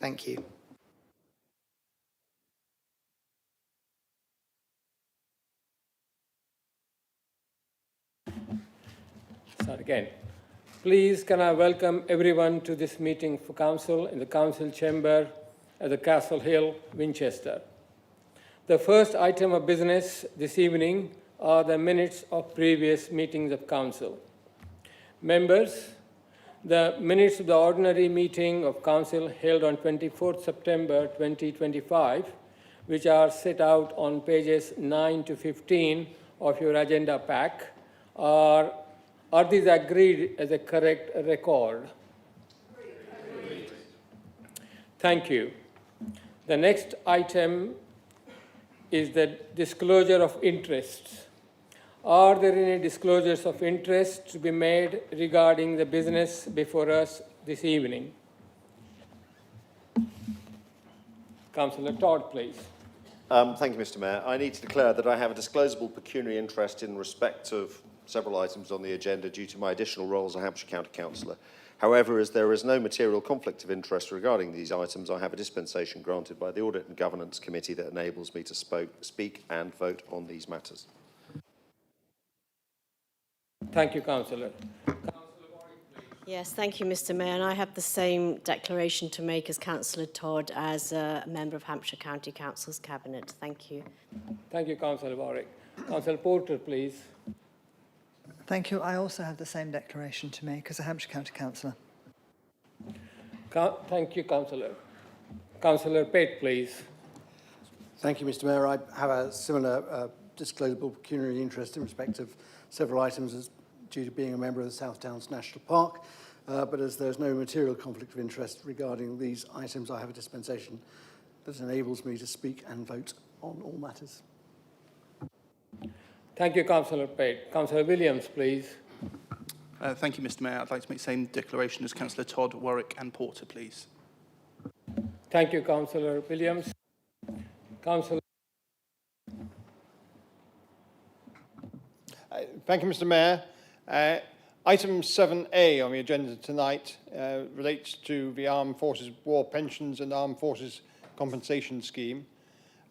Thank you. Start again. Please, can I welcome everyone to this meeting for Council in the Council Chamber at the Castle Hill, Winchester. The first item of business this evening are the minutes of previous meetings of Council. Members, the minutes of the ordinary meeting of Council held on 24th September 2025, which are set out on pages 9 to 15 of your agenda pack, are these agreed as a correct record? Agreed. Thank you. The next item is the disclosure of interests. Are there any disclosures of interest to be made regarding the business before us this evening? Councillor Todd, please. Thank you, Mr. Mayor. I need to declare that I have a disclosable pecuniary interest in respect of several items on the agenda due to my additional role as a Hampshire County Councillor. However, as there is no material conflict of interest regarding these items, I have a dispensation granted by the Audit and Governance Committee that enables me to speak and vote on these matters. Thank you, Councillor. Yes, thank you, Mr. Mayor. And I have the same declaration to make as Councillor Todd as a member of Hampshire County Council's Cabinet. Thank you. Thank you, Councillor Warwick. Councillor Porter, please. Thank you. I also have the same declaration to make as a Hampshire County Councillor. Thank you, Councillor. Councillor Pate, please. Thank you, Mr. Mayor. I have a similar disclosable pecuniary interest in respect of several items as due to being a member of the South Downs National Park, but as there's no material conflict of interest regarding these items, I have a dispensation that enables me to speak and vote on all matters. Thank you, Councillor Pate. Councillor Williams, please. Thank you, Mr. Mayor. I'd like to make the same declaration as Councillor Todd, Warwick and Porter, please. Thank you, Councillor Williams. Councillor. Thank you, Mr. Mayor. Item 7A on the agenda tonight relates to the Armed Forces War Pensions and Armed Forces Compensation Scheme.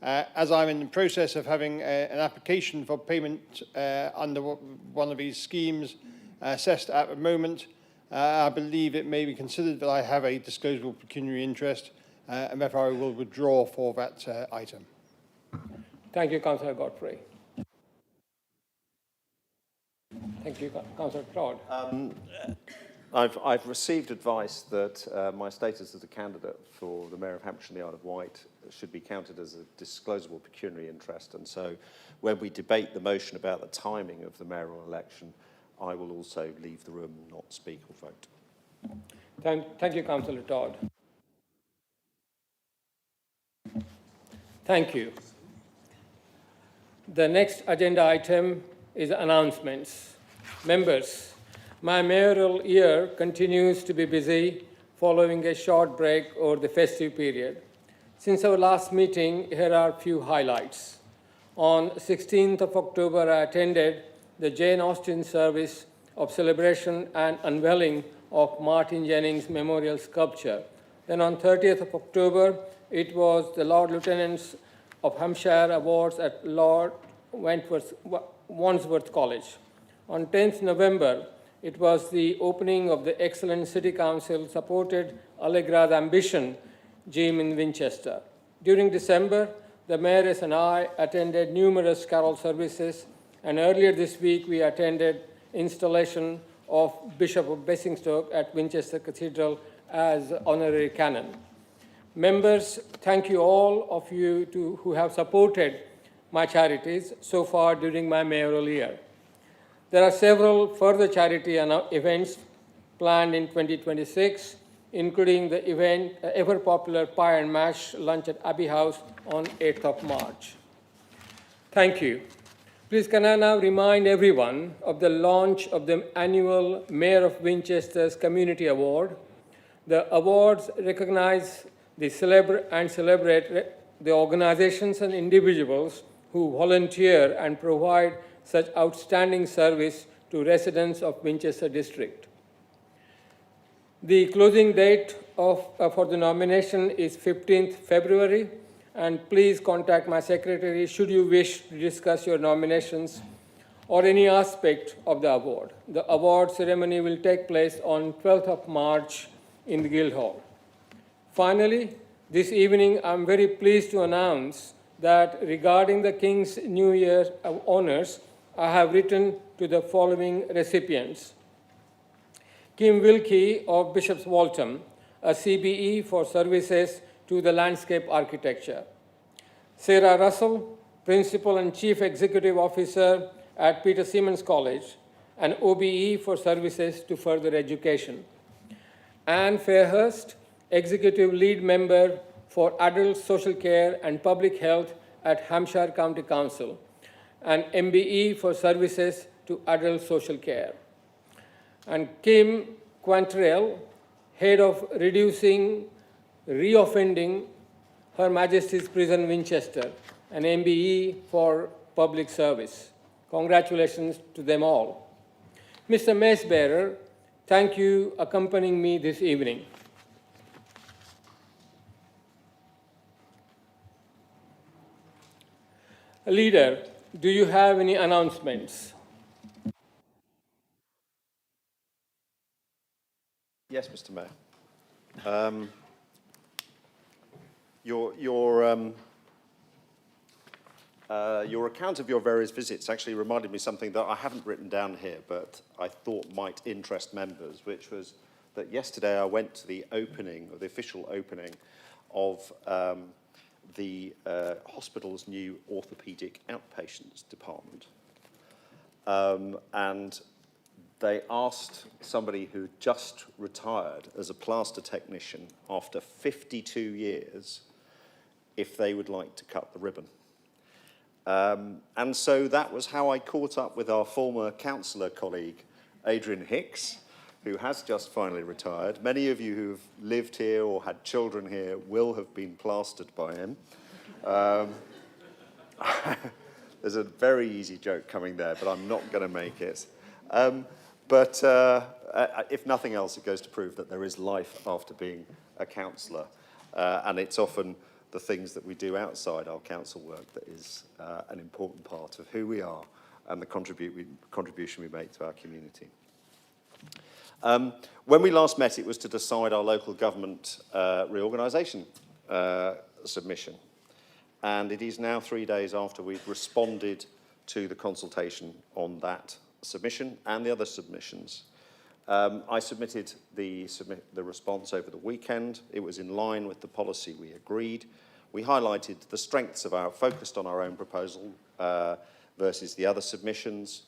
As I'm in the process of having an application for payment under one of these schemes assessed at the moment, I believe it may be considered that I have a disclosable pecuniary interest, and therefore I will withdraw for that item. Thank you, Councillor Godfrey. Thank you, Councillor Todd. I've received advice that my status as a candidate for the Mayor of Hampshire and the Isle of Wight should be counted as a disclosable pecuniary interest, and so when we debate the motion about the timing of the mayoral election, I will also leave the room and not speak or vote. Thank you, Councillor Todd. Thank you. The next agenda item is announcements. Members, my mayoral year continues to be busy following a short break over the festive period. Since our last meeting, here are a few highlights. On 16th of October, I attended the Jane Austen service of celebration and unveiling of Martin Jennings Memorial Sculpture. Then on 30th of October, it was the Lord Lieutenants of Hampshire Awards at Lord Wandsworth College. On 10th November, it was the opening of the excellent City Council supported Allegra's Ambition gym in Winchester. During December, the Mayoress and I attended numerous carol services, and earlier this week we attended installation of Bishop of Basingstoke at Winchester Cathedral as honorary canon. Members, thank you all of you who have supported my charities so far during my mayoral year. There are several further charity events planned in 2026, including the event, ever-popular Pie and Mash lunch at Abbey House on 8th of March. Thank you. Please can I now remind everyone of the launch of the annual Mayor of Winchester's Community Award. The awards recognize and celebrate the organizations and individuals who volunteer and provide such outstanding service to residents of Winchester District. The closing date for the nomination is 15th February, and please contact my secretary should you wish to discuss your nominations or any aspect of the award. The award ceremony will take place on 12th of March in the Guildhall. Finally, this evening, I'm very pleased to announce that regarding the King's New Year honours, I have written to the following recipients. Kim Wilkie of Bishop's Waltham, a CBE for services to the landscape architecture. Sarah Russell, Principal and Chief Executive Officer at Peter Siemens College, an OBE for services to further education. Anne Fairhurst, Executive Lead Member for Adult Social Care and Public Health at Hampshire County Council, an MBE for services to adult social care. And Kim Quantrell, Head of Reducing Reoffending, Her Majesty's Prison Winchester, an MBE for public service. Congratulations to them all. Mr. Mace-Bearer, thank you for accompanying me this evening. Leader, do you have any announcements? Yes, Mr. Mayor. Your account of your various visits actually reminded me something that I haven't written down here, but I thought might interest members, which was that yesterday I went to the opening, or the official opening, of the hospital's new orthopaedic outpatients department. And they asked somebody who just retired as a plaster technician after 52 years if they would like to cut the ribbon. And so that was how I caught up with our former councillor colleague, Adrian Hicks, who has just finally retired. Many of you who've lived here or had children here will have been plastered by him. There's a very easy joke coming there, but I'm not going to make it. But if nothing else, it goes to prove that there is life after being a councillor. And it's often the things that we do outside our council work that is an important part of who we are and the contribution we make to our community. When we last met, it was to decide our local government reorganisation submission. And it is now 3 days after we've responded to the consultation on that submission and the other submissions. I submitted the response over the weekend. It was in line with the policy we agreed. We highlighted the strengths of focused on our own proposal versus the other submissions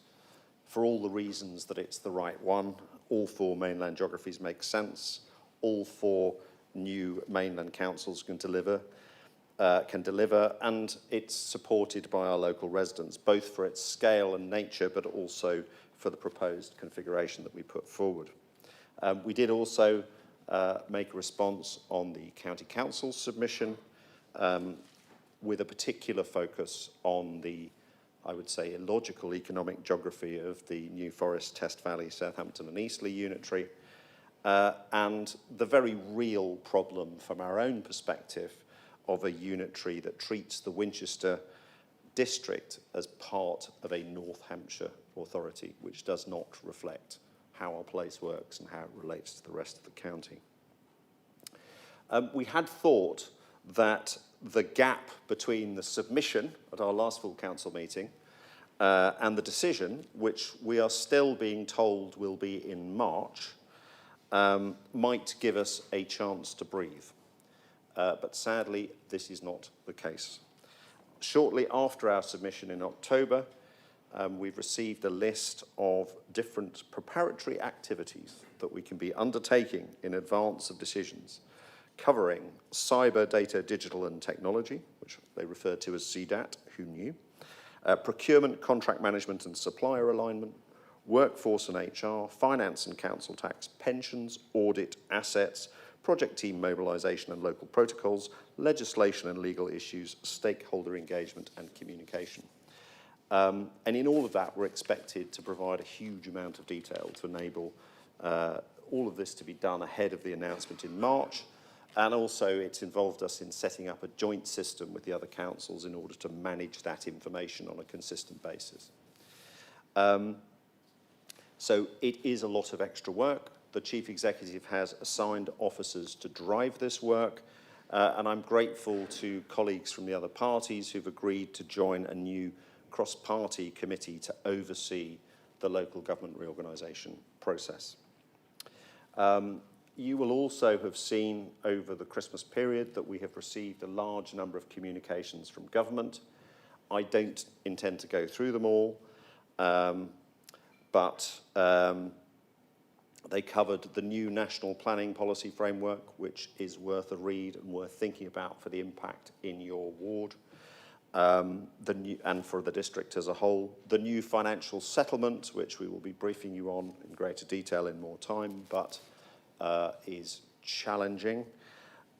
for all the reasons that it's the right one. All 4 mainland geographies make sense. All 4 new mainland councils can deliver, and it's supported by our local residents, both for its scale and nature, but also for the proposed configuration that we put forward. We did also make a response on the County Council submission with a particular focus on the, I would say, illogical economic geography of the New Forest, Test Valley, Southampton and Eastleigh unitary, and the very real problem from our own perspective of a unitary that treats the Winchester district as part of a North Hampshire authority, which does not reflect how our place works and how it relates to the rest of the county. We had thought that the gap between the submission at our last full council meeting and the decision, which we are still being told will be in March, might give us a chance to breathe. But sadly, this is not the case. Shortly after our submission in October, we've received a list of different preparatory activities that we can be undertaking in advance of decisions, covering cyber, data, digital and technology, which they refer to as CDAT, who knew, procurement, contract management and supplier alignment, workforce and HR, finance and council tax, pensions, audit, assets, project team mobilisation and local protocols, legislation and legal issues, stakeholder engagement and communication. And in all of that, we're expected to provide a huge amount of detail to enable all of this to be done ahead of the announcement in March. And also it's involved us in setting up a joint system with the other councils in order to manage that information on a consistent basis. So it is a lot of extra work. The Chief Executive has assigned officers to drive this work, and I'm grateful to colleagues from the other parties who've agreed to join a new cross-party committee to oversee the local government reorganisation process. You will also have seen over the Christmas period that we have received a large number of communications from government. I don't intend to go through them all, but they covered the new national planning policy framework, which is worth a read and worth thinking about for the impact in your ward, and for the district as a whole. The new financial settlement, which we will be briefing you on in greater detail in more time, but is challenging.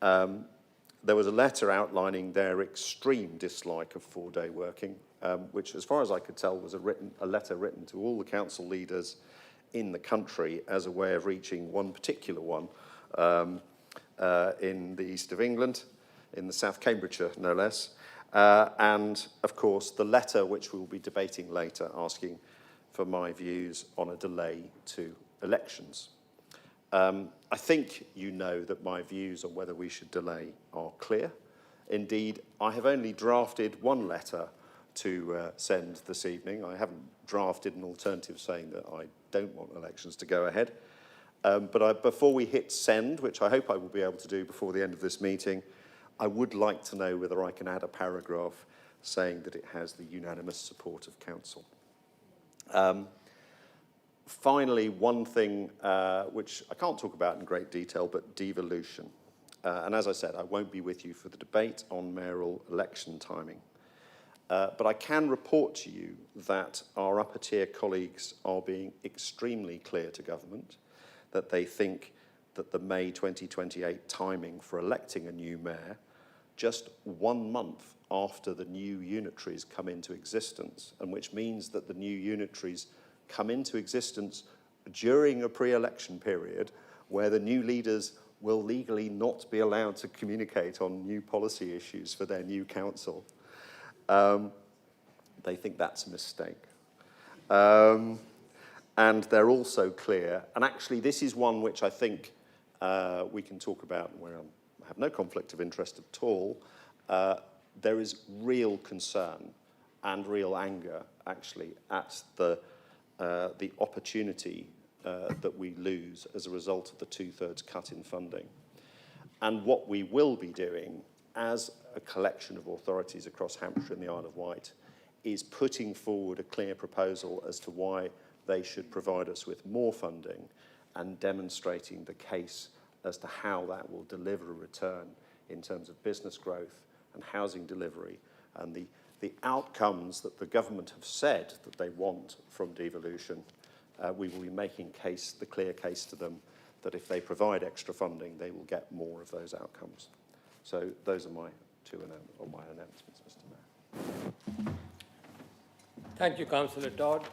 There was a letter outlining their extreme dislike of four-day working, which, as far as I could tell, was a letter written to all the council leaders in the country as a way of reaching one particular one in the east of England, in the South Cambridgeshire, no less. And, of course, the letter, which we will be debating later, asking for my views on a delay to elections. I think you know that my views on whether we should delay are clear. Indeed, I have only drafted one letter to send this evening. I haven't drafted an alternative saying that I don't want elections to go ahead. But before we hit send, which I hope I will be able to do before the end of this meeting, I would like to know whether I can add a paragraph saying that it has the unanimous support of council. Finally, one thing which I can't talk about in great detail, but devolution. And as I said, I won't be with you for the debate on mayoral election timing. But I can report to you that our upper tier colleagues are being extremely clear to government that they think that the May 2028 timing for electing a new mayor, just 1 month after the new unitaries come into existence, and which means that the new unitaries come into existence during a pre-election period where the new leaders will legally not be allowed to communicate on new policy issues for their new council. They think that's a mistake. And they're also clear, and actually this is one which I think we can talk about where I have no conflict of interest at all. There is real concern and real anger actually at the opportunity that we lose as a result of the 2/3 cut in funding. And what we will be doing as a collection of authorities across Hampshire and the Isle of Wight is putting forward a clear proposal as to why they should provide us with more funding and demonstrating the case as to how that will deliver a return in terms of business growth and housing delivery and the outcomes that the government have said that they want from devolution. We will be making the clear case to them that if they provide extra funding, they will get more of those outcomes. So those are my my announcements, Mr. Mayor. Thank you, Councillor Todd.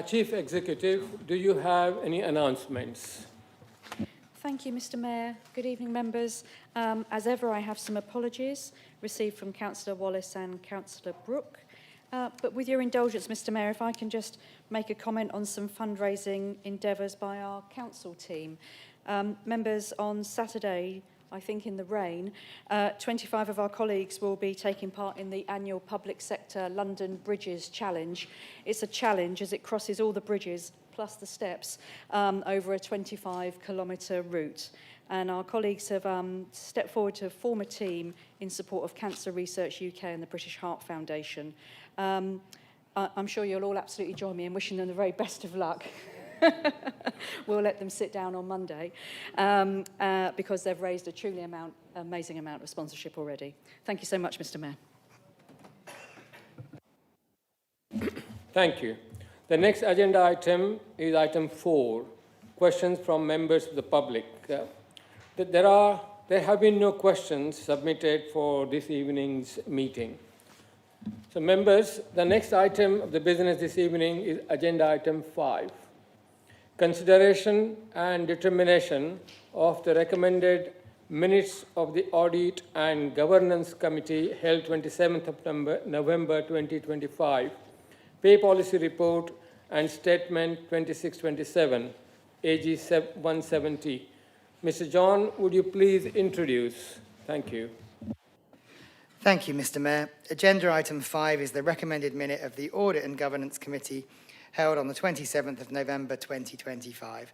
Chief Executive, do you have any announcements? Thank you, Mr. Mayor. Good evening, members. As ever, I have some apologies received from Councillor Wallace and Councillor Brooke. But with your indulgence, Mr. Mayor, if I can just make a comment on some fundraising endeavours by our council team. Members, on Saturday, I think in the rain, 25 of our colleagues will be taking part in the annual Public Sector London Bridges Challenge. It's a challenge as it crosses all the bridges plus the steps over a 25-kilometre route. And our colleagues have stepped forward to form a team in support of Cancer Research UK and the British Heart Foundation. I'm sure you'll all absolutely join me in wishing them the very best of luck. We'll let them sit down on Monday because they've raised a truly amazing amount of sponsorship already. Thank you so much, Mr. Mayor. Thank you. The next agenda item is item 4, questions from members of the public. There have been no questions submitted for this evening's meeting. So members, the next item of the business this evening is agenda item 5. consideration and determination of the recommended minutes of the Audit and Governance Committee held 27th of November 2025, Pay Policy Report and Statement 2627, AG 170. Mr. John, would you please introduce? Thank you. Thank you, Mr. Mayor. Agenda item 5 is the recommended minute of the Audit and Governance Committee held on the 27th of November 2025.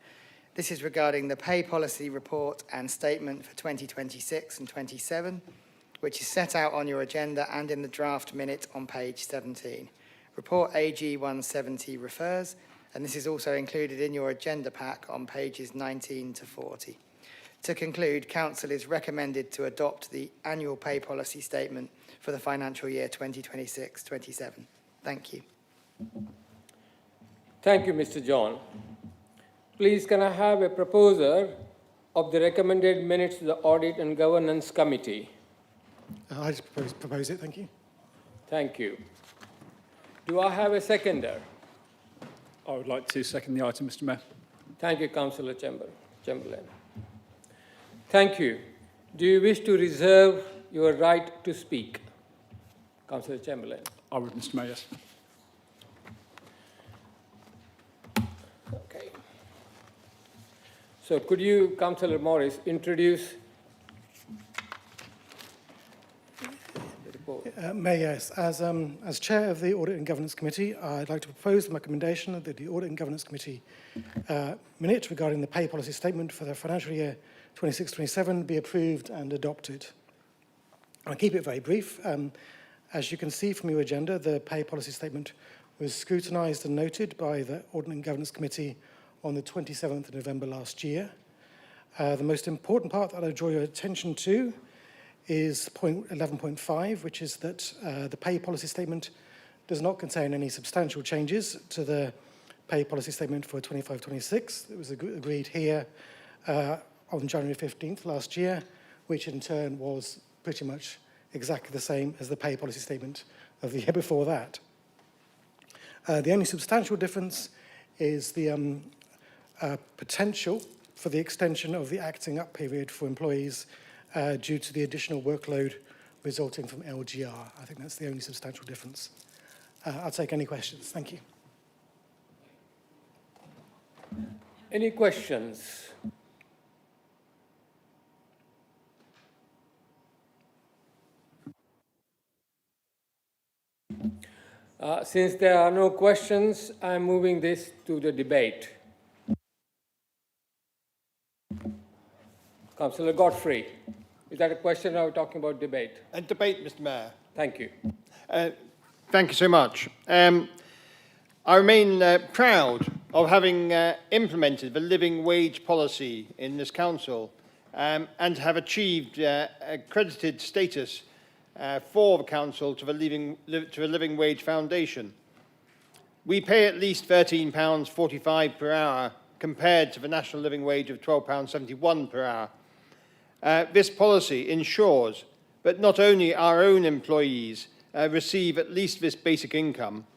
This is regarding the Pay Policy Report and Statement for 2026 and 27, which is set out on your agenda and in the draft minute on page 17. Report AG 170 refers, and this is also included in your agenda pack on pages 19 to 40. To conclude, Council is recommended to adopt the annual pay policy statement for the financial year 2026-27. Thank you. Thank you, Mr. John. Please, can I have a proposer of the recommended minutes of the Audit and Governance Committee? I just propose it, thank you. Thank you. Do I have a seconder? I would like to second the item, Mr. Mayor. Thank you, Councillor Chamberlain. Thank you. Do you wish to reserve your right to speak? Councillor Chamberlain. I would, Mr. Mayor, yes. Okay. So could you, Councillor Morris, introduce the report? Mayor, yes. As Chair of the Audit and Governance Committee, I'd like to propose the recommendation that the Audit and Governance Committee minute regarding the pay policy statement for the financial year 26-27 be approved and adopted. I'll keep it very brief. As you can see from your agenda, the pay policy statement was scrutinised and noted by the Audit and Governance Committee on the 27th of November last year. The most important part that I draw your attention to is point 11.5, which is that the pay policy statement does not contain any substantial changes to the pay policy statement for 25-26. It was agreed here on January 15th last year, which in turn was pretty much exactly the same as the pay policy statement of the year before that. The only substantial difference is the potential for the extension of the acting up period for employees due to the additional workload resulting from LGR. I think that's the only substantial difference. I'll take any questions. Thank you. Any questions? Since there are no questions, I'm moving this to the debate. Councillor Godfrey, is that a question or are we talking about debate? A debate, Mr. Mayor. Thank you. Thank you so much. I remain proud of having implemented the living wage policy in this council and have achieved accredited status for the council to the Living Wage Foundation. We pay at least £13.45 per hour compared to the national living wage of £12.71 per hour. This policy ensures that not only our own employees receive at least this basic income,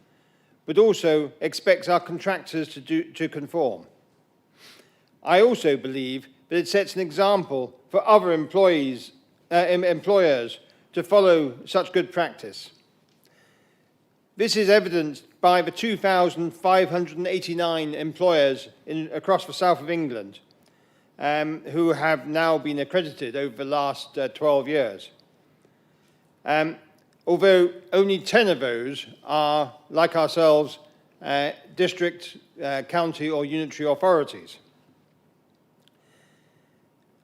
but also expects our contractors to conform. I also believe that it sets an example for other employers to follow such good practice. This is evidenced by the 2,589 employers across the south of England who have now been accredited over the last 12 years. Although only 10 of those are, like ourselves, district, county or unitary authorities.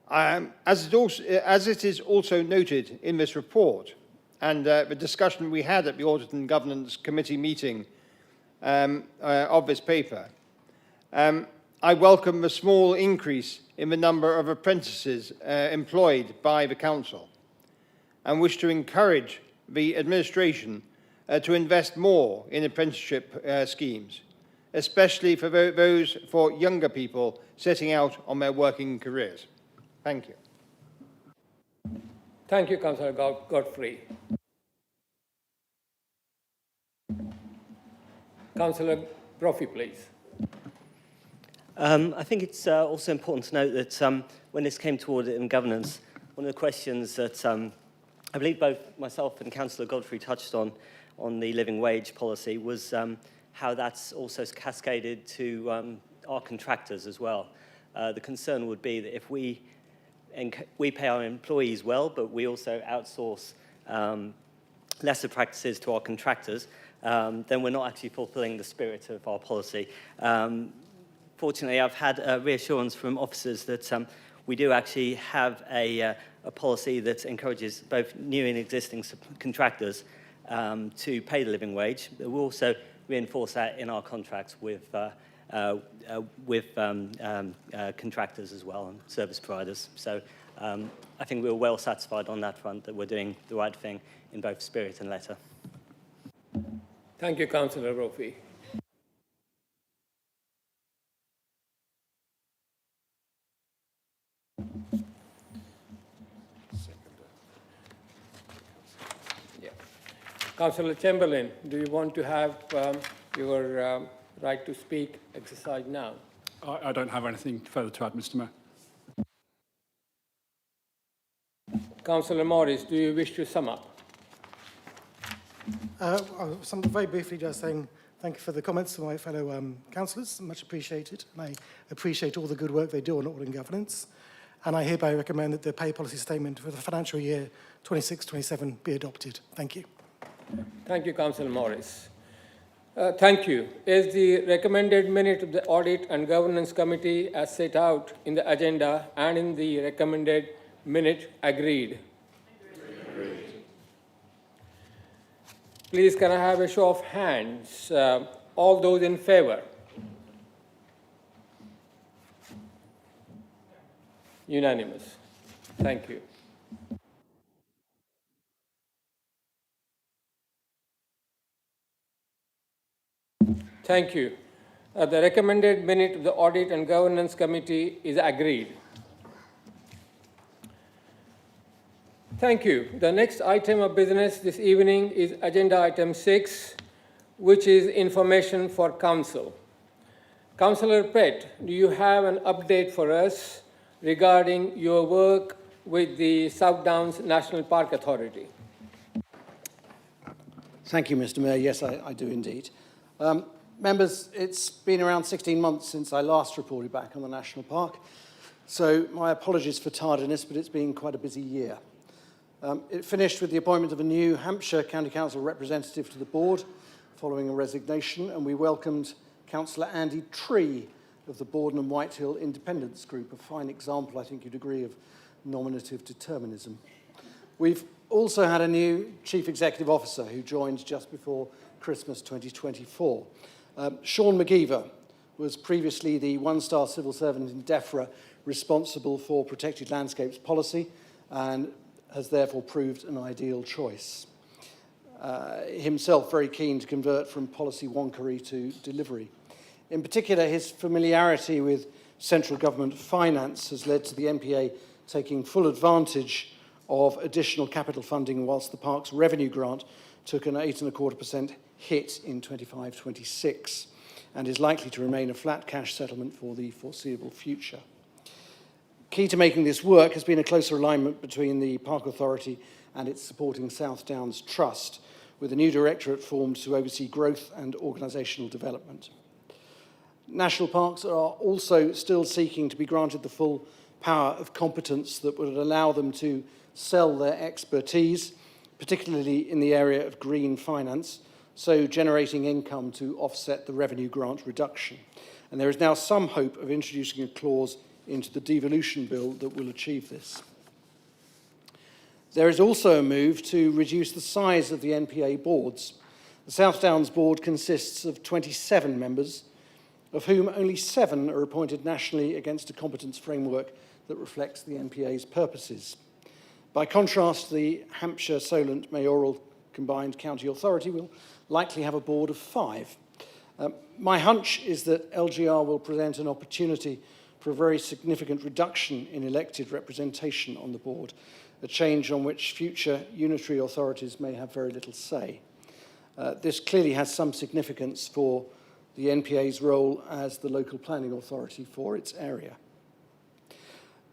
As it is also noted in this report, and the discussion we had at the Audit and Governance Committee meeting of this paper, I welcome the small increase in the number of apprentices employed by the Council and wish to encourage the administration to invest more in apprenticeship schemes, especially for those for younger people setting out on their working careers. Thank you. Thank you, Councillor Godfrey. Councillor Brophy, please. I think it's also important to note that when this came to audit and governance, one of the questions that I believe both myself and Councillor Godfrey touched on the living wage policy was how that's also cascaded to our contractors as well. The concern would be that if we pay our employees well, but we also outsource lesser practices to our contractors, then we're not actually fulfilling the spirit of our policy. Fortunately, I've had reassurance from officers that we do actually have a policy that encourages both new and existing contractors to pay the living wage. We'll also reinforce that in our contracts with contractors as well and service providers. So I think we're well satisfied on that front that we're doing the right thing in both spirit and letter. Thank you, Councillor Brophy. Councillor Chamberlain, do you want to have your right to speak exercised now? I don't have anything further to add, Mr. Mayor. Councillor Morris, do you wish to sum up? I'll sum up very briefly, just saying thank you for the comments to my fellow councillors, much appreciated. And I appreciate all the good work they do on audit and governance. And I hereby recommend that the pay policy statement for the financial year 26-27 be adopted. Thank you. Thank you, Councillor Morris. Thank you. Is the recommended minute of the Audit and Governance Committee as set out in the agenda and in the recommended minute agreed? Agreed. Please, can I have a show of hands? All those in favour? Unanimous. Thank you. Thank you. The recommended minute of the Audit and Governance Committee is agreed. Thank you. The next item of business this evening is agenda item 6, which is information for Council. Councillor Pett, do you have an update for us regarding your work with the South Downs National Park Authority? Thank you, Mr. Mayor. Yes, I do indeed. Members, it's been around 16 months since I last reported back on the National Park, so my apologies for tardiness, but it's been quite a busy year. It finished with the appointment of a new Hampshire County Council representative to the board following a resignation, and we welcomed Councillor Andy Tree of the Borden and Whitehill Independence Group, a fine example, I think you'd agree, of nominative determinism. We've also had a new Chief Executive Officer who joined just before Christmas 2024. Sean McGeever was previously the one-star civil servant in DEFRA responsible for protected landscapes policy and has therefore proved an ideal choice. Himself very keen to convert from policy wonkery to delivery. In particular, his familiarity with central government finance has led to the MPA taking full advantage of additional capital funding whilst the park's revenue grant took an 8.25% hit in 25-26 and is likely to remain a flat cash settlement for the foreseeable future. Key to making this work has been a closer alignment between the Park Authority and its supporting South Downs Trust, with a new directorate formed to oversee growth and organisational development. National parks are also still seeking to be granted the full power of competence that would allow them to sell their expertise, particularly in the area of green finance, so generating income to offset the revenue grant reduction. And there is now some hope of introducing a clause into the devolution bill that will achieve this. There is also a move to reduce the size of the NPA boards. The South Downs board consists of 27 members, of whom only 7 are appointed nationally against a competence framework that reflects the NPA's purposes. By contrast, the Hampshire Solent Mayoral Combined County Authority will likely have a board of 5. My hunch is that LGR will present an opportunity for a very significant reduction in elected representation on the board, a change on which future unitary authorities may have very little say. This clearly has some significance for the NPA's role as the local planning authority for its area.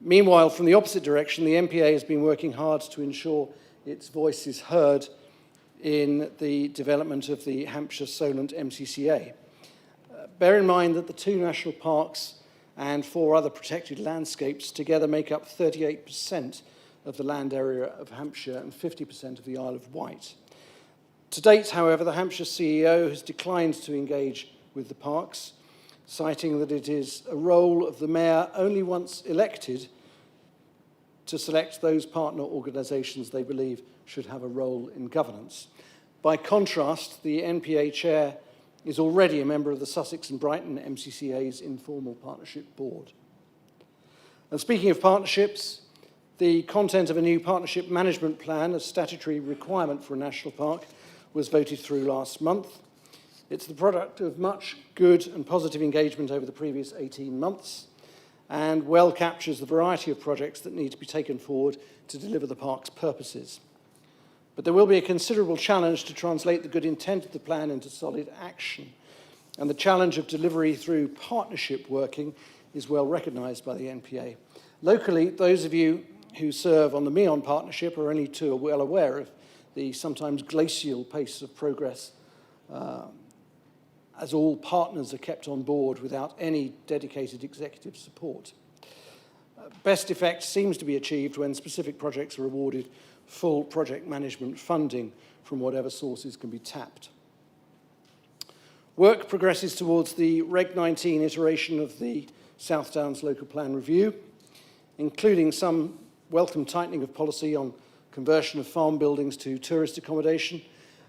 Meanwhile, from the opposite direction, the NPA has been working hard to ensure its voice is heard in the development of the Hampshire Solent MCCA. Bear in mind that the 2 national parks and 4 other protected landscapes together make up 38% of the land area of Hampshire and 50% of the Isle of Wight. To date, however, the Hampshire CEO has declined to engage with the parks, citing that it is a role of the mayor only once elected to select those partner organisations they believe should have a role in governance. By contrast, the NPA chair is already a member of the Sussex and Brighton MCCA's informal partnership board. And speaking of partnerships, the content of a new partnership management plan, a statutory requirement for a national park, was voted through last month. It's the product of much good and positive engagement over the previous 18 months and well captures the variety of projects that need to be taken forward to deliver the park's purposes. But there will be a considerable challenge to translate the good intent of the plan into solid action. And the challenge of delivery through partnership working is well recognised by the NPA. Locally, those of you who serve on the Meon partnership are only too well aware of the sometimes glacial pace of progress as all partners are kept on board without any dedicated executive support. Best effect seems to be achieved when specific projects are awarded full project management funding from whatever sources can be tapped. Work progresses towards the Reg 19 iteration of the South Downs Local Plan Review, including some welcome tightening of policy on conversion of farm buildings to tourist accommodation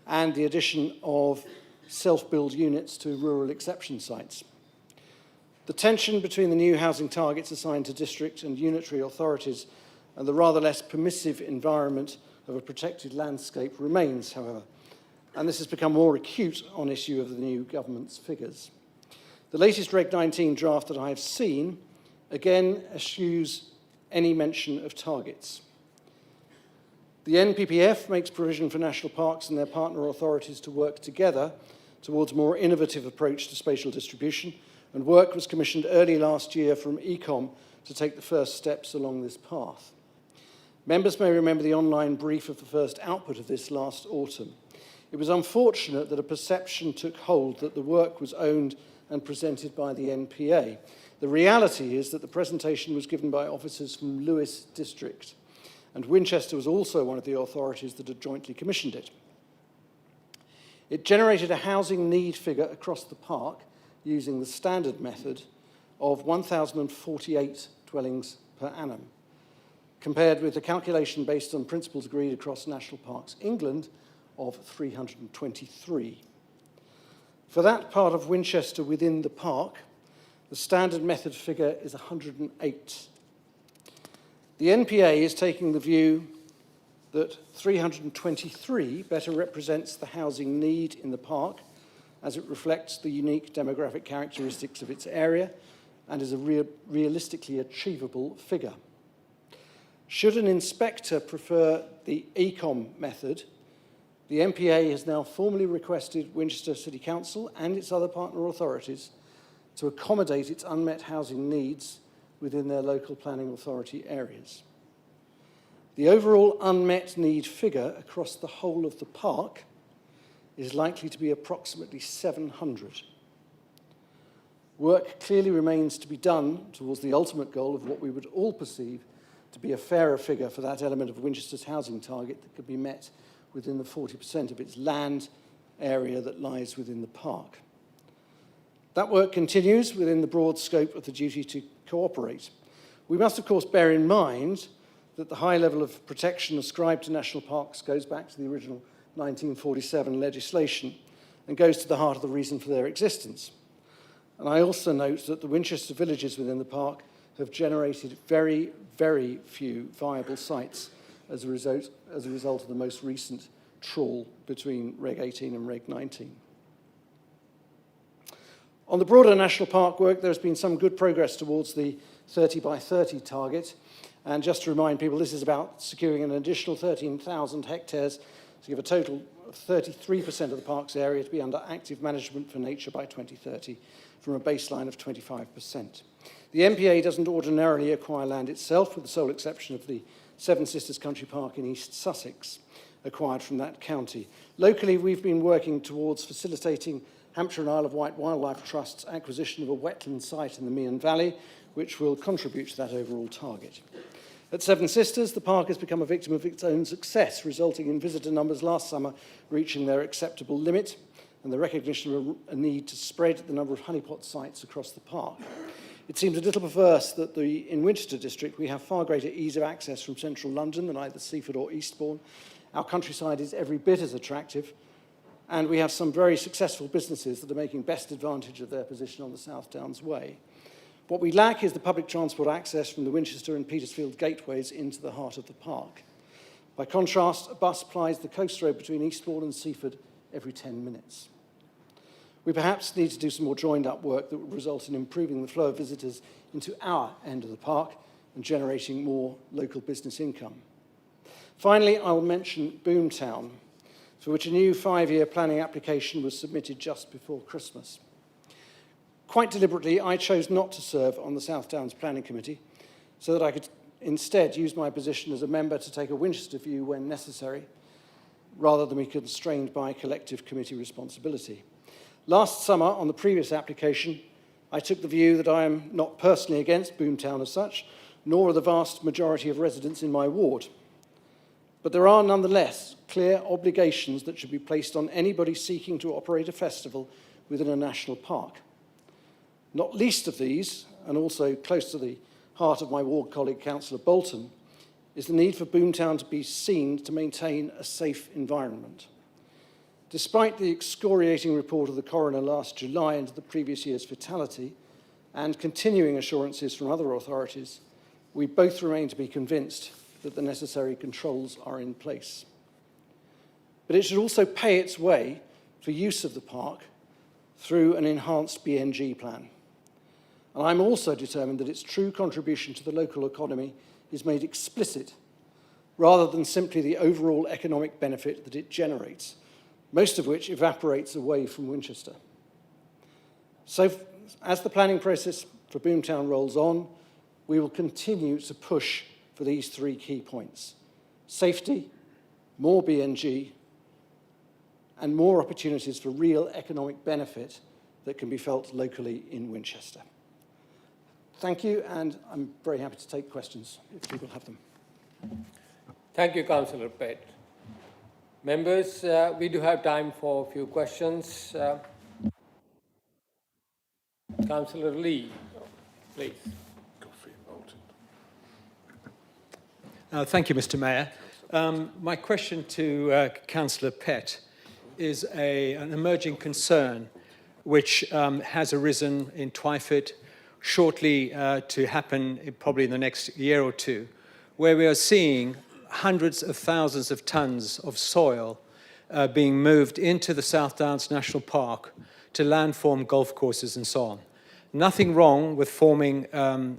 and the addition of self-build units to rural exception sites. The tension between the new housing targets assigned to district and unitary authorities and the rather less permissive environment of a protected landscape remains, however, and this has become more acute on issue of the new government's figures. The latest Reg 19 draft that I have seen again eschews any mention of targets. The NPPF makes provision for national parks and their partner authorities to work together towards a more innovative approach to spatial distribution, and work was commissioned early last year from ECOM to take the first steps along this path. Members may remember the online brief of the first output of this last autumn. It was unfortunate that a perception took hold that the work was owned and presented by the NPA. The reality is that the presentation was given by officers from Lewis District, and Winchester was also one of the authorities that had jointly commissioned it. It generated a housing need figure across the park using the standard method of 1,048 dwellings per annum, compared with a calculation based on principles agreed across National Parks England of 323. For that part of Winchester within the park, the standard method figure is 108. The NPA is taking the view that 323 better represents the housing need in the park as it reflects the unique demographic characteristics of its area and is a realistically achievable figure. Should an inspector prefer the ECOM method, the NPA has now formally requested Winchester City Council and its other partner authorities to accommodate its unmet housing needs within their local planning authority areas. The overall unmet need figure across the whole of the park is likely to be approximately 700. Work clearly remains to be done towards the ultimate goal of what we would all perceive to be a fairer figure for that element of Winchester's housing target that could be met within the 40% of its land area that lies within the park. That work continues within the broad scope of the duty to cooperate. We must, of course, bear in mind that the high level of protection ascribed to national parks goes back to the original 1947 legislation and goes to the heart of the reason for their existence. And I also note that the Winchester villages within the park have generated very, very few viable sites as a result of the most recent trawl between Reg 18 and Reg 19. On the broader national park work, there's been some good progress towards the 30 by 30 target. And just to remind people, this is about securing an additional 13,000 hectares to give a total of 33% of the park's area to be under active management for nature by 2030, from a baseline of 25%. The MPA doesn't ordinarily acquire land itself, with the sole exception of the Seven Sisters Country Park in East Sussex, acquired from that county. Locally, we've been working towards facilitating Hampshire and Isle of Wight Wildlife Trust's acquisition of a wetland site in the Meon Valley, which will contribute to that overall target. At Seven Sisters, the park has become a victim of its own success, resulting in visitor numbers last summer reaching their acceptable limit, and the recognition of a need to spread the number of honeypot sites across the park. It seems a little perverse that in Winchester district we have far greater ease of access from central London than either Seaford or Eastbourne. Our countryside is every bit as attractive, and we have some very successful businesses that are making best advantage of their position on the South Downs Way. What we lack is the public transport access from the Winchester and Petersfield gateways into the heart of the park. By contrast, a bus plies the coast road between Eastbourne and Seaford every 10 minutes. We perhaps need to do some more joined-up work that would result in improving the flow of visitors into our end of the park and generating more local business income. Finally, I will mention Boomtown, for which a new 5-year planning application was submitted just before Christmas. Quite deliberately, I chose not to serve on the South Downs Planning Committee so that I could instead use my position as a member to take a Winchester view when necessary, rather than be constrained by collective committee responsibility. Last summer, on the previous application, I took the view that I am not personally against Boomtown as such, nor are the vast majority of residents in my ward. But there are nonetheless clear obligations that should be placed on anybody seeking to operate a festival within a national park. Not least of these, and also close to the heart of my ward colleague, Councillor Bolton, is the need for Boomtown to be seen to maintain a safe environment. Despite the excoriating report of the coroner last July into the previous year's fatality and continuing assurances from other authorities, we both remain to be convinced that the necessary controls are in place. But it should also pay its way for use of the park through an enhanced BNG plan. And I'm also determined that its true contribution to the local economy is made explicit, rather than simply the overall economic benefit that it generates, most of which evaporates away from Winchester. So, as the planning process for Boomtown rolls on, we will continue to push for these 3 key points: safety, more BNG, and more opportunities for real economic benefit that can be felt locally in Winchester. Thank you, and I'm very happy to take questions if people have them. Thank you, Councillor Pett. Members, we do have time for a few questions. Councillor Lee, please. Thank you, Mr. Mayor. My question to Councillor Pett is an emerging concern which has arisen in Twyford shortly to happen probably in the next year or two, where we are seeing hundreds of thousands of tons of soil being moved into the South Downs National Park to landform golf courses and so on. Nothing wrong with forming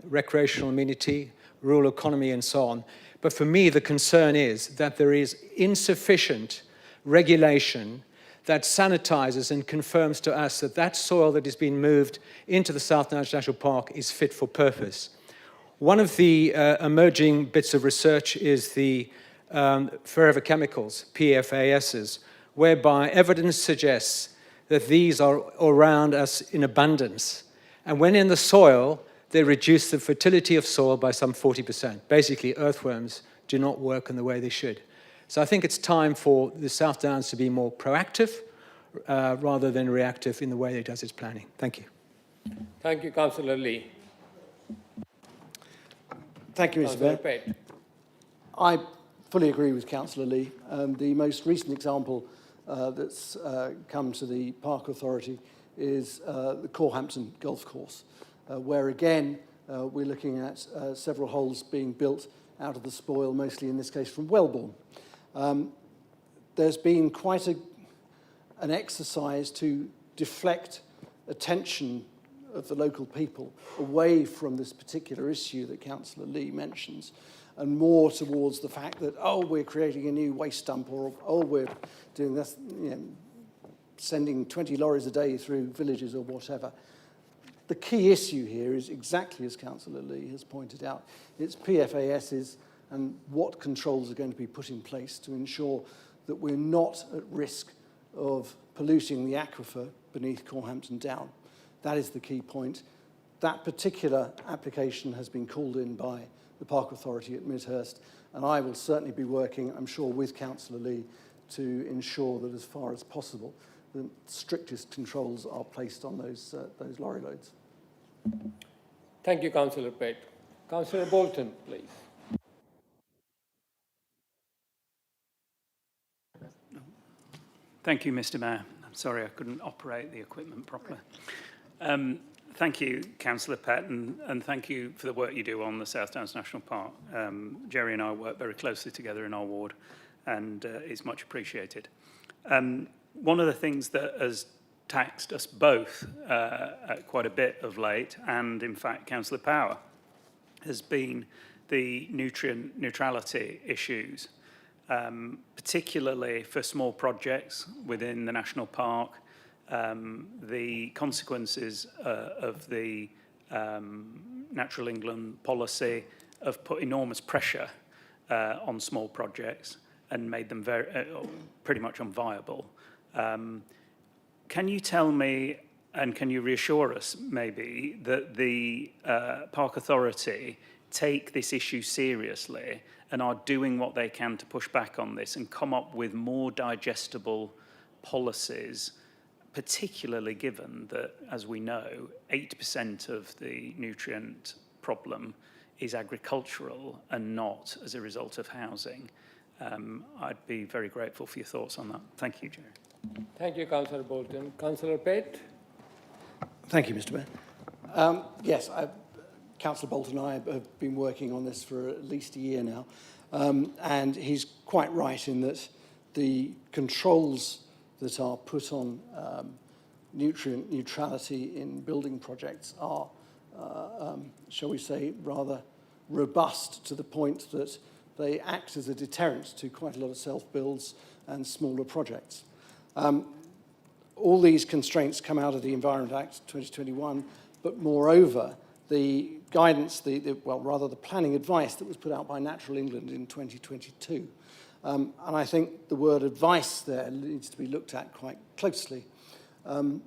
recreational amenity, rural economy and so on, but for me the concern is that there is insufficient regulation that sanitizes and confirms to us that that soil that is being moved into the South Downs National Park is fit for purpose. One of the emerging bits of research is the forever chemicals, PFASs, whereby evidence suggests that these are around us in abundance. And when in the soil, they reduce the fertility of soil by some 40%. Basically, earthworms do not work in the way they should. So I think it's time for the South Downs to be more proactive rather than reactive in the way it does its planning. Thank you. Thank you, Councillor Lee. Thank you, Mr. Mayor. Pett. I fully agree with Councillor Lee. The most recent example that's come to the Park Authority is the Corhampton Golf Course, where again we're looking at several holes being built out of the spoil, mostly in this case from Wellbourne. There's been quite an exercise to deflect attention of the local people away from this particular issue that Councillor Lee mentions, and more towards the fact that, oh, we're creating a new waste dump, or, oh, we're doing this, sending 20 lorries a day through villages or whatever. The key issue here is exactly as Councillor Lee has pointed out. It's PFASs and what controls are going to be put in place to ensure that we're not at risk of polluting the aquifer beneath Corhampton Down. That is the key point. That particular application has been called in by the Park Authority at Midhurst, and I will certainly be working, I'm sure, with Councillor Lee to ensure that as far as possible, the strictest controls are placed on those lorry loads. Thank you, Councillor Pett. Councillor Bolton, please. Thank you, Mr. Mayor. I'm sorry I couldn't operate the equipment properly. Thank you, Councillor Pett, and thank you for the work you do on the South Downs National Park. Jerry and I work very closely together in our ward, and it's much appreciated. One of the things that has taxed us both quite a bit of late, and in fact Councillor Power, has been the nutrient neutrality issues, particularly for small projects within the national park. The consequences of the Natural England policy have put enormous pressure on small projects and made them pretty much unviable. Can you tell me, and can you reassure us maybe, that the Park Authority take this issue seriously and are doing what they can to push back on this and come up with more digestible policies, particularly given that, as we know, 80% of the nutrient problem is agricultural and not as a result of housing? I'd be very grateful for your thoughts on that. Thank you, Jerry. Thank you, Councillor Bolton. Councillor Pett. Thank you, Mr. Mayor. Yes, Councillor Bolton and I have been working on this for at least a year now, and he's quite right in that the controls that are put on nutrient neutrality in building projects are, shall we say, rather robust to the point that they act as a deterrent to quite a lot of self-builds and smaller projects. All these constraints come out of the Environment Act 2021, but moreover, the guidance, the planning advice that was put out by Natural England in 2022. And I think the word advice there needs to be looked at quite closely. The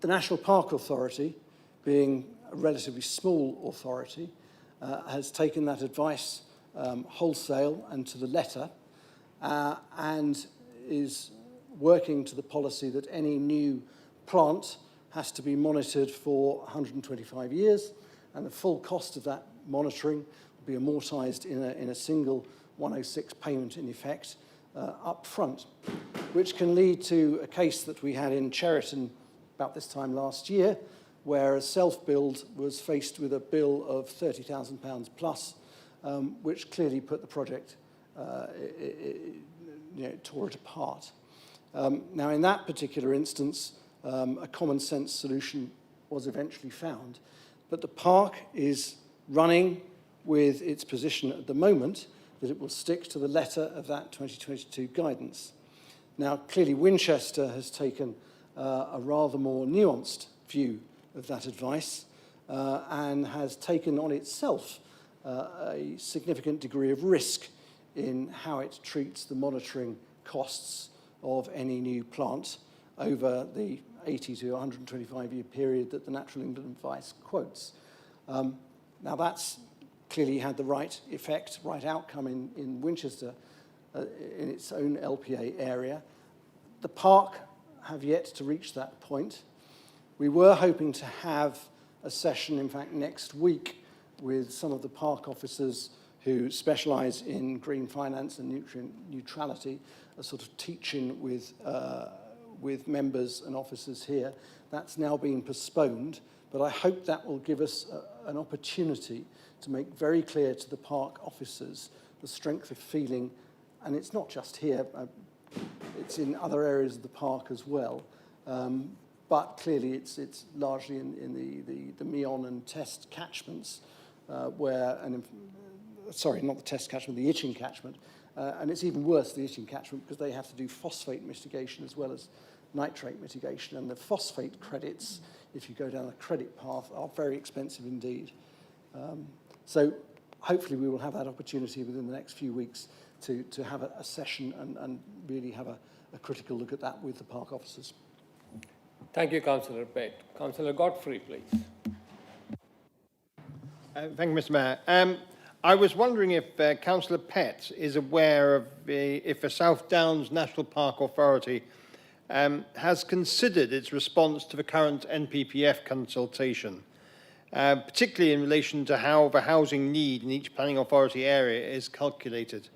National Park Authority, being a relatively small authority, has taken that advice wholesale and to the letter, and is working to the policy that any new plant has to be monitored for 125 years, and the full cost of that monitoring will be amortised in a single 106 payment in effect up front, which can lead to a case that we had in Cheriton about this time last year, where a self-build was faced with a bill of £30,000 plus, which clearly put the project, tore it apart. Now, in that particular instance, a common sense solution was eventually found, but the park is running with its position at the moment that it will stick to the letter of that 2022 guidance. Now, clearly Winchester has taken a rather more nuanced view of that advice and has taken on itself a significant degree of risk in how it treats the monitoring costs of any new plant over the 80 to 125 year period that the Natural England advice quotes. Now that's clearly had the right effect, right outcome in Winchester in its own LPA area. The park have yet to reach that point. We were hoping to have a session, in fact, next week with some of the park officers who specialise in green finance and nutrient neutrality, a sort of teach-in with members and officers here. That's now been postponed, but I hope that will give us an opportunity to make very clear to the park officers the strength of feeling, and it's not just here, it's in other areas of the park as well, but clearly it's largely in the Meon and Test catchments sorry, not the Test catchment, the Itching catchment. And it's even worse, the Itching catchment, because they have to do phosphate mitigation as well as nitrate mitigation. And the phosphate credits, if you go down a credit path, are very expensive indeed. So hopefully we will have that opportunity within the next few weeks to have a session and really have a critical look at that with the park officers. Thank you, Councillor Pett. Councillor Godfrey, please. Thank you, Mr. Mayor. I was wondering if Councillor Pett is aware of if the South Downs National Park Authority has considered its response to the current NPPF consultation, particularly in relation to how the housing need in each planning authority area is calculated.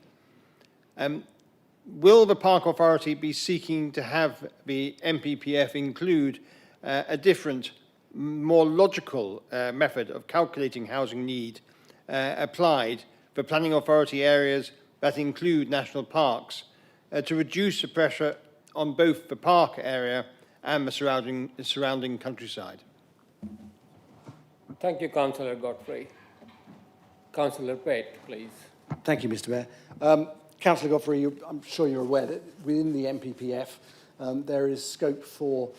Will the Park Authority be seeking to have the NPPF include a different, more logical method of calculating housing need applied for planning authority areas that include national parks to reduce the pressure on both the park area and the surrounding countryside? Thank you, Councillor Godfrey. Councillor Pett, please. Thank you, Mr. Mayor. Councillor Godfrey, I'm sure you're aware that within the NPPF there is scope for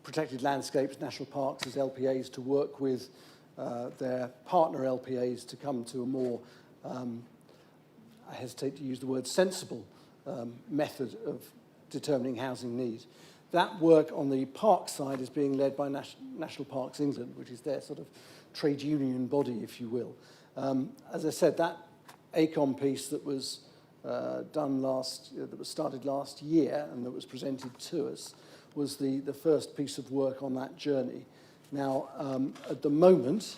protected landscapes, national parks as LPAs to work with their partner LPAs to come to a more, I hesitate to use the word sensible, method of determining housing needs. That work on the park side is being led by National Parks England, which is their sort of trade union body, if you will. As I said, that ACOM piece that was that was started last year and that was presented to us was the first piece of work on that journey. Now, at the moment,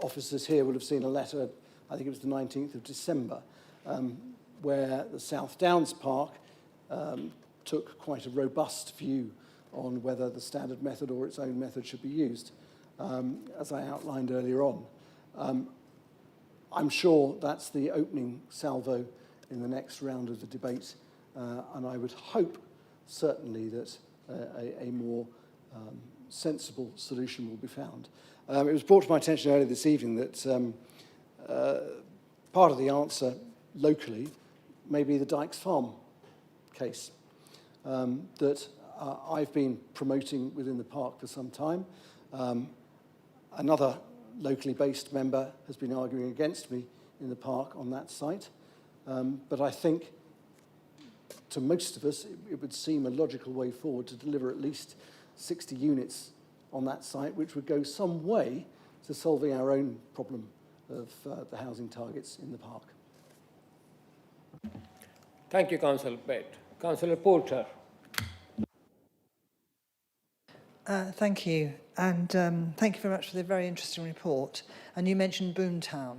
officers here would have seen a letter, I think it was the 19th of December, where the South Downs Park took quite a robust view on whether the standard method or its own method should be used, as I outlined earlier on. I'm sure that's the opening salvo in the next round of the debate, and I would hope, certainly, that a more sensible solution will be found. It was brought to my attention earlier this evening that part of the answer locally may be the Dykes Farm case that I've been promoting within the park for some time. Another locally based member has been arguing against me in the park on that site, but I think to most of us it would seem a logical way forward to deliver at least 60 units on that site, which would go some way to solving our own problem of the housing targets in the park. Thank you, Councillor Pett. Councillor Porter. Thank you, and thank you very much for the very interesting report. And you mentioned Boomtown,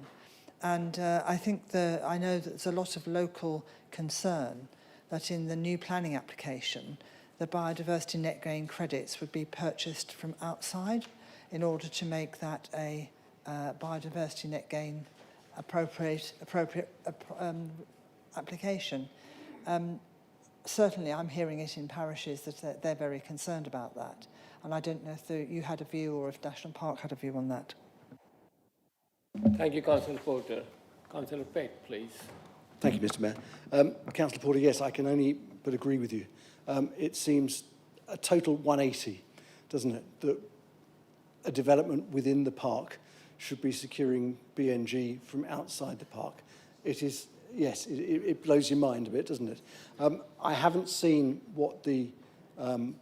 and I know that there's a lot of local concern that in the new planning application, the biodiversity net gain credits would be purchased from outside in order to make that a biodiversity net gain appropriate application. Certainly, I'm hearing it in parishes that they're very concerned about that. And I don't know if you had a view or if National Park had a view on that. Thank you, Councillor Porter. Councillor Pett, please. Thank you, Mr. Mayor. Councillor Porter, yes, I can only but agree with you. It seems a total 180, doesn't it, that a development within the park should be securing BNG from outside the park. It is, yes, it blows your mind a bit, doesn't it? I haven't seen what the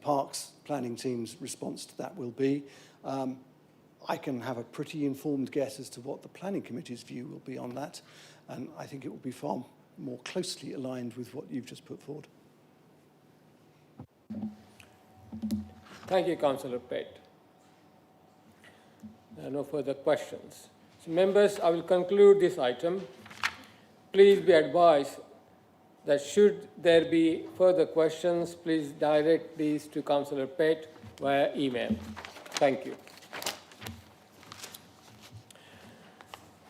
Parks planning team's response to that will be. I can have a pretty informed guess as to what the planning committee's view will be on that, and I think it will be far more closely aligned with what you've just put forward. Thank you, Councillor Pett. There are no further questions. So, members, I will conclude this item. Please be advised that should there be further questions, please direct these to Councillor Pett via email. Thank you.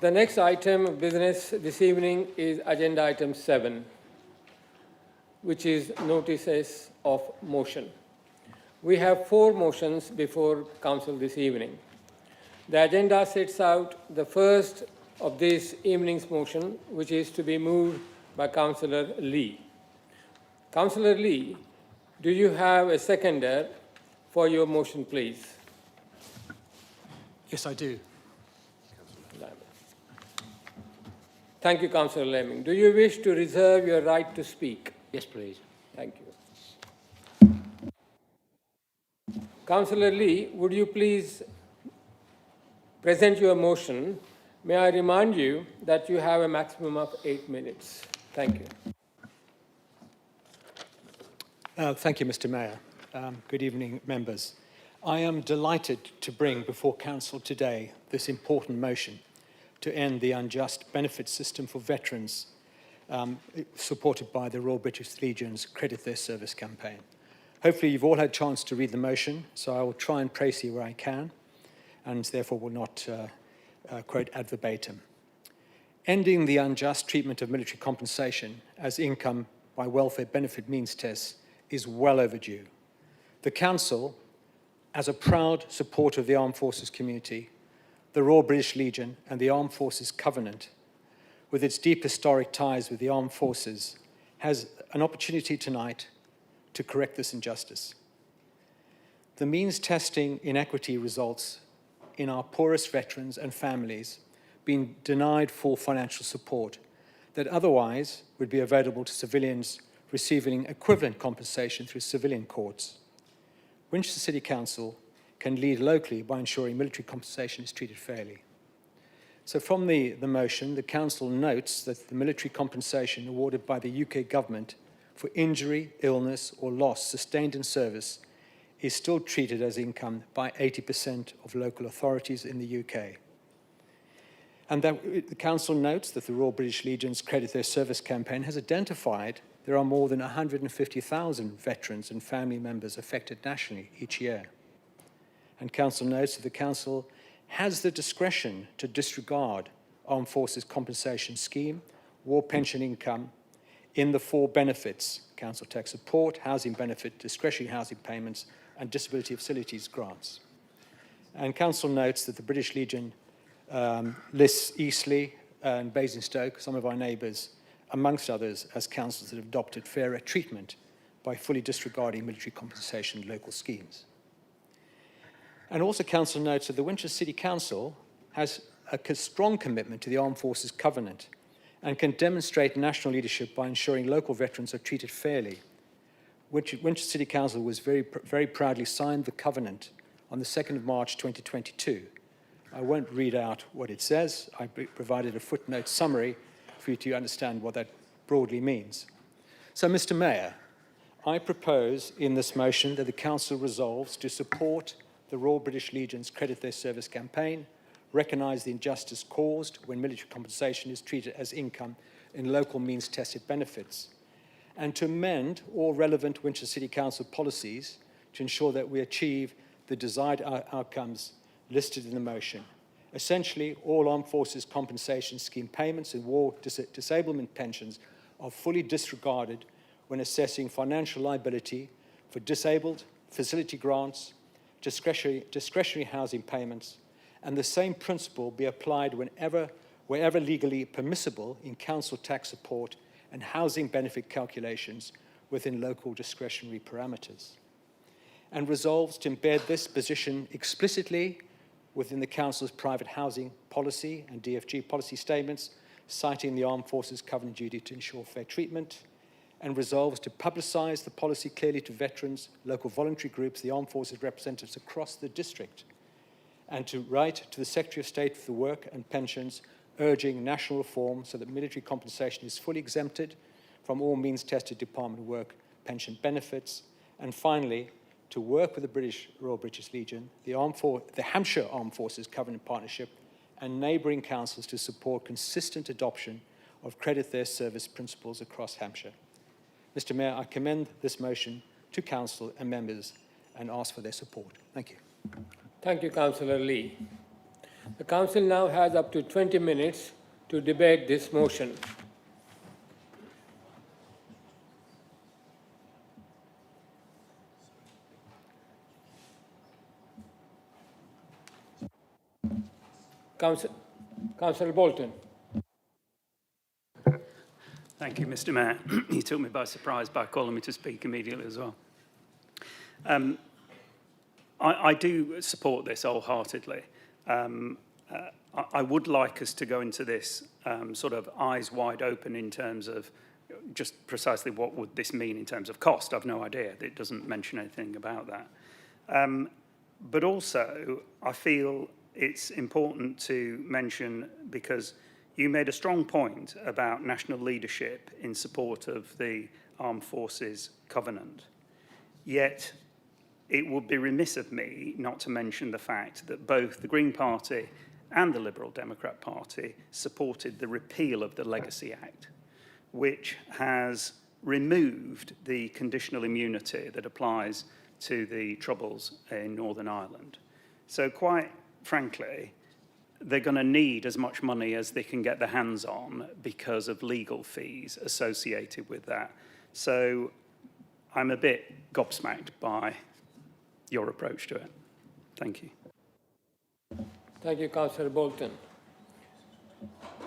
The next item of business this evening is agenda item 7, which is notices of motion. We have 4 motions before Council this evening. The agenda sets out the first of this evening's motion, which is to be moved by Councillor Lee. Councillor Lee, do you have a seconder for your motion, please? Yes, I do. Thank you, Councillor Lemming. Do you wish to reserve your right to speak? Yes, please. Thank you. Councillor Lee, would you please present your motion? May I remind you that you have a maximum of 8 minutes. Thank you. Thank you, Mr. Mayor. Good evening, members. I am delighted to bring before Council today this important motion to end the unjust benefit system for veterans, supported by the Royal British Legion's Credit Their Service campaign. Hopefully you've all had a chance to read the motion, so I will try and praise you where I can, and therefore will not quote ad verbatim. Ending the unjust treatment of military compensation as income by welfare benefit means tests is well overdue. The Council, as a proud supporter of the Armed Forces community, the Royal British Legion and the Armed Forces Covenant, with its deep historic ties with the Armed Forces, has an opportunity tonight to correct this injustice. The means testing inequity results in our poorest veterans and families being denied full financial support that otherwise would be available to civilians receiving equivalent compensation through civilian courts. Winchester City Council can lead locally by ensuring military compensation is treated fairly. So from the motion, the Council notes that the military compensation awarded by the UK government for injury, illness or loss sustained in service is still treated as income by 80% of local authorities in the UK. And that the Council notes that the Royal British Legion's Credit Their Service campaign has identified there are more than 150,000 veterans and family members affected nationally each year. And Council notes that the Council has the discretion to disregard Armed Forces Compensation Scheme, war pension income, in the 4 benefits: council tax support, housing benefit, discretionary housing payments, and disability facilities grants. And Council notes that the British Legion lists Eastleigh and Basingstoke, some of our neighbours, amongst others, as councils that have adopted fairer treatment by fully disregarding military compensation local schemes. And also Council notes that the Winchester City Council has a strong commitment to the Armed Forces Covenant and can demonstrate national leadership by ensuring local veterans are treated fairly. Winchester City Council was very proudly signed the Covenant on the 2nd of March 2022. I won't read out what it says. I provided a footnote summary for you to understand what that broadly means. So, Mr. Mayor, I propose in this motion that the Council resolves to support the Royal British Legion's Credit Their Service campaign, recognise the injustice caused when military compensation is treated as income in local means-tested benefits, and to amend all relevant Winchester City Council policies to ensure that we achieve the desired outcomes listed in the motion. Essentially, all Armed Forces Compensation Scheme payments and war disablement pensions are fully disregarded when assessing financial liability for disabled, facility grants, discretionary housing payments, and the same principle be applied wherever legally permissible in council tax support and housing benefit calculations within local discretionary parameters. And resolves to embed this position explicitly within the Council's private housing policy and DFG policy statements, citing the Armed Forces Covenant duty to ensure fair treatment, and resolves to publicise the policy clearly to veterans, local voluntary groups, the Armed Forces representatives across the district, and to write to the Secretary of State for Work and Pensions, urging national reform so that military compensation is fully exempted from all means-tested Department of Work pension benefits, and finally, to work with the Royal British Legion, the Hampshire Armed Forces Covenant Partnership, and neighbouring councils to support consistent adoption of Credit Their Service principles across Hampshire. Mr. Mayor, I commend this motion to Council and members and ask for their support. Thank you. Thank you, Councillor Lee. The Council now has up to 20 minutes to debate this motion. Councillor Bolton. Thank you, Mr. Mayor. You took me by surprise by calling me to speak immediately as well. I do support this wholeheartedly. I would like us to go into this sort of eyes wide open in terms of just precisely what would this mean in terms of cost. I've no idea. It doesn't mention anything about that. But also, I feel it's important to mention, because you made a strong point about national leadership in support of the Armed Forces Covenant. Yet, it would be remiss of me not to mention the fact that both the Green Party and the Liberal Democrat Party supported the repeal of the Legacy Act, which has removed the conditional immunity that applies to the Troubles in Northern Ireland. So quite frankly, they're going to need as much money as they can get their hands on because of legal fees associated with that. So I'm a bit gobsmacked by your approach to it. Thank you. Thank you, Councillor Bolton.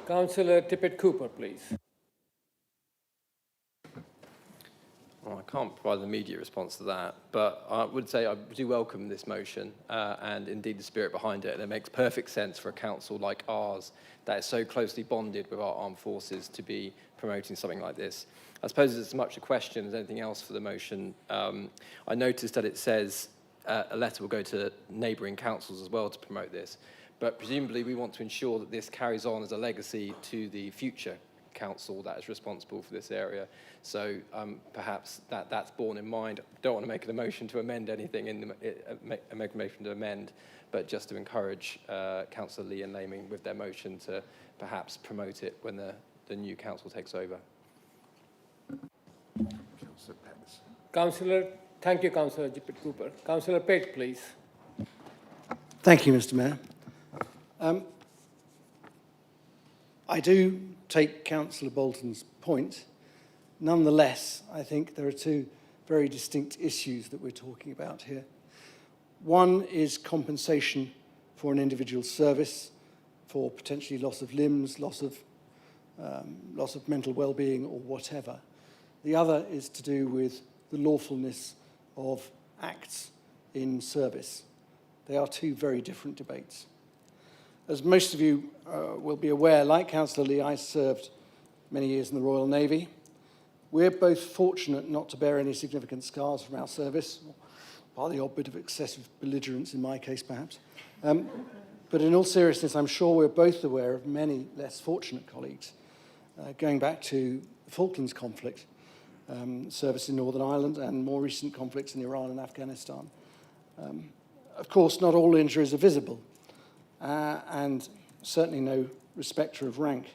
Councillor Tippett-Cooper, please. Well, I can't provide an immediate response to that, but I would say I do welcome this motion and indeed the spirit behind it. And it makes perfect sense for a council like ours that is so closely bonded with our armed forces to be promoting something like this. I suppose it's as much a question as anything else for the motion. I noticed that it says a letter will go to neighbouring councils as well to promote this, but presumably we want to ensure that this carries on as a legacy to the future council that is responsible for this area. So perhaps that's borne in mind. I don't want to make a motion to amend anything make a motion to amend, but just to encourage Councillor Lee and Laming with their motion to perhaps promote it when the new council takes over. Councillor, thank you, Councillor Tippett-Cooper. Councillor Pate, please. Thank you, Mr. Mayor. I do take Councillor Bolton's point. Nonetheless, I think there are two very distinct issues that we're talking about here. One is compensation for an individual service for potentially loss of limbs, loss of mental well-being or whatever. The other is to do with the lawfulness of acts in service. They are two very different debates. As most of you will be aware, like Councillor Lee, I served many years in the Royal Navy. We're both fortunate not to bear any significant scars from our service, by the odd bit of excessive belligerence in my case, perhaps. But in all seriousness, I'm sure we're both aware of many less fortunate colleagues. Going back to the Falklands conflict, service in Northern Ireland, and more recent conflicts in Iran and Afghanistan. Of course, not all injuries are visible, and certainly no respecter of rank.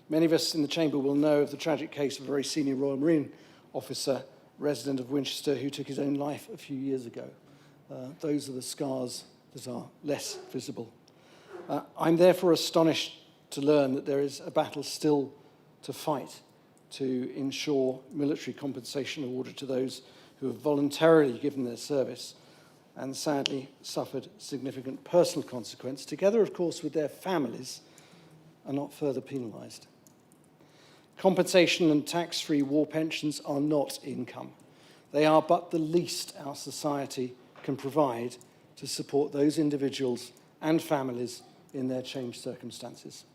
Many of us in the chamber will know of the tragic case of a very senior Royal Marine officer, resident of Winchester, who took his own life a few years ago. Those are the scars that are less visible. I'm therefore astonished to learn that there is a battle still to fight to ensure military compensation awarded to those who have voluntarily given their service and sadly suffered significant personal consequence, together, of course, with their families, are not further penalised. Compensation and tax-free war pensions are not income. They are but the least our society can provide to support those individuals and families in their changed circumstances.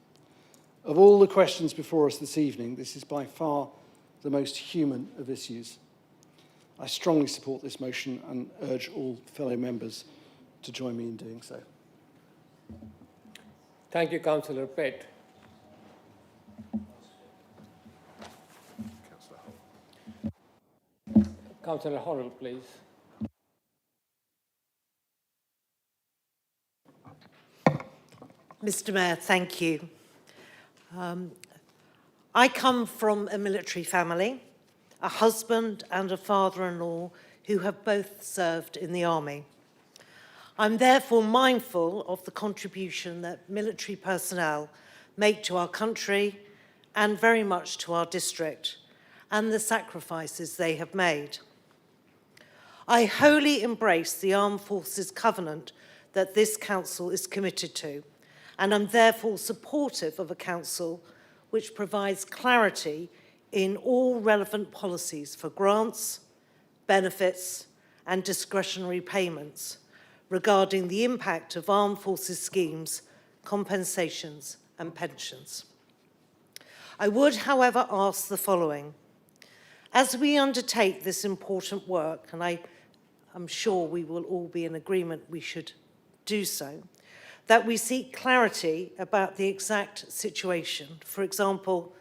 Of all the questions before us this evening, this is by far the most human of issues. I strongly support this motion and urge all fellow members to join me in doing so. Thank you, Councillor Pate. Councillor Horrell, please. Mr. Mayor, thank you. I come from a military family, a husband and a father-in-law who have both served in the army. I'm therefore mindful of the contribution that military personnel make to our country and very much to our district, and the sacrifices they have made. I wholly embrace the Armed Forces Covenant that this Council is committed to, and I'm therefore supportive of a council which provides clarity in all relevant policies for grants, benefits and discretionary payments regarding the impact of armed forces schemes, compensations and pensions. I would, however, ask the following. As we undertake this important work, and I'm sure we will all be in agreement we should do so, that we seek clarity about the exact situation. For example,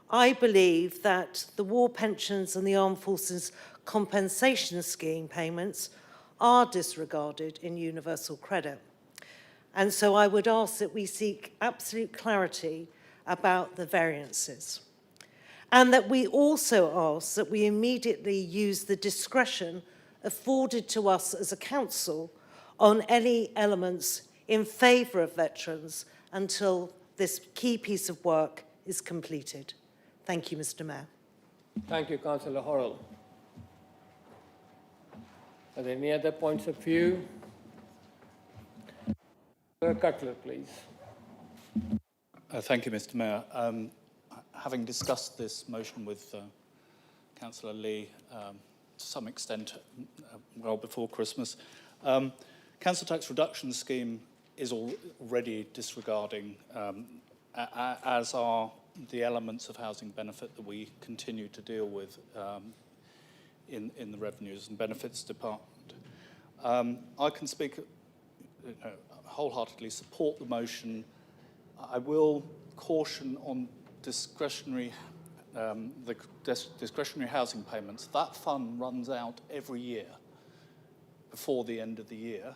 I believe that the war pensions and the armed forces compensation scheme payments are disregarded in universal credit. And so I would ask that we seek absolute clarity about the variances. And that we also ask that we immediately use the discretion afforded to us as a council on any elements in favour of veterans until this key piece of work is completed. Thank you, Mr. Mayor. Thank you, Councillor Horrell. Are there any other points of view? Cutler, please. Thank you, Mr. Mayor. Having discussed this motion with Councillor Lee to some extent well before Christmas, council tax reduction scheme is already disregarding, as are the elements of housing benefit that we continue to deal with in the Revenues and Benefits Department. I can speak, wholeheartedly support the motion. I will caution on discretionary, discretionary housing payments. That fund runs out every year before the end of the year,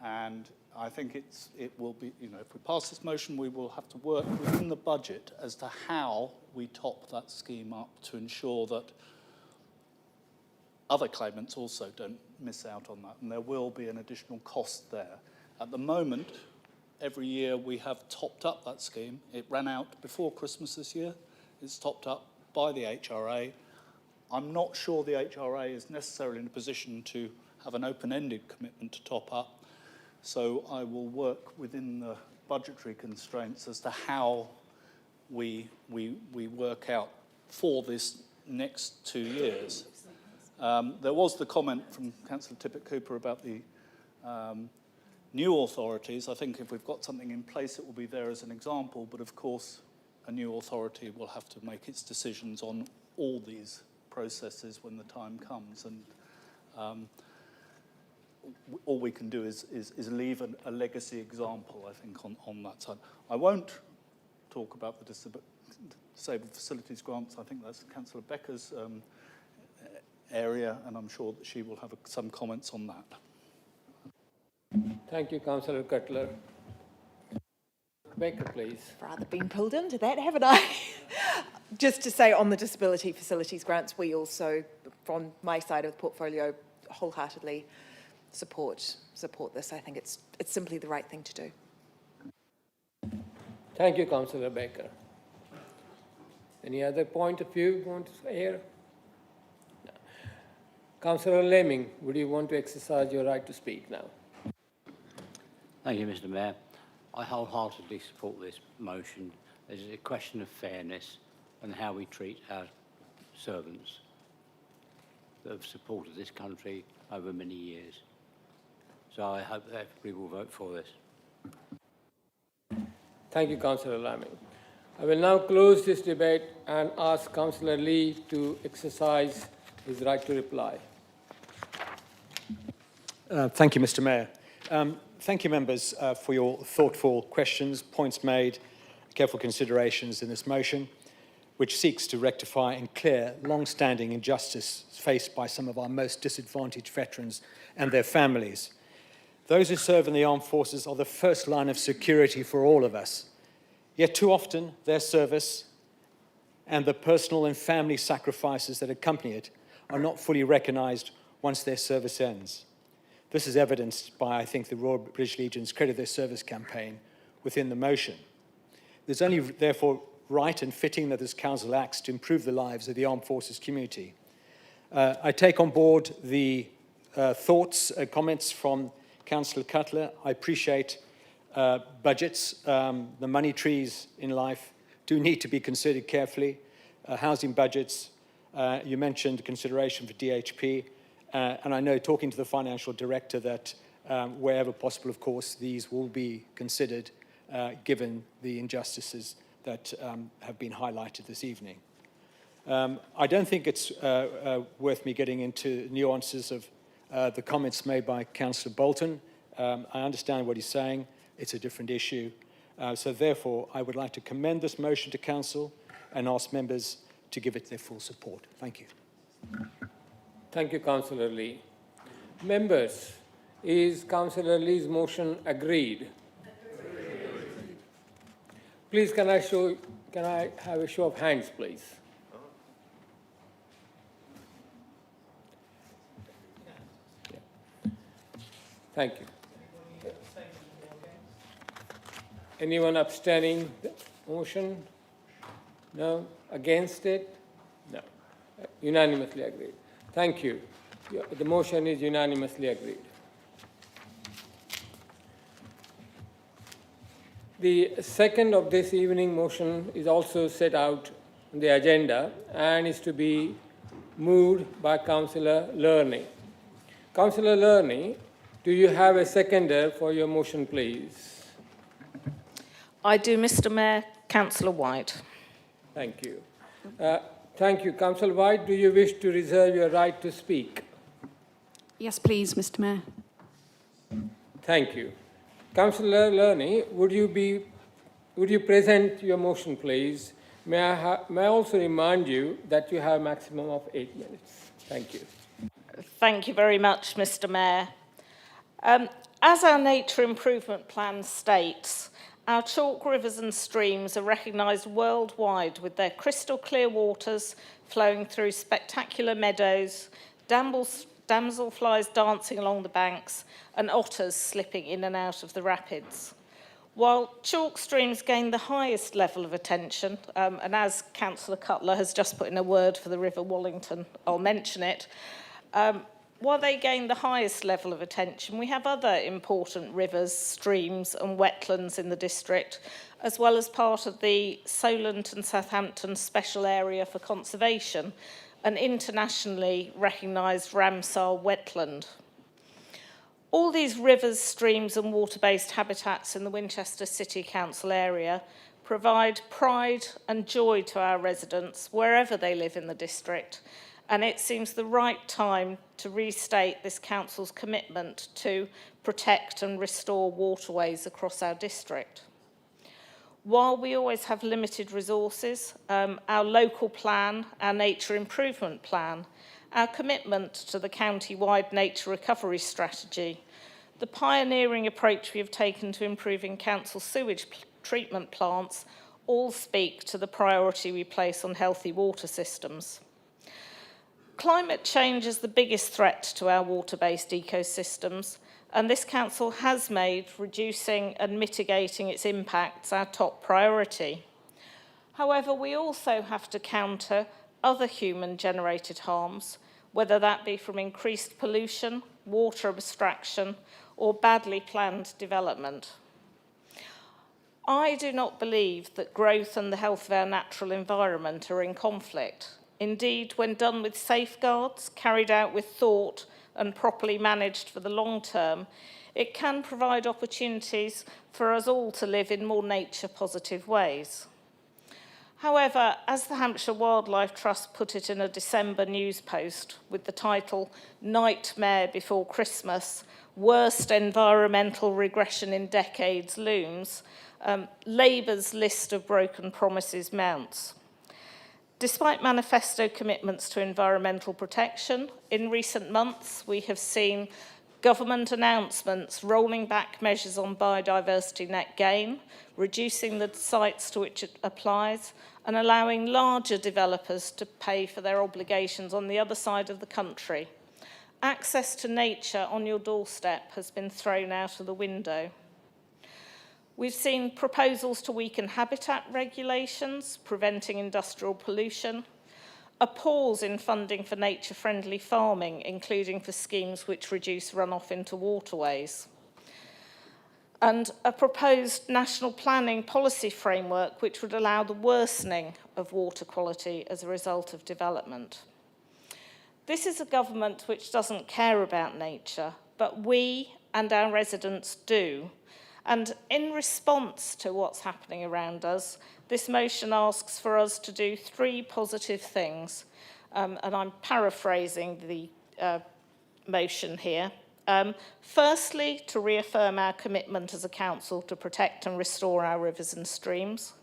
and I think it will be, if we pass this motion, we will have to work within the budget as to how we top that scheme up to ensure that other claimants also don't miss out on that, and there will be an additional cost there. At the moment, every year we have topped up that scheme. It ran out before Christmas this year. It's topped up by the HRA. I'm not sure the HRA is necessarily in a position to have an open-ended commitment to top up, so I will work within the budgetary constraints as to how we work out for this next 2 years. There was the comment from Councillor Tippett-Cooper about the new authorities. I think if we've got something in place, it will be there as an example, but of course, a new authority will have to make its decisions on all these processes when the time comes, and all we can do is leave a legacy example, I think, on that side. I won't talk about the disabled facilities grants. I think that's Councillor Becker's area, and I'm sure that she will have some comments on that. Thank you, Councillor Cutler. Baker, please. I've rather been pulled into that, haven't I? Just to say, on the disability facilities grants, we also, from my side of the portfolio, wholeheartedly support this. I think it's simply the right thing to do. Thank you, Councillor Baker. Any other point of view you want to say here? No. Councillor Lemming, would you want to exercise your right to speak now? Thank you, Mr. Mayor. I wholeheartedly support this motion. It's a question of fairness and how we treat our servants that have supported this country over many years. So I hope that everybody will vote for this. Thank you, Councillor Lemming. I will now close this debate and ask Councillor Lee to exercise his right to reply. Thank you, Mr. Mayor. Thank you, members, for your thoughtful questions, points made, careful considerations in this motion, which seeks to rectify and clear long-standing injustice faced by some of our most disadvantaged veterans and their families. Those who serve in the armed forces are the first line of security for all of us. Yet too often, their service and the personal and family sacrifices that accompany it are not fully recognised once their service ends. This is evidenced by, I think, the Royal British Legion's Credit Their Service campaign within the motion. There's only, therefore, right and fitting that this Council acts to improve the lives of the armed forces community. I take on board the thoughts, comments from Councillor Cutler. I appreciate budgets. The money trees in life do need to be considered carefully. Housing budgets, you mentioned consideration for DHP, and I know talking to the financial director that wherever possible, of course, these will be considered given the injustices that have been highlighted this evening. I don't think it's worth me getting into nuances of the comments made by Councillor Bolton. I understand what he's saying. It's a different issue. So therefore, I would like to commend this motion to Council and ask members to give it their full support. Thank you. Thank you, Councillor Lee. Members, is Councillor Lee's motion agreed? Please, can I have a show of hands, please? Thank you. Anyone abstaining the motion? No? Against it? No. Unanimously agreed. Thank you. The motion is unanimously agreed. The second of this evening motion is also set out on the agenda and is to be moved by Councillor Lerney. Councillor Lerney, do you have a seconder for your motion, please? I do, Mr. Mayor. Councillor White. Thank you. Thank you. Councillor White, do you wish to reserve your right to speak? Yes, please, Mr. Mayor. Thank you. Councillor Lerney, would you present your motion, please? May I also remind you that you have a maximum of 8 minutes. Thank you. Thank you very much, Mr. Mayor. As our Nature Improvement Plan states, our chalk rivers and streams are recognised worldwide with their crystal clear waters flowing through spectacular meadows, damselflies dancing along the banks, and otters slipping in and out of the rapids. While chalk streams gain the highest level of attention, and as Councillor Cutler has just put in a word for the River Wallington, I'll mention it, while they gain the highest level of attention, we have other important rivers, streams and wetlands in the district, as well as part of the Solent and Southampton Special Area for Conservation, an internationally recognised Ramsar wetland. All these rivers, streams and water-based habitats in the Winchester City Council area provide pride and joy to our residents wherever they live in the district, and it seems the right time to restate this council's commitment to protect and restore waterways across our district. While we always have limited resources, our local plan, our nature improvement plan, our commitment to the county-wide nature recovery strategy, the pioneering approach we have taken to improving council sewage treatment plants all speak to the priority we place on healthy water systems. Climate change is the biggest threat to our water-based ecosystems, and this council has made reducing and mitigating its impacts our top priority. However, we also have to counter other human-generated harms, whether that be from increased pollution, water abstraction, or badly planned development. I do not believe that growth and the health of our natural environment are in conflict. Indeed, when done with safeguards, carried out with thought, and properly managed for the long term, it can provide opportunities for us all to live in more nature-positive ways. However, as the Hampshire Wildlife Trust put it in a December news post with the title "Nightmare Before Christmas, Worst Environmental Regression in Decades Looms," Labour's list of broken promises mounts. Despite manifesto commitments to environmental protection, in recent months we have seen government announcements rolling back measures on biodiversity net gain, reducing the sites to which it applies, and allowing larger developers to pay for their obligations on the other side of the country. Access to nature on your doorstep has been thrown out of the window. We've seen proposals to weaken habitat regulations, preventing industrial pollution, a pause in funding for nature-friendly farming, including for schemes which reduce runoff into waterways. and a proposed national planning policy framework which would allow the worsening of water quality as a result of development. This is a government which doesn't care about nature, but we and our residents do. And in response to what's happening around us, this motion asks for us to do 3 positive things. And I'm paraphrasing the motion here. Firstly, to reaffirm our commitment as a council to protect and restore our rivers and streams.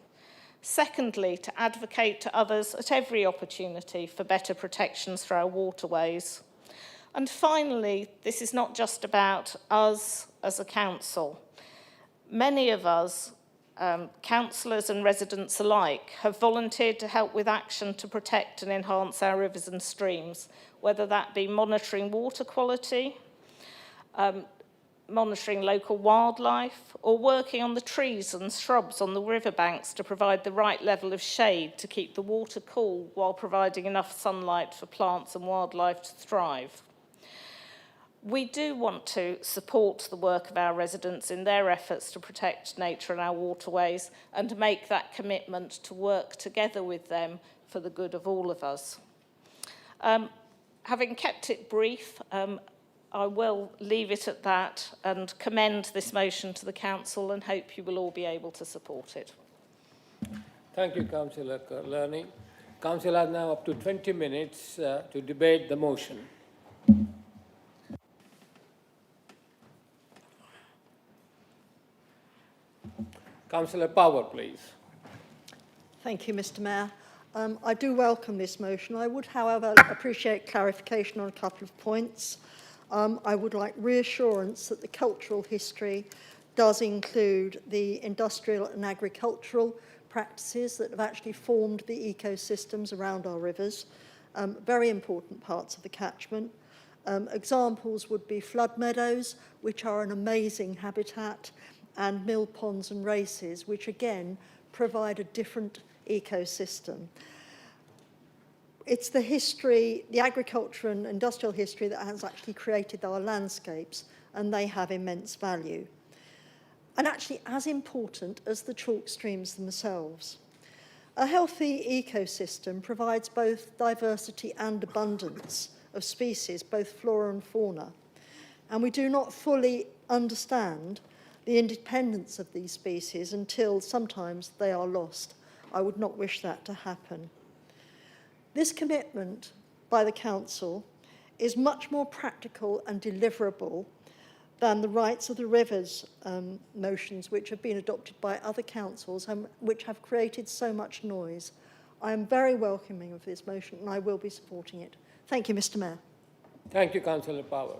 Secondly, to advocate to others at every opportunity for better protections for our waterways. And finally, this is not just about us as a council. Many of us, councillors and residents alike, have volunteered to help with action to protect and enhance our rivers and streams, whether that be monitoring water quality, monitoring local wildlife, or working on the trees and shrubs on the riverbanks to provide the right level of shade to keep the water cool while providing enough sunlight for plants and wildlife to thrive. We do want to support the work of our residents in their efforts to protect nature and our waterways and to make that commitment to work together with them for the good of all of us. Having kept it brief, I will leave it at that and commend this motion to the Council and hope you will all be able to support it. Thank you, Councillor Kearney. Council has now up to 20 minutes to debate the motion. Councillor Power, please. Thank you, Mr. Mayor. I do welcome this motion. I would, however, appreciate clarification on a couple of points. I would like reassurance that the cultural history does include the industrial and agricultural practices that have actually formed the ecosystems around our rivers, very important parts of the catchment. Examples would be flood meadows, which are an amazing habitat, and mill ponds and races, which again provide a different ecosystem. It's the history, the agriculture and industrial history that has actually created our landscapes, and they have immense value. And actually as important as the chalk streams themselves. A healthy ecosystem provides both diversity and abundance of species, both flora and fauna. And we do not fully understand the independence of these species until sometimes they are lost. I would not wish that to happen. This commitment by the Council is much more practical and deliverable than the rights of the rivers motions which have been adopted by other councils and which have created so much noise. I am very welcoming of this motion and I will be supporting it. Thank you, Mr. Mayor. Thank you, Councillor Power.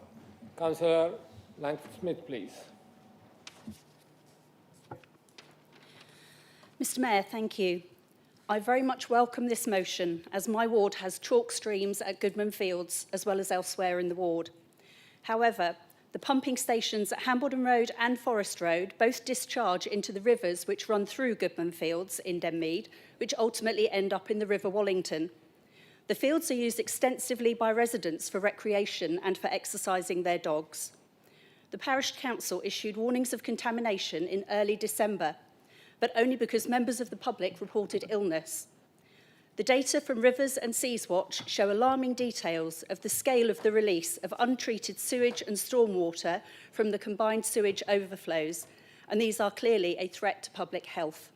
Councillor Langford-Smith, please. Mr. Mayor, thank you. I very much welcome this motion as my ward has chalk streams at Goodman Fields as well as elsewhere in the ward. However, the pumping stations at Hambledon Road and Forest Road both discharge into the rivers which run through Goodman Fields in Denmead, which ultimately end up in the River Wallington. The fields are used extensively by residents for recreation and for exercising their dogs. The Parish Council issued warnings of contamination in early December, but only because members of the public reported illness. The data from Rivers and Seas Watch show alarming details of the scale of the release of untreated sewage and stormwater from the combined sewage overflows, and these are clearly a threat to public health.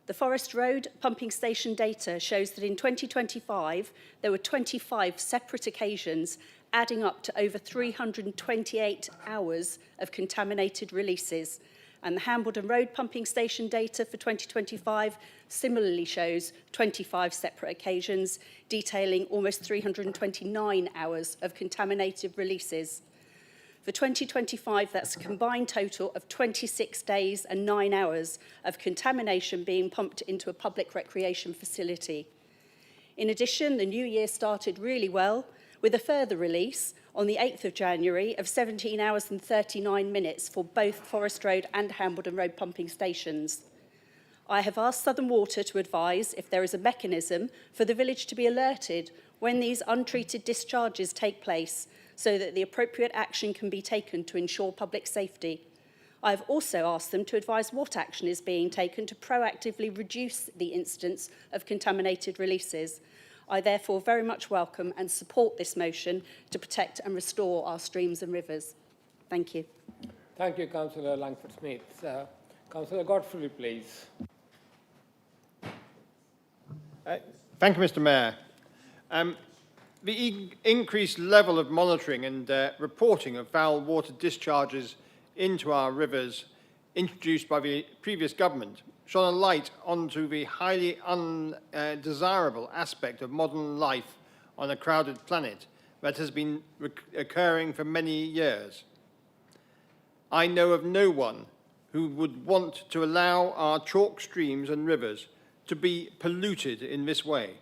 The Forest Road pumping station data shows that in 2025, there were 25 separate occasions, adding up to over 328 hours of contaminated releases. And the Hambledon Road pumping station data for 2025 similarly shows 25 separate occasions, detailing almost 329 hours of contaminated releases. For 2025, that's a combined total of 26 days and 9 hours of contamination being pumped into a public recreation facility. In addition, the new year started really well with a further release on the 8th of January of 17 hours and 39 minutes for both Forest Road and Hambledon Road pumping stations. I have asked Southern Water to advise if there is a mechanism for the village to be alerted when these untreated discharges take place so that the appropriate action can be taken to ensure public safety. I have also asked them to advise what action is being taken to proactively reduce the incidence of contaminated releases. I therefore very much welcome and support this motion to protect and restore our streams and rivers. Thank you. Thank you, Councillor Langford-Smith. Councillor Godfrey, please. Thank you, Mr. Mayor. The increased level of monitoring and reporting of foul water discharges into our rivers introduced by the previous government shone a light onto the highly undesirable aspect of modern life on a crowded planet that has been occurring for many years. I know of no one who would want to allow our chalk streams and rivers to be polluted in this way.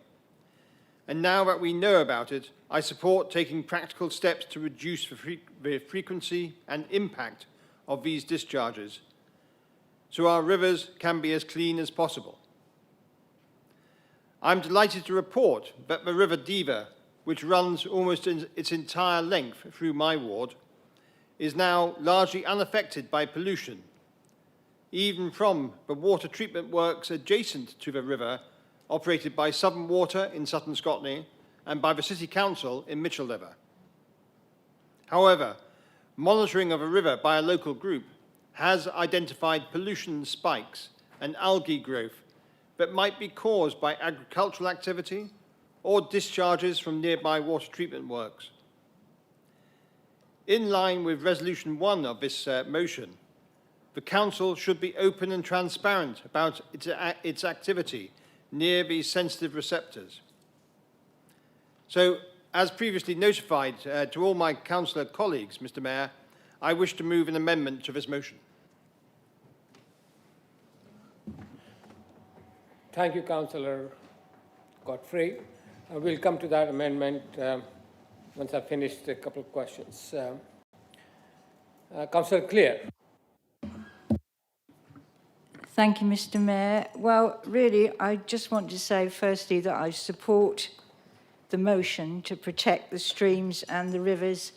And now that we know about it, I support taking practical steps to reduce the frequency and impact of these discharges so our rivers can be as clean as possible. I'm delighted to report that the River Deva, which runs almost its entire length through my ward, is now largely unaffected by pollution, even from the water treatment works adjacent to the river, operated by Southern Water in Sutton, Scotland, and by the City Council in Micheldever. However, monitoring of a river by a local group has identified pollution spikes and algae growth that might be caused by agricultural activity or discharges from nearby water treatment works. In line with Resolution 1 of this motion, the Council should be open and transparent about its activity near these sensitive receptors. So, as previously notified to all my councillor colleagues, Mr. Mayor, I wish to move an amendment to this motion. Thank you, Councillor Godfrey. We'll come to that amendment once I've finished a couple of questions. Councillor Clear. Thank you, Mr. Mayor. Well, really, I just want to say firstly that I support the motion to protect the streams and the rivers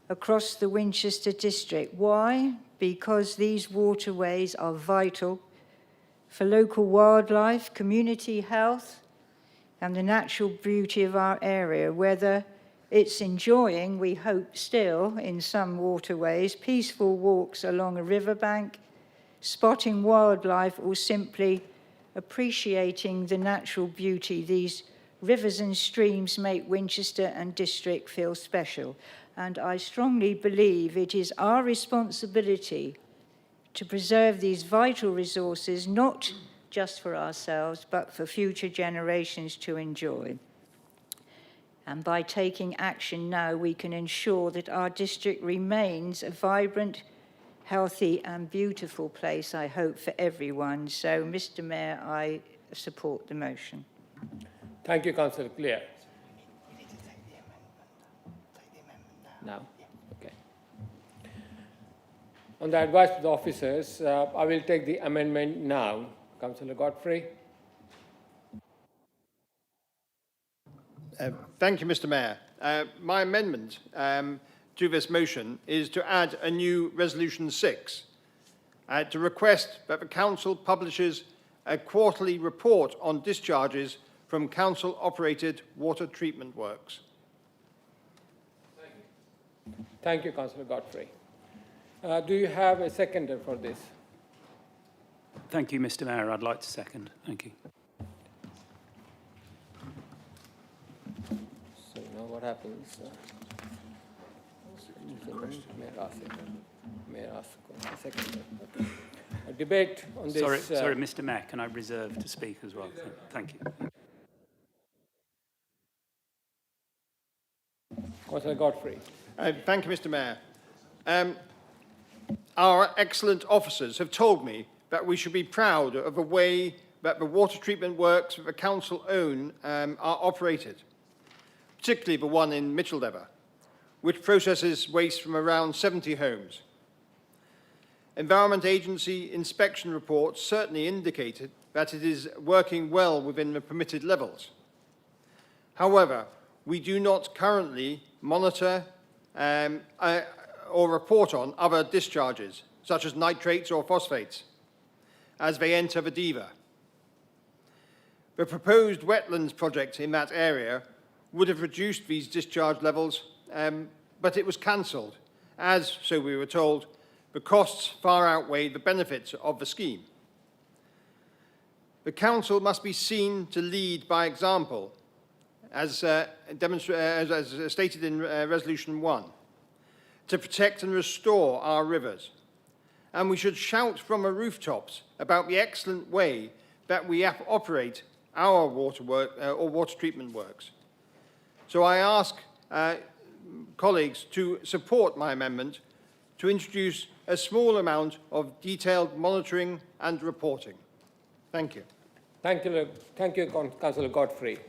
across the Winchester district. Why? Because these waterways are vital for local wildlife, community health, and the natural beauty of our area, whether it's enjoying, we hope still, in some waterways, peaceful walks along a riverbank, spotting wildlife, or simply appreciating the natural beauty. These rivers and streams make Winchester and district feel special. And I strongly believe it is our responsibility to preserve these vital resources, not just for ourselves, but for future generations to enjoy. And by taking action now, we can ensure that our district remains a vibrant, healthy and beautiful place, I hope, for everyone. So, Mr. Mayor, I support the motion. Thank you, Councillor Clear. Now? Okay. On the advice of the officers, I will take the amendment now. Councillor Godfrey. Thank you, Mr. Mayor. My amendment to this motion is to add a new Resolution 6 to request that the Council publishes a quarterly report on discharges from Council-operated water treatment works. Thank you, Councillor Godfrey. Do you have a seconder for this? Thank you, Mr. Mayor. I'd like to second. Thank you. So now what happens? Mayor ask a seconder. Okay. A debate on this. Sorry, Mr. Mayor. Can I reserve to speak as well? Thank you. Councillor Godfrey. Thank you, Mr. Mayor. Our excellent officers have told me that we should be proud of the way that the water treatment works that the Council own are operated, particularly the one in Micheldever, which processes waste from around 70 homes. Environment Agency inspection reports certainly indicated that it is working well within the permitted levels. However, we do not currently monitor or report on other discharges, such as nitrates or phosphates, as they enter the Diva. The proposed wetlands project in that area would have reduced these discharge levels, but it was cancelled, as, so we were told, the costs far outweigh the benefits of the scheme. The Council must be seen to lead by example, as stated in Resolution 1, to protect and restore our rivers. And we should shout from the rooftops about the excellent way that we operate our water treatment works. So I ask colleagues to support my amendment to introduce a small amount of detailed monitoring and reporting. Thank you. Thank you, Councillor Godfrey.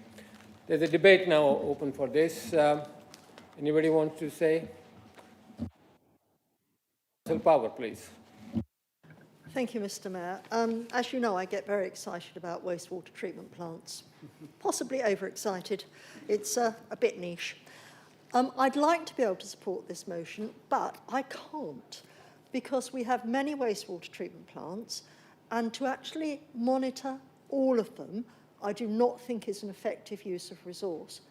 There's a debate now open for this. Anybody want to say? Councillor Power, please. Thank you, Mr. Mayor. As you know, I get very excited about wastewater treatment plants, possibly overexcited. It's a bit niche. I'd like to be able to support this motion, but I can't because we have many wastewater treatment plants, and to actually monitor all of them, I do not think is an effective use of resource.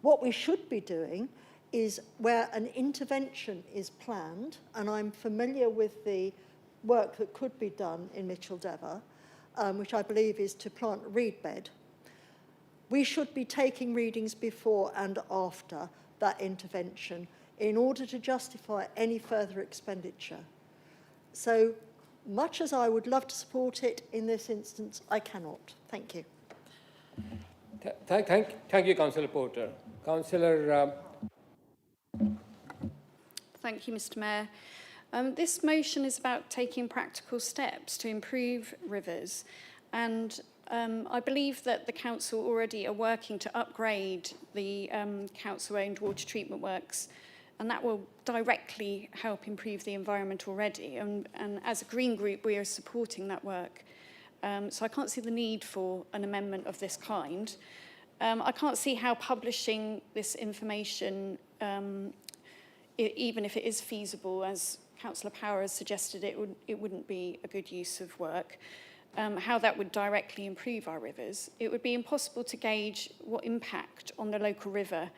What we should be doing is where an intervention is planned, and I'm familiar with the work that could be done in Micheldever, which I believe is to plant a reed bed. We should be taking readings before and after that intervention in order to justify any further expenditure. So much as I would love to support it in this instance, I cannot. Thank you. Thank you, Councillor Porter. Councillor. Thank you, Mr. Mayor. This motion is about taking practical steps to improve rivers, and I believe that the council already are working to upgrade the council-owned water treatment works, and that will directly help improve the environment already. And as a Green Group, we are supporting that work. So I can't see the need for an amendment of this kind. I can't see how publishing this information, even if it is feasible, as Councillor Power has suggested, it wouldn't be a good use of work. How that would directly improve our rivers. It would be impossible to gauge what impact on the local river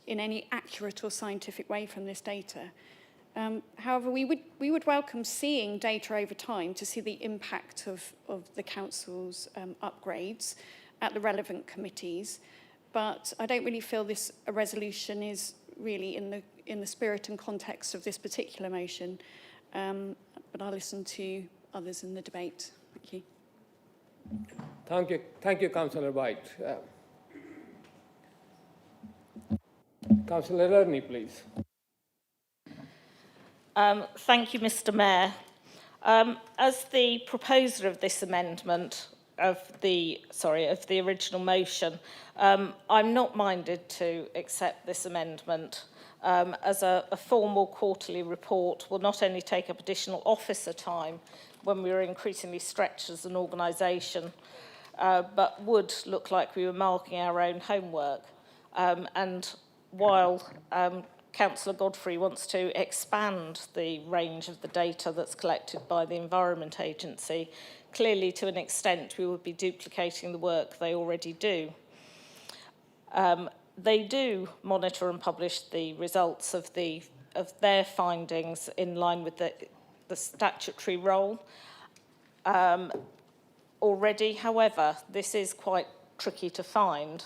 in any accurate or scientific way from this data. However, we would welcome seeing data over time to see the impact of the council's upgrades at the relevant committees, but I don't really feel this resolution is really in the spirit and context of this particular motion. But I'll listen to others in the debate. Thank you. Thank you, Councillor White. Councillor Ernie, please. Thank you, Mr. Mayor. As the proposer of this amendment, of the original motion, I'm not minded to accept this amendment, as a formal quarterly report will not only take up additional officer time when we are increasingly stretched as an organisation, but would look like we were marking our own homework. And while Councillor Godfrey wants to expand the range of the data that's collected by the Environment Agency, clearly to an extent we would be duplicating the work they already do. They do monitor and publish the results of their findings in line with the statutory role already. However, this is quite tricky to find.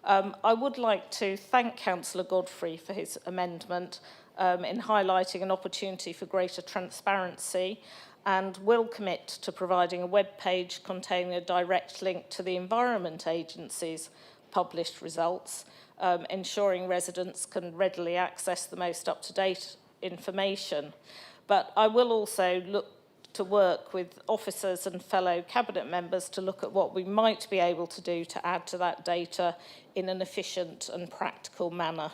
I would like to thank Councillor Godfrey for his amendment in highlighting an opportunity for greater transparency, and will commit to providing a web page containing a direct link to the Environment Agency's published results, ensuring residents can readily access the most up-to-date information. But I will also look to work with officers and fellow cabinet members to look at what we might be able to do to add to that data in an efficient and practical manner.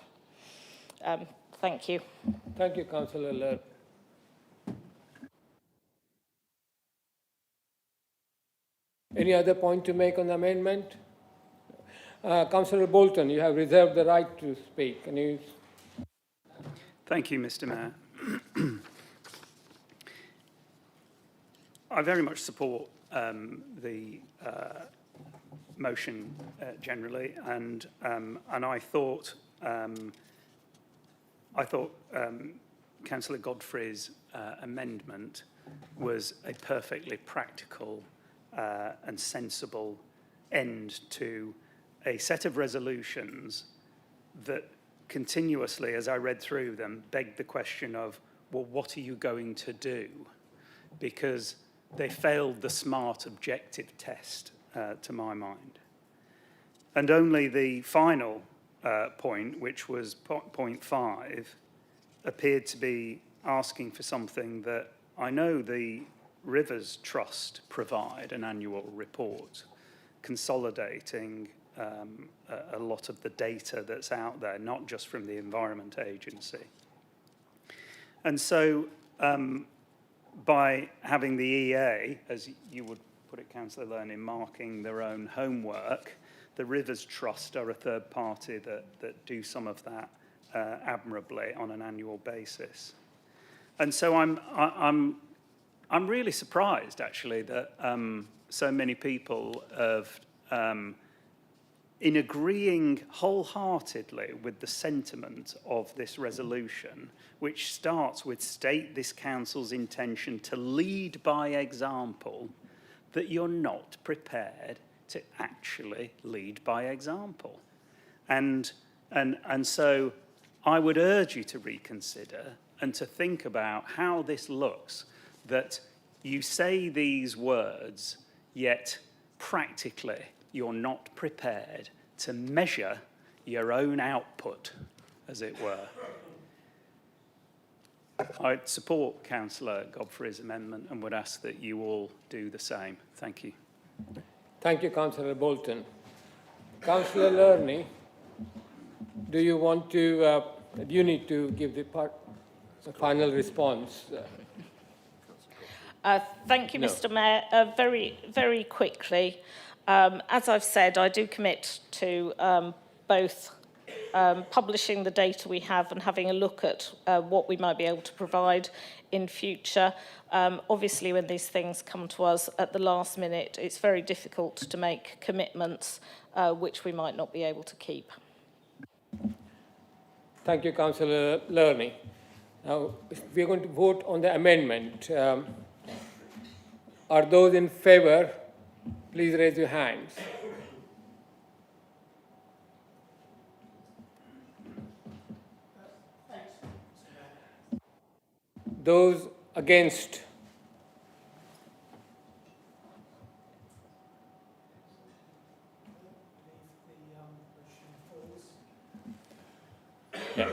Thank you. Thank you, Councillor Laird. Any other point to make on the amendment? Councillor Bolton, you have reserved the right to speak. Can you? Thank you, Mr. Mayor. I very much support the motion generally, and I thought Councillor Godfrey's amendment was a perfectly practical and sensible end to a set of resolutions that continuously, as I read through them, begged the question of, well, what are you going to do? Because they failed the SMART objective test, to my mind. And only the final point, which was point 5, appeared to be asking for something that I know the Rivers Trust provide, an annual report, consolidating a lot of the data that's out there, not just from the Environment Agency. And so by having the EA, as you would put it, Councillor Learning, marking their own homework, the Rivers Trust are a third party that do some of that admirably on an annual basis. And so I'm really surprised, actually, that so many people have, in agreeing wholeheartedly with the sentiment of this resolution, which starts with state this council's intention to lead by example, that you're not prepared to actually lead by example. And so I would urge you to reconsider and to think about how this looks, that you say these words, yet practically you're not prepared to measure your own output, as it were. I support Councillor Godfrey's amendment and would ask that you all do the same. Thank you. Thank you, Councillor Bolton. Councillor Lerney, do you want to, do you need to give the final response? Thank you, No. Mr. Mayor. Very, very quickly, as I've said, I do commit to both publishing the data we have and having a look at what we might be able to provide in future. Obviously, when these things come to us at the last minute, it's very difficult to make commitments which we might not be able to keep. Thank you, Councillor Lerney. Now, we're going to vote on the amendment. Are those in favour? Please raise your hands. Those against? Yeah.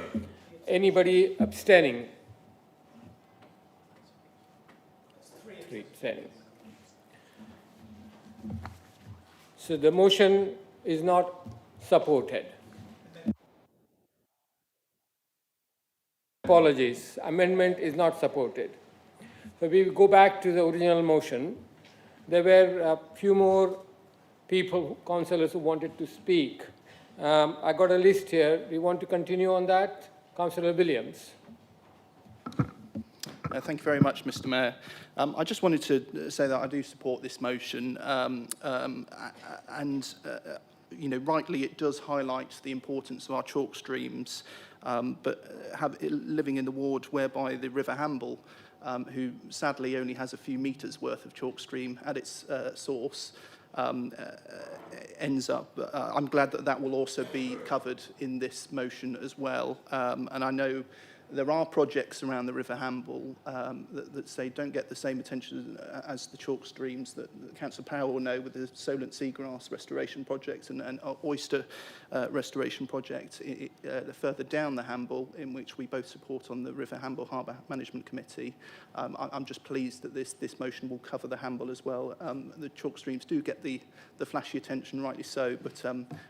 Anybody abstaining? Three abstaining. So the motion is not supported. Apologies. Amendment is not supported. So we will go back to the original motion. There were a few more people, councillors, who wanted to speak. I got a list here. Do you want to continue on that? Councillor Williams. Thank you very much, Mr. Mayor. I just wanted to say that I do support this motion, you know, rightly it does highlight the importance of our chalk streams, but living in the ward whereby the River Hamble, who sadly only has a few metres worth of chalk stream at its source, ends up. I'm glad that that will also be covered in this motion as well. And I know there are projects around the River Hamble that say don't get the same attention as the chalk streams that Councillor Power will know with the Solent Seagrass restoration project and oyster restoration project further down the Hamble, in which we both support on the River Hamble Harbour Management Committee. I'm just pleased that this motion will cover the Hamble as well. The chalk streams do get the flashy attention, rightly so, but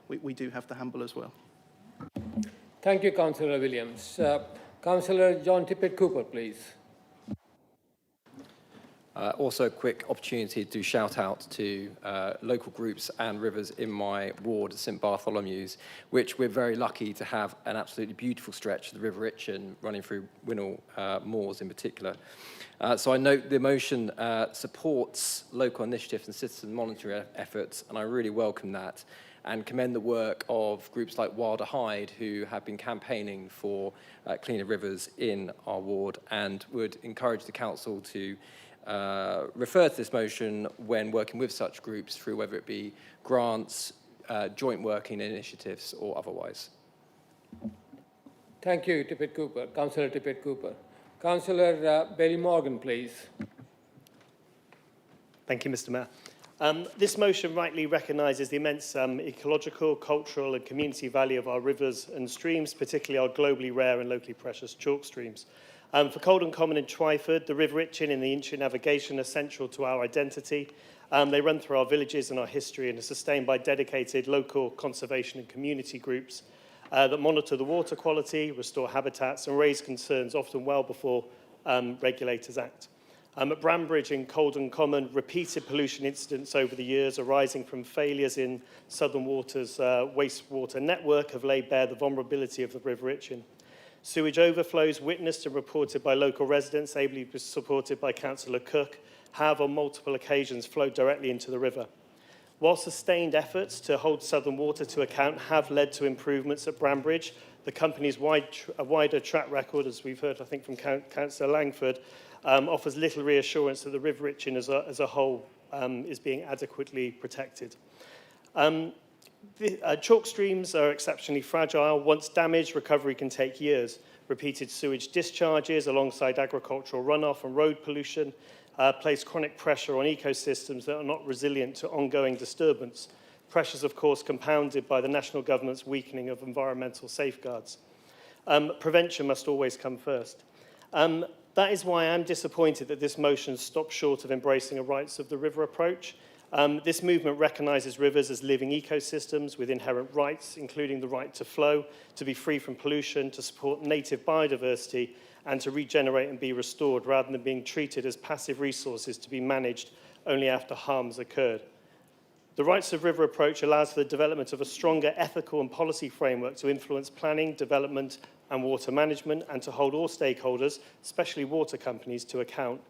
we do have the Hamble as well. Thank you, Councillor Williams. Councillor John Tippett-Cooper, please. Also, a quick opportunity to shout out to local groups and rivers in my ward, St Bartholomew's, which we're very lucky to have an absolutely beautiful stretch of the River Itchen running through Winnell Moors in particular. So I note the motion supports local initiatives and citizen monitoring efforts, and I really welcome that, and commend the work of groups like Wilder Hyde, who have been campaigning for cleaner rivers in our ward, and would encourage the council to refer to this motion when working with such groups through whether it be grants, joint working initiatives, or otherwise. Thank you, Tippett Cooper. Councillor Tippett Cooper. Councillor Bailey Morgan, please. Thank you, Mr. Mayor. This motion rightly recognises the immense ecological, cultural and community value of our rivers and streams, particularly our globally rare and locally precious chalk streams. For Coldham Common and Twyford, the River Itchen and the Inchy navigation are central to our identity. They run through our villages and our history and are sustained by dedicated local conservation and community groups that monitor the water quality, restore habitats and raise concerns often well before regulators act. At Brambridge in Coldham Common, repeated pollution incidents over the years arising from failures in Southern Water's wastewater network have laid bare the vulnerability of the River Itchen. Sewage overflows witnessed and reported by local residents, ably supported by Councillor Cook, have on multiple occasions flowed directly into the river. While sustained efforts to hold Southern Water to account have led to improvements at Brambridge, the company's wider track record, as we've heard, I think, from Councillor Langford, offers little reassurance that the River Itchen as a whole is being adequately protected. Chalk streams are exceptionally fragile. Once damaged, recovery can take years. Repeated sewage discharges alongside agricultural runoff and road pollution place chronic pressure on ecosystems that are not resilient to ongoing disturbance. Pressures, of course, compounded by the national government's weakening of environmental safeguards. Prevention must always come first. That is why I'm disappointed that this motion stops short of embracing a rights of the river approach. This movement recognises rivers as living ecosystems with inherent rights, including the right to flow, to be free from pollution, to support native biodiversity, and to regenerate and be restored, rather than being treated as passive resources to be managed only after harm's occurred. The rights of river approach allows for the development of a stronger ethical and policy framework to influence planning, development, and water management, and to hold all stakeholders, especially water companies, to account.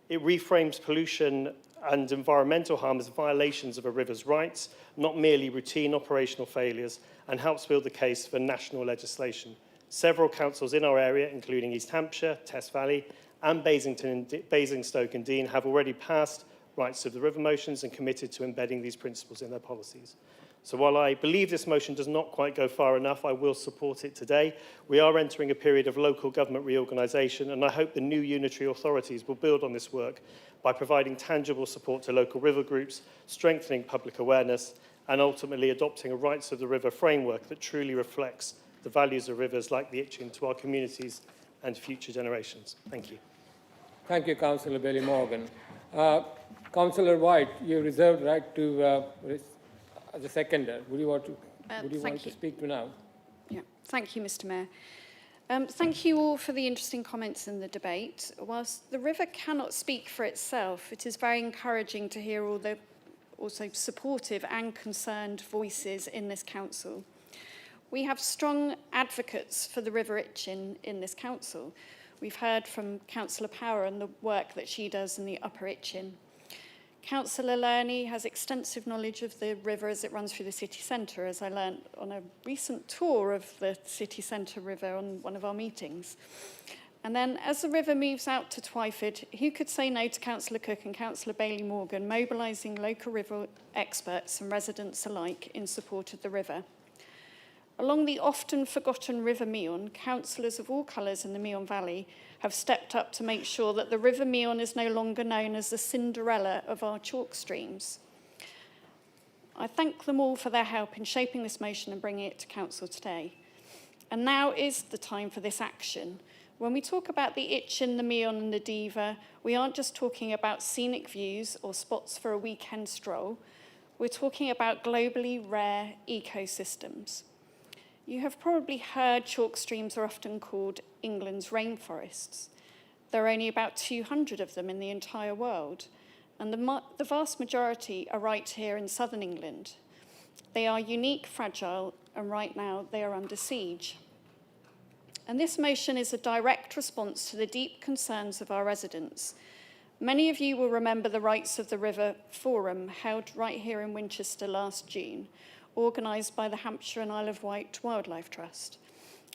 It reframes pollution and environmental harm as violations of a river's rights, not merely routine operational failures, and helps build the case for national legislation. Several councils in our area, including East Hampshire, Test Valley, and Basingstoke and Dean, have already passed rights of the river motions and committed to embedding these principles in their policies. So while I believe this motion does not quite go far enough, I will support it today. We are entering a period of local government reorganisation, and I hope the new unitary authorities will build on this work by providing tangible support to local river groups, strengthening public awareness, and ultimately adopting a rights of the river framework that truly reflects the values of rivers like the Itchen to our communities and future generations. Thank you. Thank you, Councillor Bailey Morgan. Councillor White, you reserved right to as a seconder. Would you want to speak to now? Yeah. Thank you, Mr. Mayor. Thank you all for the interesting comments in the debate. Whilst the river cannot speak for itself, it is very encouraging to hear all the also supportive and concerned voices in this council. We have strong advocates for the River Itchen in this council. We've heard from Councillor Power and the work that she does in the Upper Itchen. Councillor Lerney has extensive knowledge of the river as it runs through the city centre, as I learnt on a recent tour of the city centre river on one of our meetings. And then as the river moves out to Twyford, who could say no to Councillor Cook and Councillor Bailey Morgan mobilising local river experts and residents alike in support of the river? Along the often forgotten River Meon, councillors of all colours in the Meon Valley have stepped up to make sure that the River Meon is no longer known as the Cinderella of our chalk streams. I thank them all for their help in shaping this motion and bringing it to council today. And now is the time for this action. When we talk about the Itchen, the Meon and the Diva, we aren't just talking about scenic views or spots for a weekend stroll. We're talking about globally rare ecosystems. You have probably heard chalk streams are often called England's rainforests. There are only about 200 of them in the entire world, and the vast majority are right here in southern England. They are unique, fragile, and right now they are under siege. And this motion is a direct response to the deep concerns of our residents. Many of you will remember the Rights of the River Forum held right here in Winchester last June, organised by the Hampshire and Isle of Wight Wildlife Trust.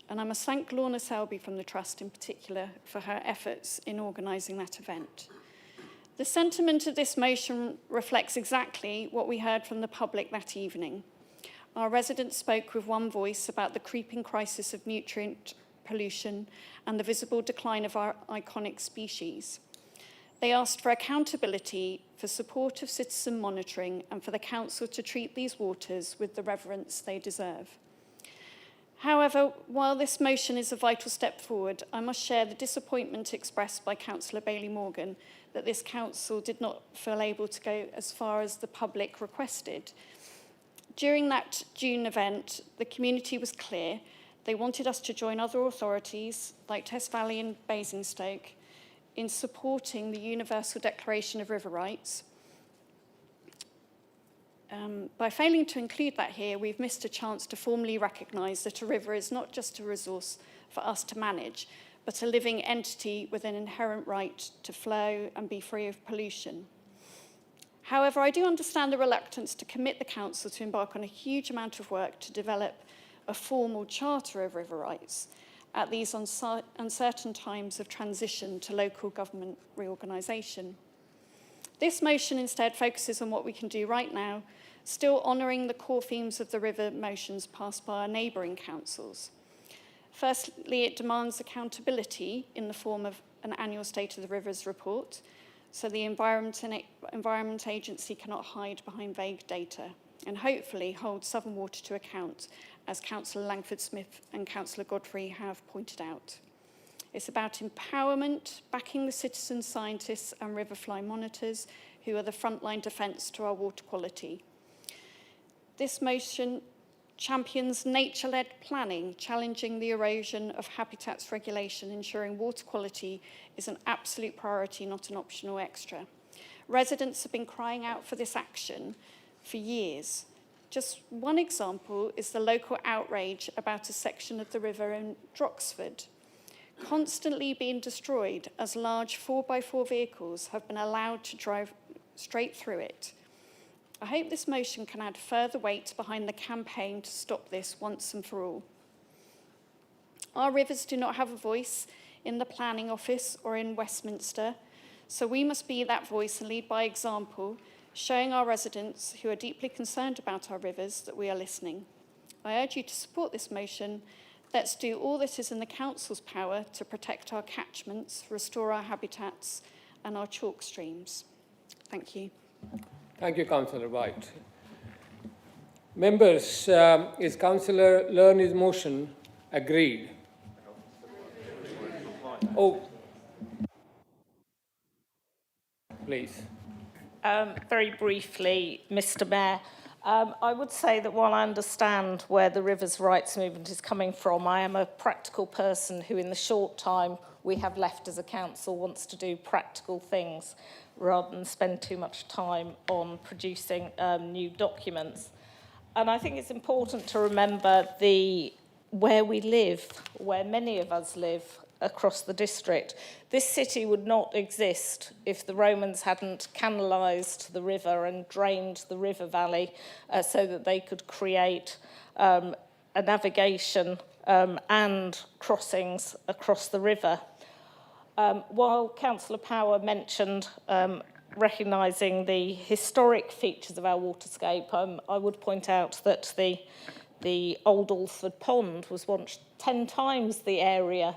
And I must thank Lorna Selby from the Trust in particular for her efforts in organising that event. The sentiment of this motion reflects exactly what we heard from the public that evening. Our residents spoke with one voice about the creeping crisis of nutrient pollution and the visible decline of our iconic species. They asked for accountability, for support of citizen monitoring, and for the council to treat these waters with the reverence they deserve. However, while this motion is a vital step forward, I must share the disappointment expressed by Councillor Bailey Morgan that this council did not feel able to go as far as the public requested. During that June event, the community was clear. They wanted us to join other authorities, like Test Valley and Basingstoke, in supporting the Universal Declaration of River Rights. By failing to include that here, we've missed a chance to formally recognise that a river is not just a resource for us to manage, but a living entity with an inherent right to flow and be free of pollution. However, I do understand the reluctance to commit the council to embark on a huge amount of work to develop a formal charter of river rights at these uncertain times of transition to local government reorganisation. This motion instead focuses on what we can do right now, still honouring the core themes of the river motions passed by our neighbouring councils. Firstly, it demands accountability in the form of an annual State of the Rivers report, so the Environment Agency cannot hide behind vague data, and hopefully hold Southern Water to account, as Councillor Langford-Smith and Councillor Godfrey have pointed out. It's about empowerment, backing the citizen scientists and riverfly monitors who are the frontline defence to our water quality. This motion champions nature-led planning, challenging the erosion of habitats regulation, ensuring water quality is an absolute priority, not an optional extra. Residents have been crying out for this action for years. Just one example is the local outrage about a section of the river in Droxford, constantly being destroyed as large 4x4 vehicles have been allowed to drive straight through it. I hope this motion can add further weight behind the campaign to stop this once and for all. Our rivers do not have a voice in the planning office or in Westminster, so we must be that voice and lead by example, showing our residents who are deeply concerned about our rivers that we are listening. I urge you to support this motion. Let's do all that is in the council's power to protect our catchments, restore our habitats and our chalk streams. Thank you. Thank you, Councillor White. Members, is Councillor Lerner's motion agreed? Oh, please. Very briefly, Mr. Mayor, I would say that while I understand where the Rivers' Rights movement is coming from, I am a practical person who, in the short time we have left as a council, wants to do practical things rather than spend too much time on producing new documents. And I think it's important to remember where we live, where many of us live across the district. This city would not exist if the Romans hadn't canalised the river and drained the river valley so that they could create a navigation and crossings across the river. While Councillor Power mentioned recognising the historic features of our waterscape, I would point out that the old Alford Pond was once 10 times the area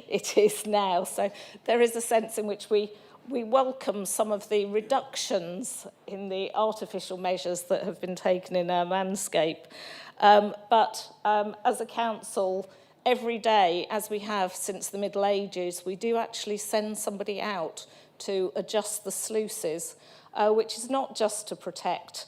it is now. So there is a sense in which we welcome some of the reductions in the artificial measures that have been taken in our landscape. But as a council, every day, as we have since the Middle Ages, we do actually send somebody out to adjust the sluices, which is not just to protect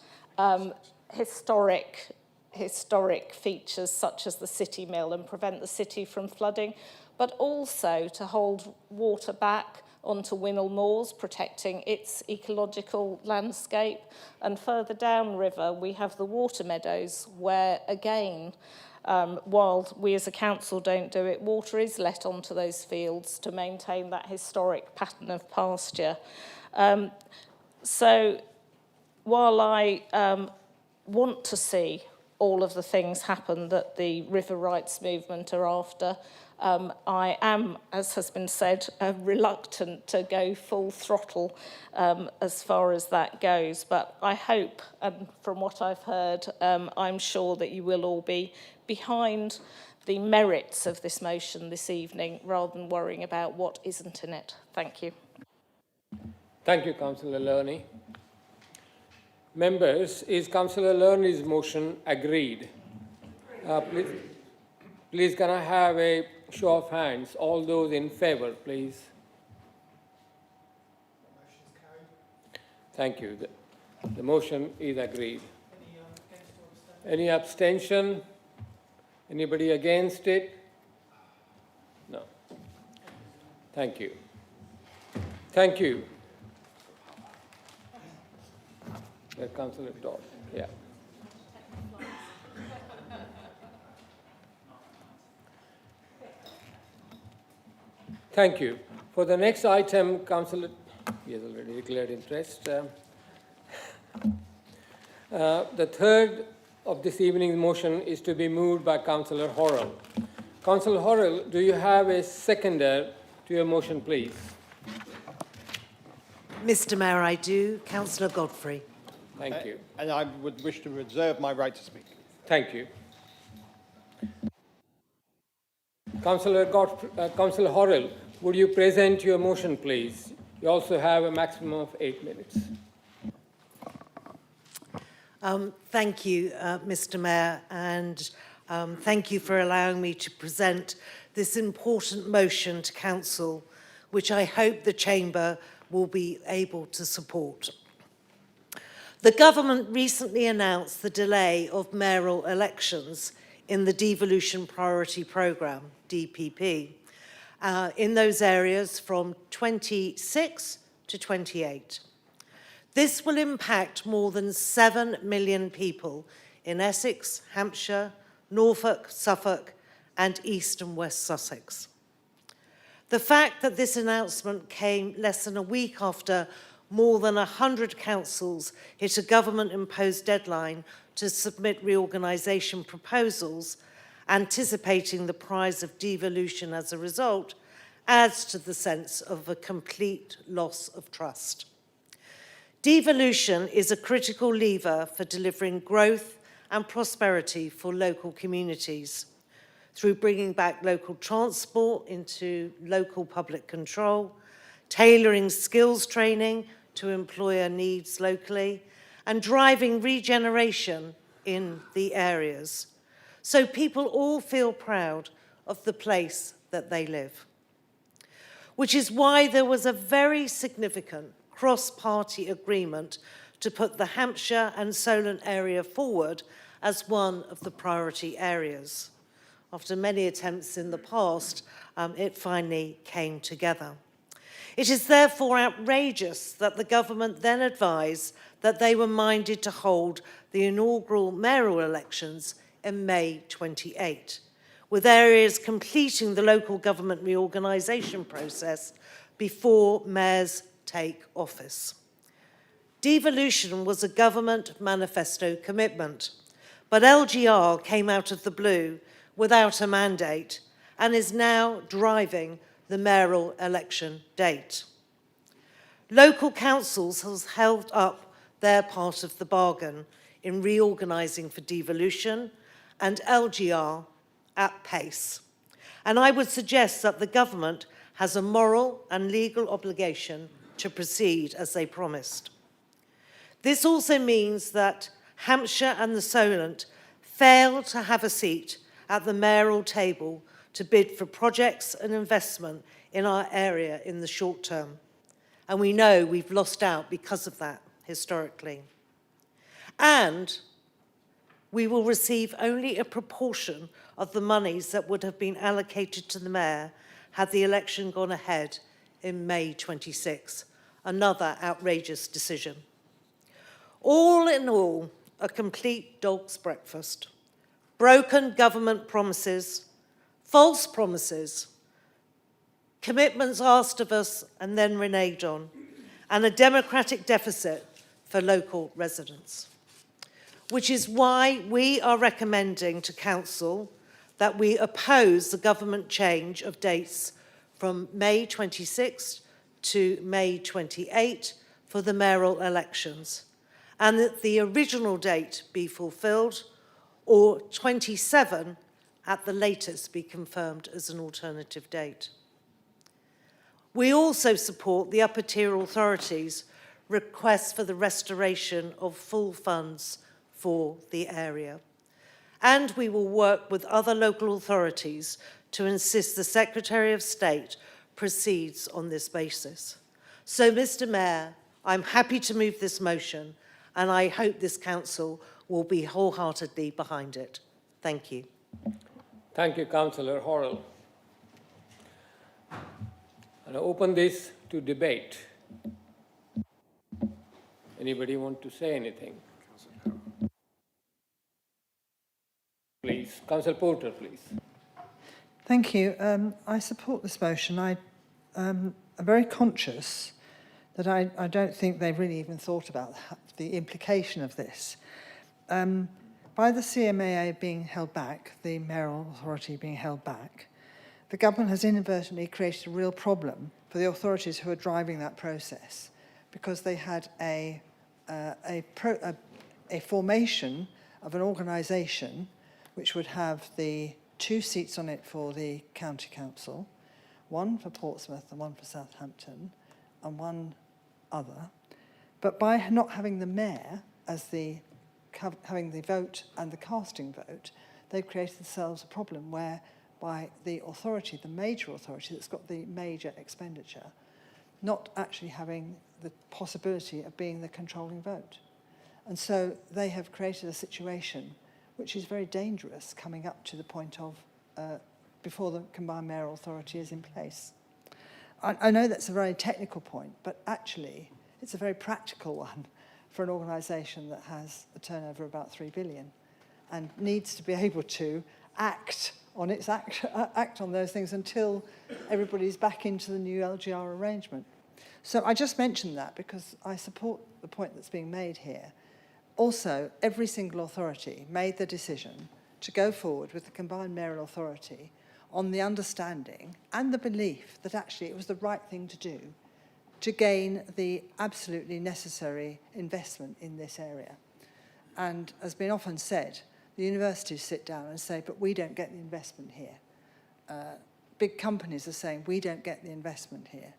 historic features such as the City Mill and prevent the city from flooding, but also to hold water back onto Winnell Moors, protecting its ecological landscape. And further downriver, we have the water meadows, where, again, while we as a council don't do it, water is let onto those fields to maintain that historic pattern of pasture. So while I want to see all of the things happen that the river rights movement are after, I am, as has been said, reluctant to go full throttle as far as that goes. But I hope, and from what I've heard, I'm sure that you will all be behind the merits of this motion this evening, rather than worrying about what isn't in it. Thank you. Thank you, Councillor Lerney. Members, is Councillor Lerney's motion agreed? Please, can I have a show of hands? All those in favour, please. Thank you. The motion is agreed. Any abstention? Anybody against it? No. Thank you. Thank you. Councillor Dodd. Yeah. Thank you. For the next item, Councillor, he has already declared interest. The third of this evening's motion is to be moved by Councillor Horrell. Councillor Horrell, do you have a seconder to your motion, please? Mr. Mayor, I do. Councillor Godfrey. Thank you. And I would wish to reserve my right to speak. Thank you. Councillor Horrell, would you present your motion, please? You also have a maximum of 8 minutes. Thank you, Mr. Mayor, and thank you for allowing me to present this important motion to Council, which I hope the Chamber will be able to support. The government recently announced the delay of mayoral elections in the Devolution Priority Programme, DPP, in those areas from 26 to 28. This will impact more than 7 million people in Essex, Hampshire, Norfolk, Suffolk, and East and West Sussex. The fact that this announcement came less than a week after more than 100 councils hit a government-imposed deadline to submit reorganisation proposals, anticipating the prize of devolution as a result, adds to the sense of a complete loss of trust. Devolution is a critical lever for delivering growth and prosperity for local communities through bringing back local transport into local public control, tailoring skills training to employer needs locally, and driving regeneration in the areas, so people all feel proud of the place that they live. Which is why there was a very significant cross-party agreement to put the Hampshire and Solent area forward as one of the priority areas. After many attempts in the past, it finally came together. It is therefore outrageous that the government then advised that they were minded to hold the inaugural mayoral elections in May 28, with areas completing the local government reorganisation process before mayors take office. Devolution was a government manifesto commitment, but LGR came out of the blue without a mandate and is now driving the mayoral election date. Local councils have held up their part of the bargain in reorganising for devolution and LGR at pace. And I would suggest that the government has a moral and legal obligation to proceed as they promised. This also means that Hampshire and the Solent failed to have a seat at the mayoral table to bid for projects and investment in our area in the short term. And we know we've lost out because of that historically. And we will receive only a proportion of the monies that would have been allocated to the mayor had the election gone ahead in May 26. Another outrageous decision. All in all, a complete dog's breakfast. Broken government promises, false promises, commitments asked of us and then reneged on, and a democratic deficit for local residents. Which is why we are recommending to Council that we oppose the government change of dates from May 26 to May 28 for the mayoral elections, and that the original date be fulfilled, or 27 at the latest be confirmed as an alternative date. We also support the upper tier authorities' request for the restoration of full funds for the area. And we will work with other local authorities to insist the Secretary of State proceeds on this basis. So, Mr. Mayor, I'm happy to move this motion, and I hope this council will be wholeheartedly behind it. Thank you. Thank you, Councillor Horrell. And I open this to debate. Anybody want to say anything? Please, Councillor Porter, please. Thank you. I support this motion. I am very conscious that I don't think they've really even thought about the implication of this. By the CMAA being held back, the mayoral authority being held back, the government has inadvertently created a real problem for the authorities who are driving that process, because they had a formation of an organisation which would have the 2 seats on it for the county council, 1 for Portsmouth and 1 for Southampton, and 1 other. But by not having the mayor as having the vote and the casting vote, they've created themselves a problem whereby the authority, the major authority that's got the major expenditure, not actually having the possibility of being the controlling vote. And so they have created a situation which is very dangerous coming up to the point of before the combined mayoral authority is in place. I know that's a very technical point, but actually it's a very practical one for an organisation that has a turnover of about 3 billion and needs to be able to act on those things until everybody's back into the new LGR arrangement. So I just mentioned that because I support the point that's being made here. Also, every single authority made the decision to go forward with the combined mayoral authority on the understanding and the belief that actually it was the right thing to do to gain the absolutely necessary investment in this area. And as been often said, the universities sit down and say, but we don't get the investment here. Big companies are saying, we don't get the investment here.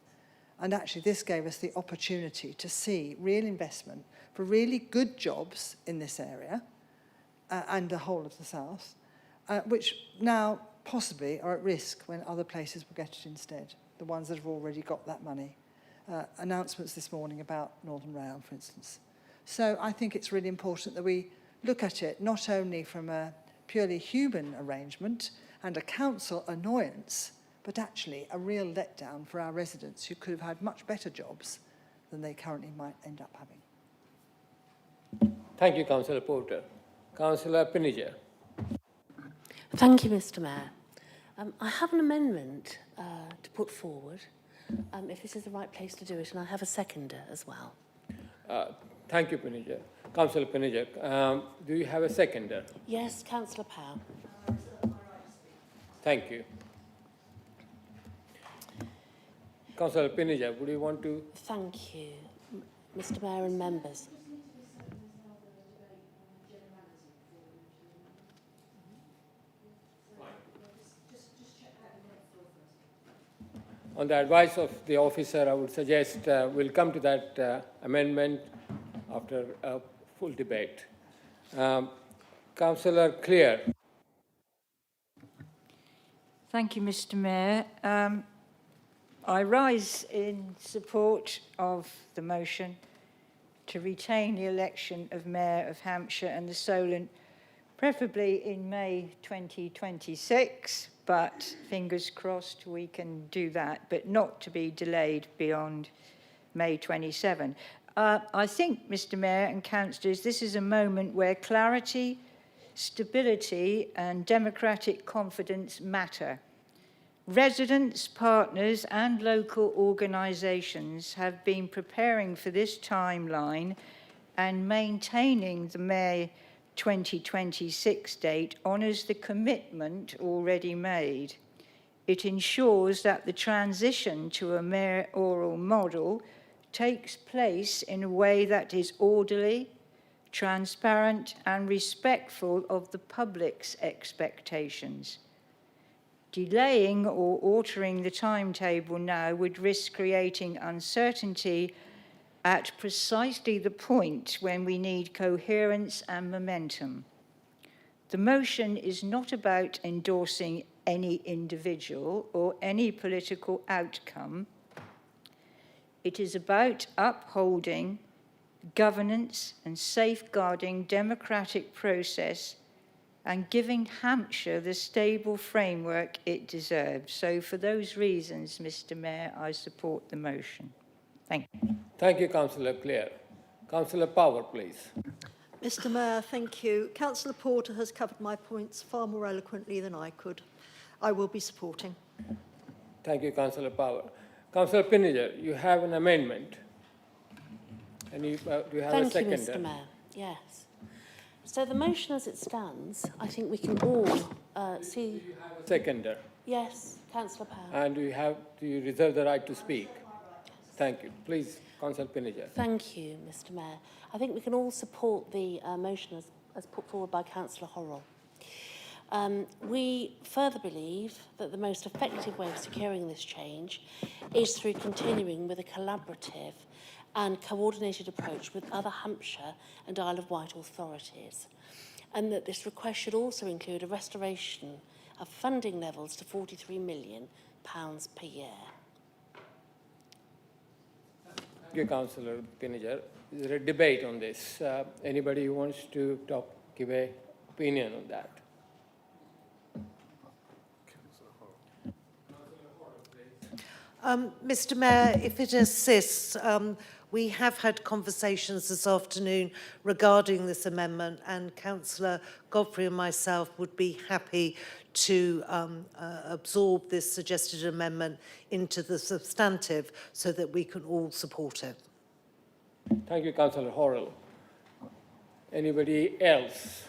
And actually this gave us the opportunity to see real investment for really good jobs in this area and the whole of the south, which now possibly are at risk when other places will get it instead, the ones that have already got that money. Announcements this morning about Northern Rail, for instance. So I think it's really important that we look at it not only from a purely human arrangement and a council annoyance, but actually a real letdown for our residents who could have had much better jobs than they currently might end up having. Thank you, Councillor Porter. Councillor Pinniger. Thank you, Mr. Mayor. I have an amendment to put forward, if this is the right place to do it, and I have a seconder as well. Thank you, Pinniger. Councillor Pinniger, do you have a seconder? Yes, Councillor Powell. Thank you. Councillor Pinniger, would you want to? Thank you, Mr. Mayor and members. On the advice of the officer, I would suggest we'll come to that amendment after a full debate. Councillor Clear. Thank you, Mr. Mayor. I rise in support of the motion to retain the election of Mayor of Hampshire and the Solent preferably in May 2026, but fingers crossed we can do that, but not to be delayed beyond May 27. I think, Mr. Mayor and councillors, this is a moment where clarity, stability and democratic confidence matter. Residents, partners and local organisations have been preparing for this timeline, and maintaining the May 2026 date honours the commitment already made. It ensures that the transition to a mayoral model takes place in a way that is orderly, transparent and respectful of the public's expectations. Delaying or altering the timetable now would risk creating uncertainty at precisely the point when we need coherence and momentum. The motion is not about endorsing any individual or any political outcome. It is about upholding governance and safeguarding democratic process and giving Hampshire the stable framework it deserves. So for those reasons, Mr. Mayor, I support the motion. Thank you. Thank you, Councillor Clare. Councillor Power, please. Mr. Mayor, thank you. Councillor Porter has covered my points far more eloquently than I could. I will be supporting. Thank you, Councillor Power. Councillor Pinniger, you have an amendment. And you, do you have a seconder? Thank you, Mr. Mayor. Yes. So the motion as it stands, I think we can all see... Do you have a seconder? Yes, Councillor Power. And do you reserve the right to speak? Thank you. Please, Councillor Pinniger. Thank you, Mr. Mayor. I think we can all support the motion as put forward by Councillor Horrell. We further believe that the most effective way of securing this change is through continuing with a collaborative and coordinated approach with other Hampshire and Isle of Wight authorities, and that this request should also include a restoration of funding levels to £43 million per year. Thank you, Councillor Pinniger. Is there a debate on this? Anybody who wants to give an opinion on that? Mr. Mayor, if it assists, we have had conversations this afternoon regarding this amendment, and Councillor Godfrey and myself would be happy to absorb this suggested amendment into the substantive so that we can all support it. Thank you, Councillor Horrell. Anybody else?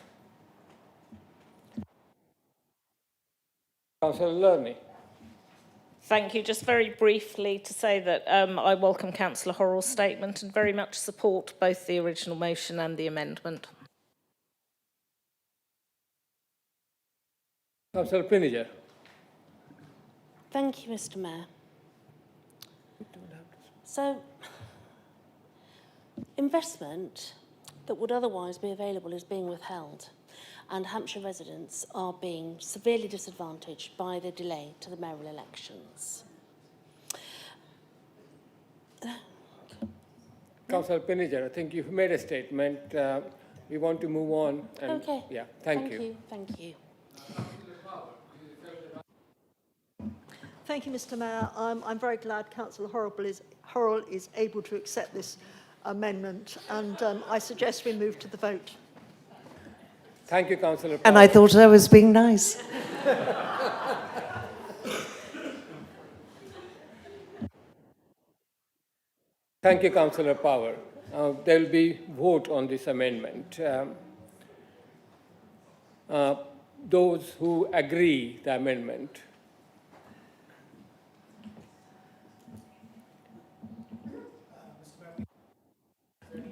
Councillor Lerney. Thank you. Just very briefly to say that I welcome Councillor Horrell's statement and very much support both the original motion and the amendment. Councillor Pinniger. Thank you, Mr. Mayor. So, investment that would otherwise be available is being withheld, and Hampshire residents are being severely disadvantaged by the delay to the mayoral elections. Councillor Pinniger, I think you've made a statement. We want to move on. And, okay. Yeah, thank you. Thank you. Thank you, Mr. Mayor. I'm very glad Councillor Horrell is able to accept this amendment, and I suggest we move to the vote. Thank you, Councillor Power. And I thought I was being nice. Thank you, Councillor Power. There will be vote on this amendment. Those who agree the amendment.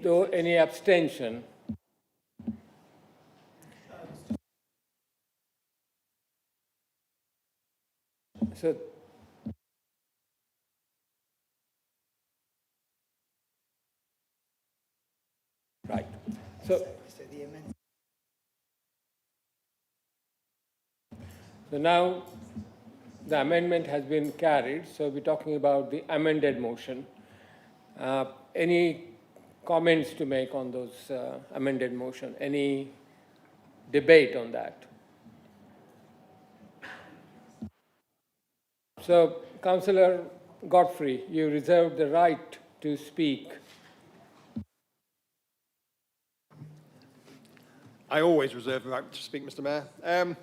Though any abstention? So, right. So now the amendment has been carried. So we're talking about the amended motion. Any comments to make on those amended motion? Any debate on that. So, Councillor Godfrey, you reserve the right to speak. I always reserve the right to speak, Mr. Mayor.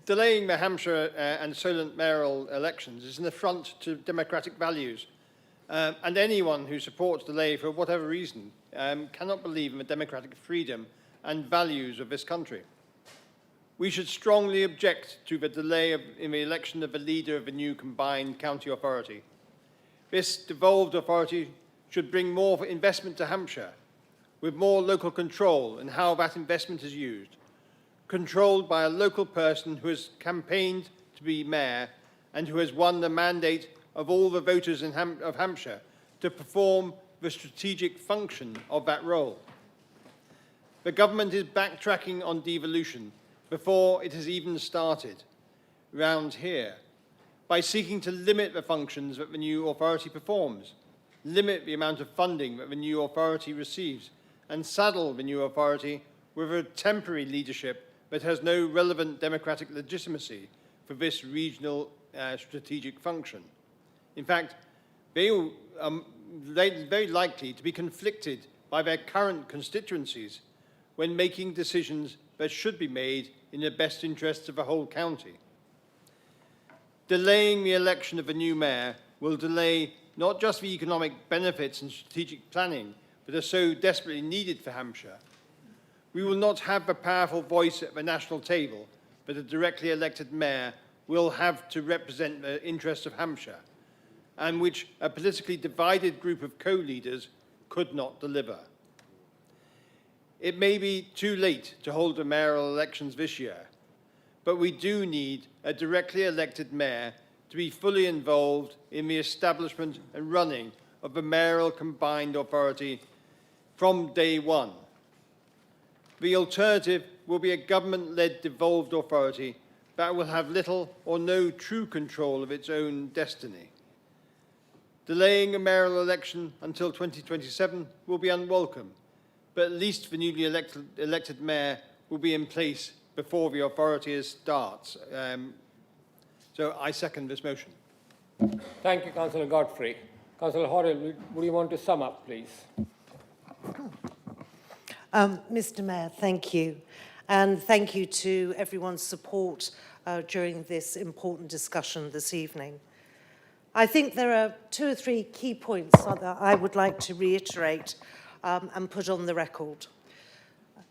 Delaying the Hampshire and Solent mayoral elections is an affront to democratic values. And anyone who supports delay for whatever reason cannot believe in the democratic freedom and values of this country. We should strongly object to the delay in the election of the leader of the new combined county authority. This devolved authority should bring more investment to Hampshire, with more local control in how that investment is used, controlled by a local person who has campaigned to be mayor and who has won the mandate of all the voters of Hampshire to perform the strategic function of that role. The government is backtracking on devolution before it has even started round here by seeking to limit the functions that the new authority performs, limit the amount of funding that the new authority receives, and saddle the new authority with a temporary leadership that has no relevant democratic legitimacy for this regional strategic function. In fact, they are very likely to be conflicted by their current constituencies when making decisions that should be made in the best interests of the whole county. Delaying the election of a new mayor will delay not just the economic benefits and strategic planning that are so desperately needed for Hampshire. We will not have the powerful voice at the national table that a directly elected mayor will have to represent the interests of Hampshire, and which a politically divided group of co-leaders could not deliver. It may be too late to hold the mayoral elections this year, but we do need a directly elected mayor to be fully involved in the establishment and running of the mayoral combined authority from day one. The alternative will be a government-led devolved authority that will have little or no true control of its own destiny. Delaying a mayoral election until 2027 will be unwelcome, but at least the newly elected mayor will be in place before the authority starts. So I second this motion. Thank you, Councillor Godfrey. Councillor Horrell, would you want to sum up, please? Mr. Mayor, thank you. And thank you to everyone's support during this important discussion this evening. I think there are 2 or 3 key points that I would like to reiterate and put on the record.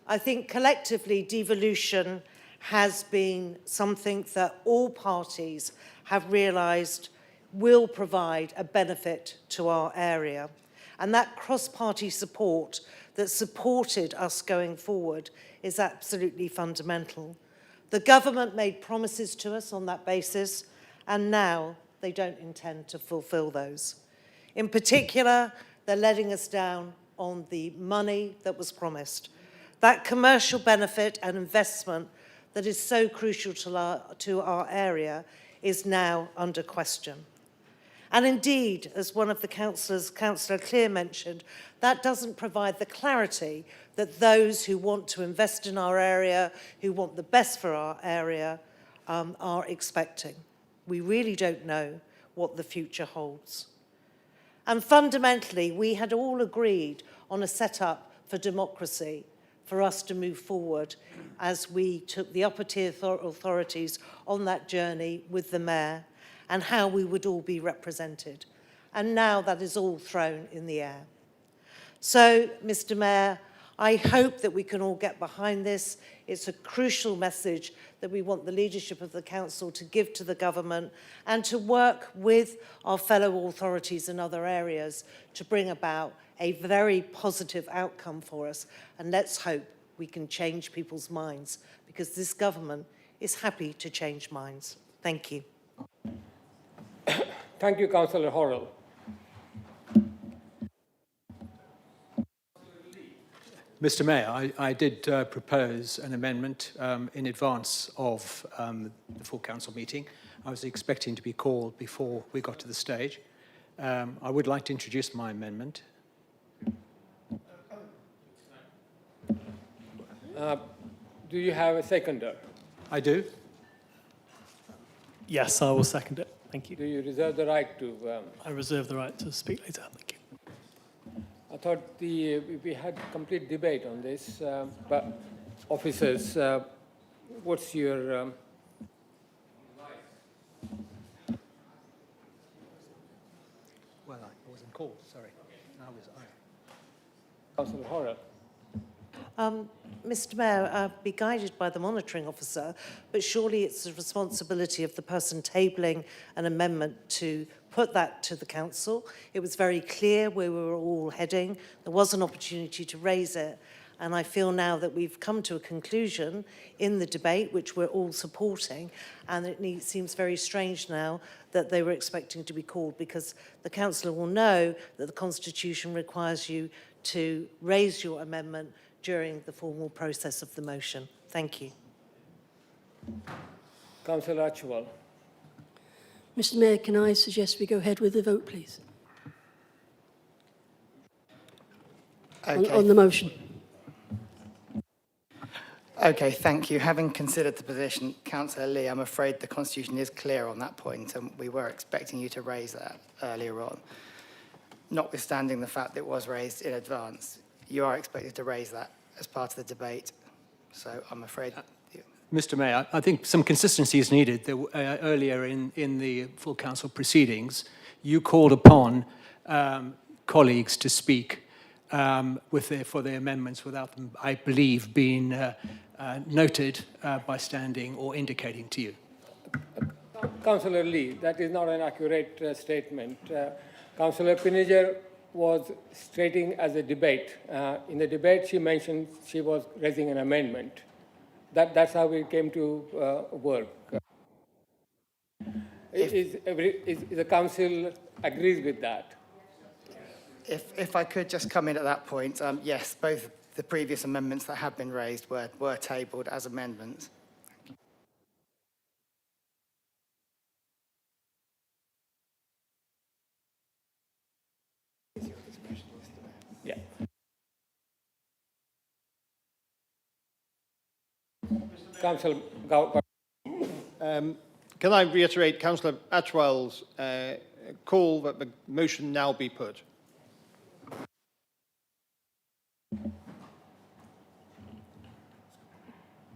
I think collectively devolution has been something that all parties have realised will provide a benefit to our area. And that cross-party support that supported us going forward is absolutely fundamental. The government made promises to us on that basis, and now they don't intend to fulfil those. In particular, they're letting us down on the money that was promised. That commercial benefit and investment that is so crucial to our area is now under question. And indeed, as one of the councillors, Councillor Clear, mentioned, that doesn't provide the clarity that those who want to invest in our area, who want the best for our area, are expecting. We really don't know what the future holds. And fundamentally, we had all agreed on a setup for democracy for us to move forward as we took the upper tier authorities on that journey with the mayor and how we would all be represented. And now that is all thrown in the air. So, Mr. Mayor, I hope that we can all get behind this. It's a crucial message that we want the leadership of the council to give to the government and to work with our fellow authorities in other areas to bring about a very positive outcome for us. And let's hope we can change people's minds, because this government is happy to change minds. Thank you. Thank you, Councillor Horrell. Mr. Mayor, I did propose an amendment in advance of the full council meeting. I was expecting to be called before we got to the stage. I would like to introduce my amendment. Do you have a seconder? I do. Yes, I will second it. Thank you. Do you reserve the right to? I reserve the right to speak later. Thank you. I thought we had complete debate on this, but officers, what's your? Well, I wasn't called, sorry. I was I. Councillor Horrell. Mr Mayor, be guided by the monitoring officer, but surely it's the responsibility of the person tabling an amendment to put that to the council. It was very clear where we were all heading. There was an opportunity to raise it. And I feel now that we've come to a conclusion in the debate, which we're all supporting, and it seems very strange now that they were expecting to be called, because the councillor will know that the Constitution requires you to raise your amendment during the formal process of the motion. Thank you. Councillor Archibald. Mr Mayor, can I suggest we go ahead with the vote, please? Okay. On the motion. Okay, thank you. Having considered the position, Councillor Lee, I'm afraid the Constitution is clear on that point, and we were expecting you to raise that earlier on. Notwithstanding the fact that it was raised in advance, you are expected to raise that as part of the debate. So I'm afraid... Mr Mayor, I think some consistency is needed. Earlier in the full council proceedings, you called upon colleagues to speak for their amendments without them, I believe, being noted by standing or indicating to you. Councillor Lee, that is not an accurate statement. Councillor Pinniger was stating as a debate. In the debate, she mentioned she was raising an amendment. That's how we came to work. Is the council agrees with that? If I could just come in at that point, yes, both the previous amendments that have been raised were tabled as amendments. Yeah. Councillor Can I reiterate Councillor Atwell's call that the motion now be put?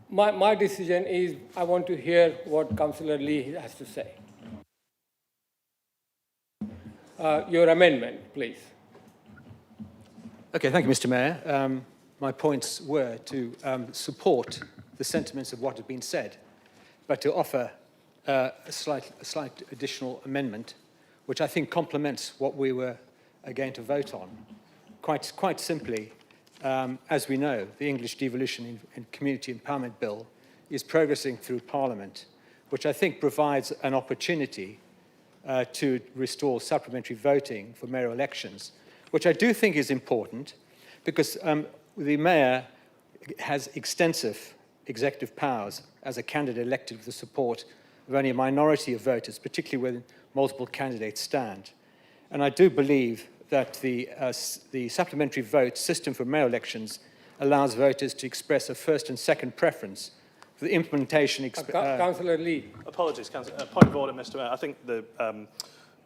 My decision is I want to hear what Councillor Lee has to say. Your amendment, please. Okay, thank you, Mr Mayor. My points were to support the sentiments of what had been said, but to offer a slight additional amendment, which I think complements what we were going to vote on. Quite simply, as we know, the English Devolution and Community Empowerment Bill is progressing through Parliament, which I think provides an opportunity to restore supplementary voting for mayoral elections, which I do think is important because the mayor has extensive executive powers as a candidate elected with the support of only a minority of voters, particularly when multiple candidates stand. And I do believe that the supplementary vote system for mayoral elections allows voters to express a first and second preference for the implementation... Councillor Lee. Apologies, Councillor. Point of order, Mr Mayor. I think the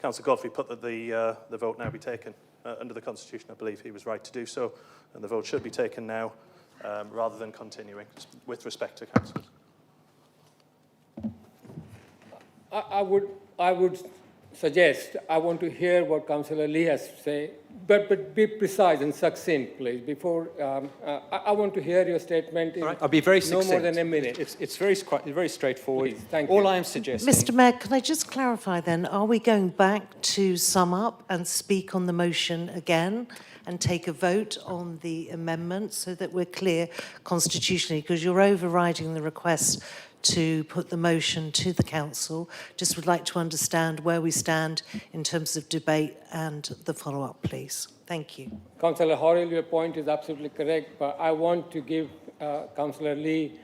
Councillor Godfrey put that the vote now be taken. Under the Constitution, I believe he was right to do so, and the vote should be taken now rather than continuing, with respect to councillors. I would suggest, I want to hear what Councillor Lee has to say, but be precise and succinct, please. Before I want to hear your statement in I'll be very succinct. no more than a minute. It's very straightforward. Please, thank All you. I am suggesting... Mr Mayor, can I just clarify then, are we going back to sum up and speak on the motion again and take a vote on the amendment so that we're clear constitutionally, because you're overriding the request to put the motion to the council? Just would like to understand where we stand in terms of debate and the follow-up, please. Thank you. Councillor Horrell, your point is absolutely correct, but I want to give Councillor Lee,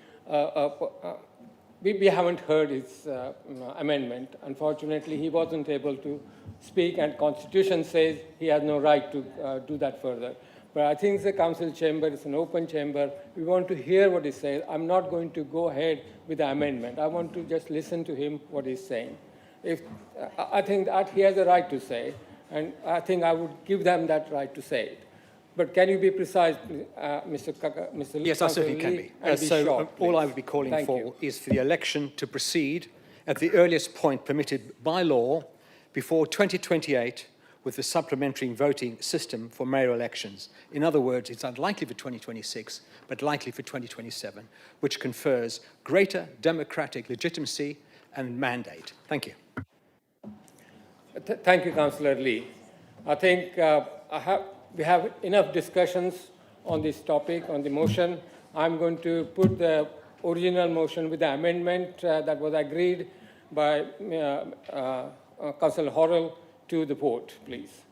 we haven't heard his amendment. Unfortunately, he wasn't able to speak, and Constitution says he has no right to do that further. But I think the council chamber is an open chamber. We want to hear what he says. I'm not going to go ahead with the amendment. I want to just listen to him, what he's saying. I think that he has a right to say, and I think I would give them that right to say it. But can you be precise, Mr. Yes, I certainly can be. So all I would be calling Thank for you. is for the election to proceed at the earliest point permitted by law before 2028 with the supplementary voting system for mayoral elections. In other words, it's unlikely for 2026, but likely for 2027, which confers greater democratic legitimacy and mandate. Thank you. Thank you, Councillor Lee. I think we have enough discussions on this topic, on the motion. I'm going to put the original motion with the amendment that was agreed by Councillor Horrell to the vote, please.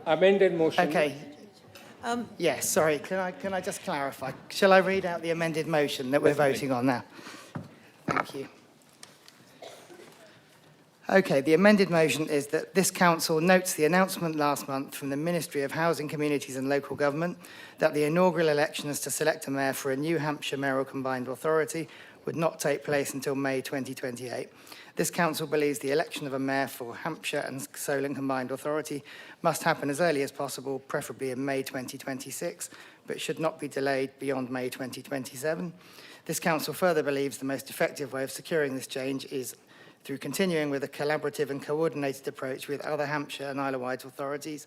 Amended motion. Okay. Yes, sorry, can I just clarify? Shall I read out the amended motion that we're voting on now? Thank you. Okay, the amended motion is that this council notes the announcement last month from the Ministry of Housing, Communities and Local Government that the inaugural elections to select a mayor for a New Hampshire mayoral combined authority would not take place until May 2028. This council believes the election of a mayor for Hampshire and Solent combined authority must happen as early as possible, preferably in May 2026, but should not be delayed beyond May 2027. This council further believes the most effective way of securing this change is through continuing with a collaborative and coordinated approach with other Hampshire and Isle of Wight authorities,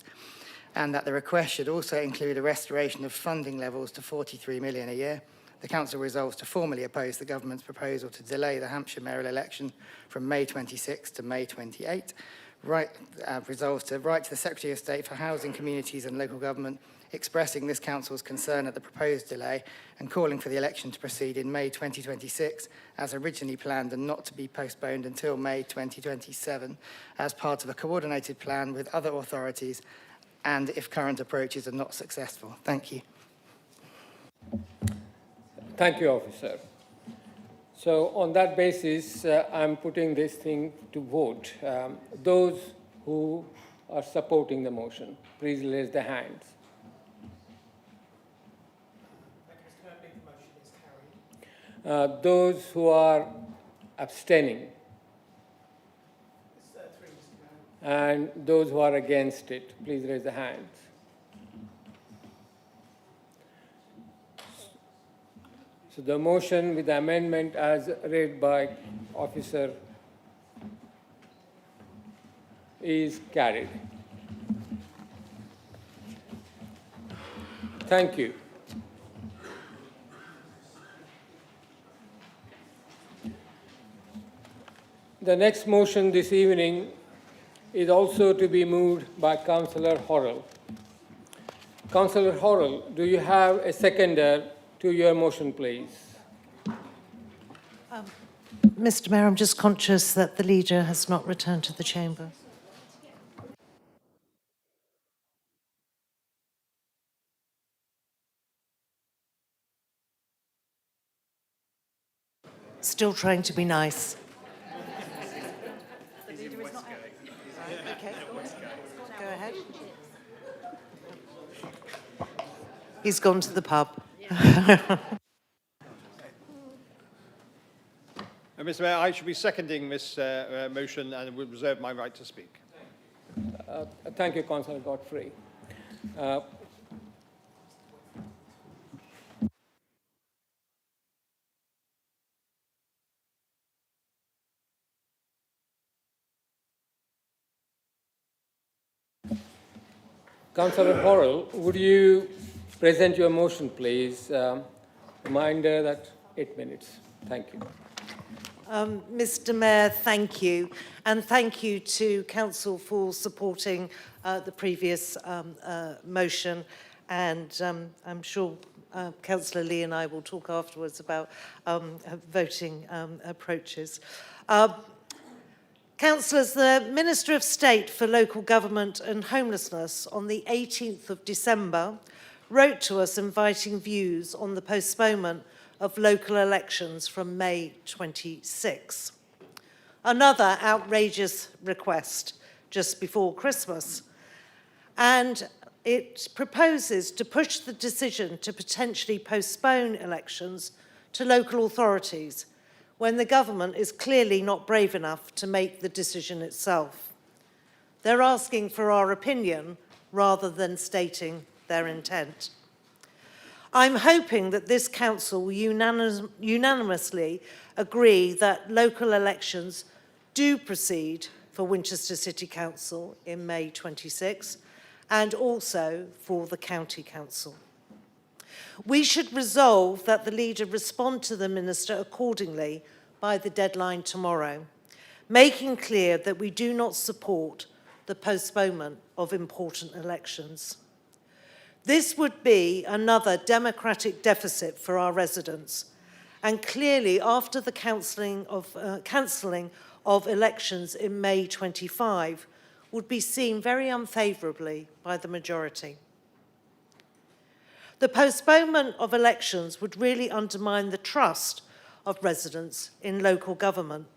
and that the request should also include a restoration of funding levels to 43 million a year. The council resolves to formally oppose the government's proposal to delay the Hampshire mayoral election from May 26 to May 28. Resolves to write to the Secretary of State for Housing, Communities and Local Government, expressing this council's concern at the proposed delay and calling for the election to proceed in May 2026 as originally planned and not to be postponed until May 2027 as part of a coordinated plan with other authorities and if current approaches are not successful. Thank you. Thank you, officer. So on that basis, I'm putting this thing to vote. Those who are supporting the motion, please raise their hands. Those who are abstaining and those who are against it, please raise their hands. So the motion with the amendment as read by officer is carried. Thank you. The next motion this evening is also to be moved by Councillor Horrell. Councillor Horrell, do you have a seconder to your motion, please? Mr. Mayor, I'm just conscious that the leader has not returned to the chamber. Still trying to be nice. Okay. Go ahead. He's gone to the pub. Mr. Mayor, I should be seconding this motion and will reserve my right to speak. Thank you, Councillor Godfrey. Councillor Horrell, would you present your motion, please? Reminder that 8 minutes. Thank you. Mr. Mayor, thank you. And thank you to Council for supporting the previous motion. And I'm sure Councillor Lee and I will talk afterwards about voting approaches. Councillors, the Minister of State for Local Government and Homelessness on the 18th of December wrote to us inviting views on the postponement of local elections from May 26. Another outrageous request just before Christmas. And it proposes to push the decision to potentially postpone elections to local authorities when the government is clearly not brave enough to make the decision itself. They're asking for our opinion rather than stating their intent. I'm hoping that this council will unanimously agree that local elections do proceed for Winchester City Council in May 26 and also for the County Council. We should resolve that the leader respond to the Minister accordingly by the deadline tomorrow, making clear that we do not support the postponement of important elections. This would be another democratic deficit for our residents, and clearly after the cancelling of elections in May 25 would be seen very unfavourably by the majority. The postponement of elections would really undermine the trust of residents in local government.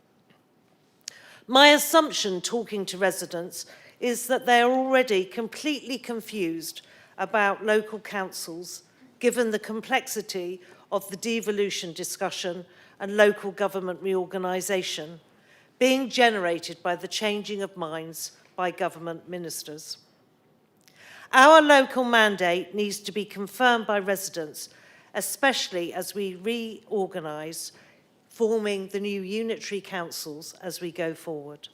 My assumption, talking to residents, is that they are already completely confused about local councils, given the complexity of the devolution discussion and local government reorganisation being generated by the changing of minds by government ministers. Our local mandate needs to be confirmed by residents, especially as we reorganise, forming the new unitary councils as we go forward.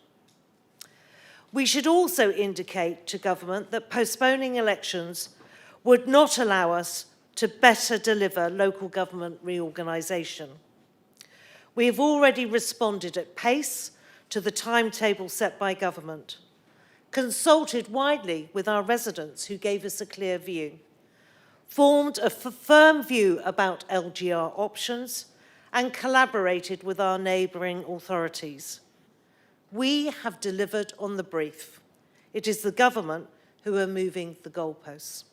We should also indicate to government that postponing elections would not allow us to better deliver local government reorganisation. We have already responded at pace to the timetable set by government, consulted widely with our residents who gave us a clear view, formed a firm view about LGR options, and collaborated with our neighbouring authorities. We have delivered on the brief. It is the government who are moving the goalposts.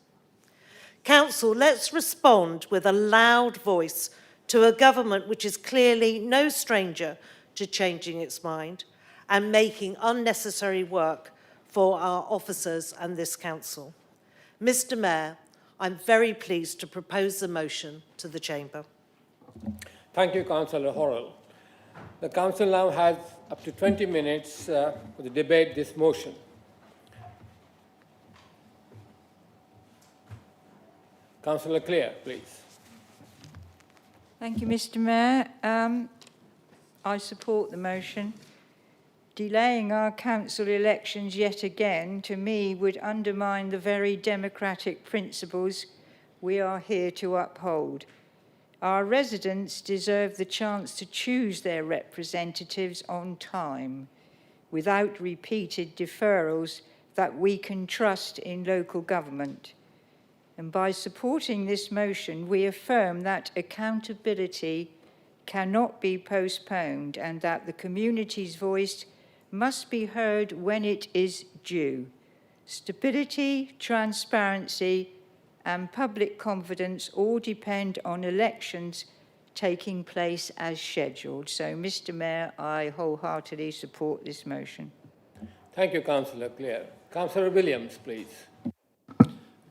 Council, let's respond with a loud voice to a government which is clearly no stranger to changing its mind and making unnecessary work for our officers and this council. Mr. Mayor, I'm very pleased to propose the motion to the Chamber. Thank you, Councillor Horrell. The Council now has up to 20 minutes for the debate this motion. Councillor Clare, please. Thank you, Mr. Mayor. I support the motion. Delaying our council elections yet again, to me, would undermine the very democratic principles we are here to uphold. Our residents deserve the chance to choose their representatives on time, without repeated deferrals that we can trust in local government. And by supporting this motion, we affirm that accountability cannot be postponed and that the community's voice must be heard when it is due. Stability, transparency, and public confidence all depend on elections taking place as scheduled. So, Mr. Mayor, I wholeheartedly support this motion. Thank you, Councillor Clare. Councillor Williams, please.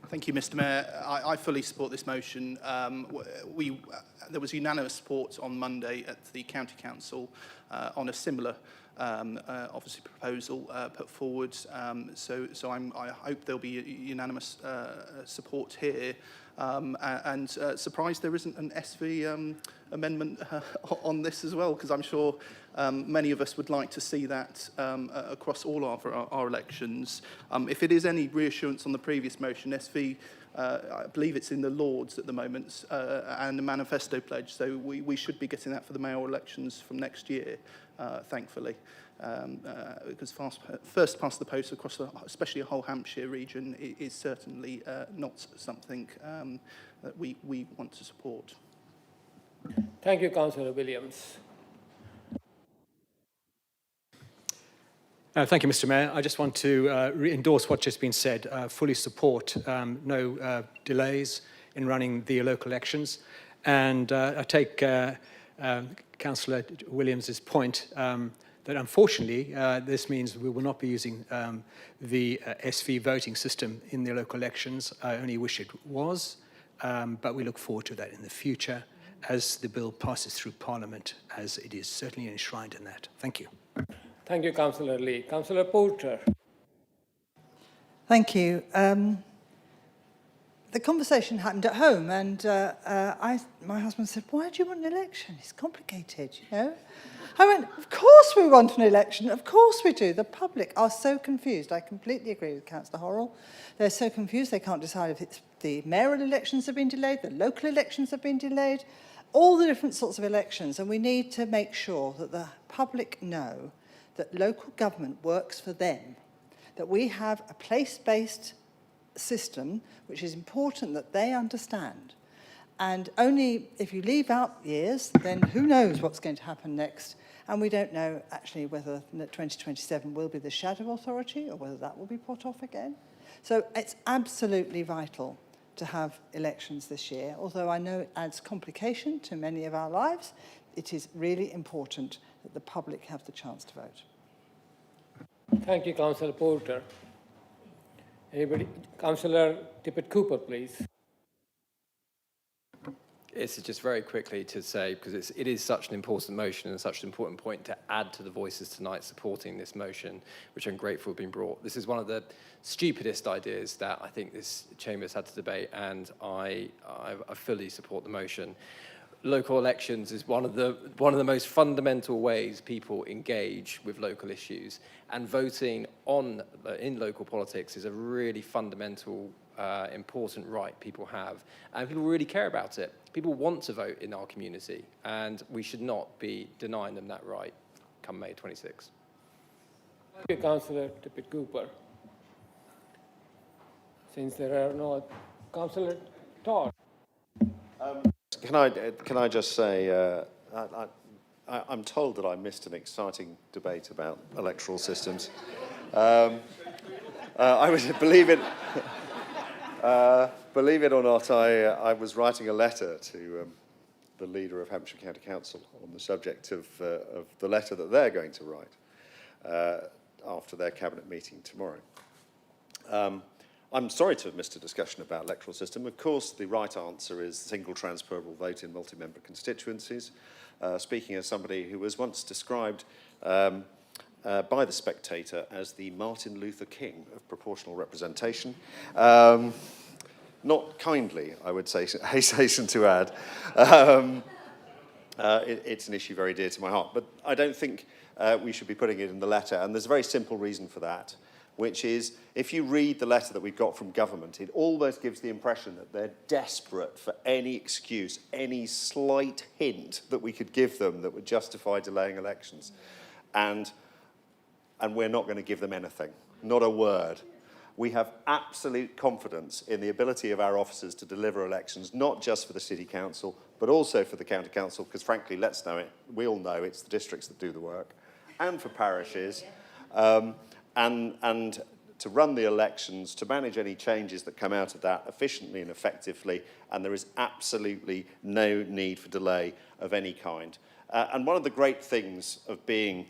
Thank you, Mr. Mayor. I fully support this motion. There was unanimous support on Monday at the County Council on a similar obviously proposal put forward. So I hope there'll be unanimous support here. And surprised there isn't an SV amendment on this as well, because I'm sure many of us would like to see that across all of our elections. If it is any reassurance on the previous motion, SV, I believe it's in the Lords at the moment, and the manifesto pledge, so we should be getting that for the mayoral elections from next year, thankfully. Because first past the post across especially a whole Hampshire region is certainly not something that we want to support. Thank you, Councillor Williams. Thank you, Mr. Mayor. I just want to endorse what's just been said. Fully support no delays in running the local elections. And I take Councillor Williams's point that unfortunately this means we will not be using the SV voting system in the local elections. I only wish it was, but we look forward to that in the future as the bill passes through Parliament, as it is certainly enshrined in that. Thank you. Thank you, Councillor Lee. Councillor Porter. Thank you. The conversation happened at home, and my husband said, "Why do you want an election? It's complicated, you know." I went, "Of course we want an election. Of course we do. The public are so confused." I completely agree with Councillor Horrell. They're so confused they can't decide if it's the mayoral elections have been delayed, the local elections have been delayed, all the different sorts of elections, and we need to make sure that the public know that local government works for them, that we have a place-based system, which is important that they understand. And only if you leave out years, then who knows what's going to happen next. And we don't know actually whether 2027 will be the shadow authority or whether that will be put off again. So it's absolutely vital to have elections this year. Although I know it adds complication to many of our lives, it is really important that the public have the chance to vote. Thank you, Councillor Porter. Anybody? Councillor Tippett-Cooper, please. It's just very quickly to say, because it is such an important motion and such an important point to add to the voices tonight supporting this motion, which I'm grateful have been brought. This is one of the stupidest ideas that I think this chamber has had to debate, and I fully support the motion. Local elections is one of the most fundamental ways people engage with local issues, and voting in local politics is a really fundamental, important right people have, and people really care about it. People want to vote in our community, and we should not be denying them that right come May 26. Thank you, Councillor Tippett-Cooper. Since there are no... Councillor Todd. Can I just say, I'm told that I missed an exciting debate about electoral systems. I was, believe it or not, I was writing a letter to the leader of Hampshire County Council on the subject of the letter that they're going to write after their cabinet meeting tomorrow. I'm sorry to have missed a discussion about electoral system. Of course, the right answer is single transferable vote in multi-member constituencies. Speaking as somebody who was once described by The Spectator as the Martin Luther King of proportional representation. Not kindly, I would say, hasten to add. It's an issue very dear to my heart, but I don't think we should be putting it in the letter, and there's a very simple reason for that, which is, if you read the letter that we've got from government, it almost gives the impression that they're desperate for any excuse, any slight hint that we could give them that would justify delaying elections. And we're not going to give them anything, not a word. We have absolute confidence in the ability of our officers to deliver elections, not just for the City Council, but also for the County Council, because frankly, let's know it, we all know it's the districts that do the work, and for parishes. And to run the elections, to manage any changes that come out of that efficiently and effectively, and there is absolutely no need for delay of any kind. And one of the great things of being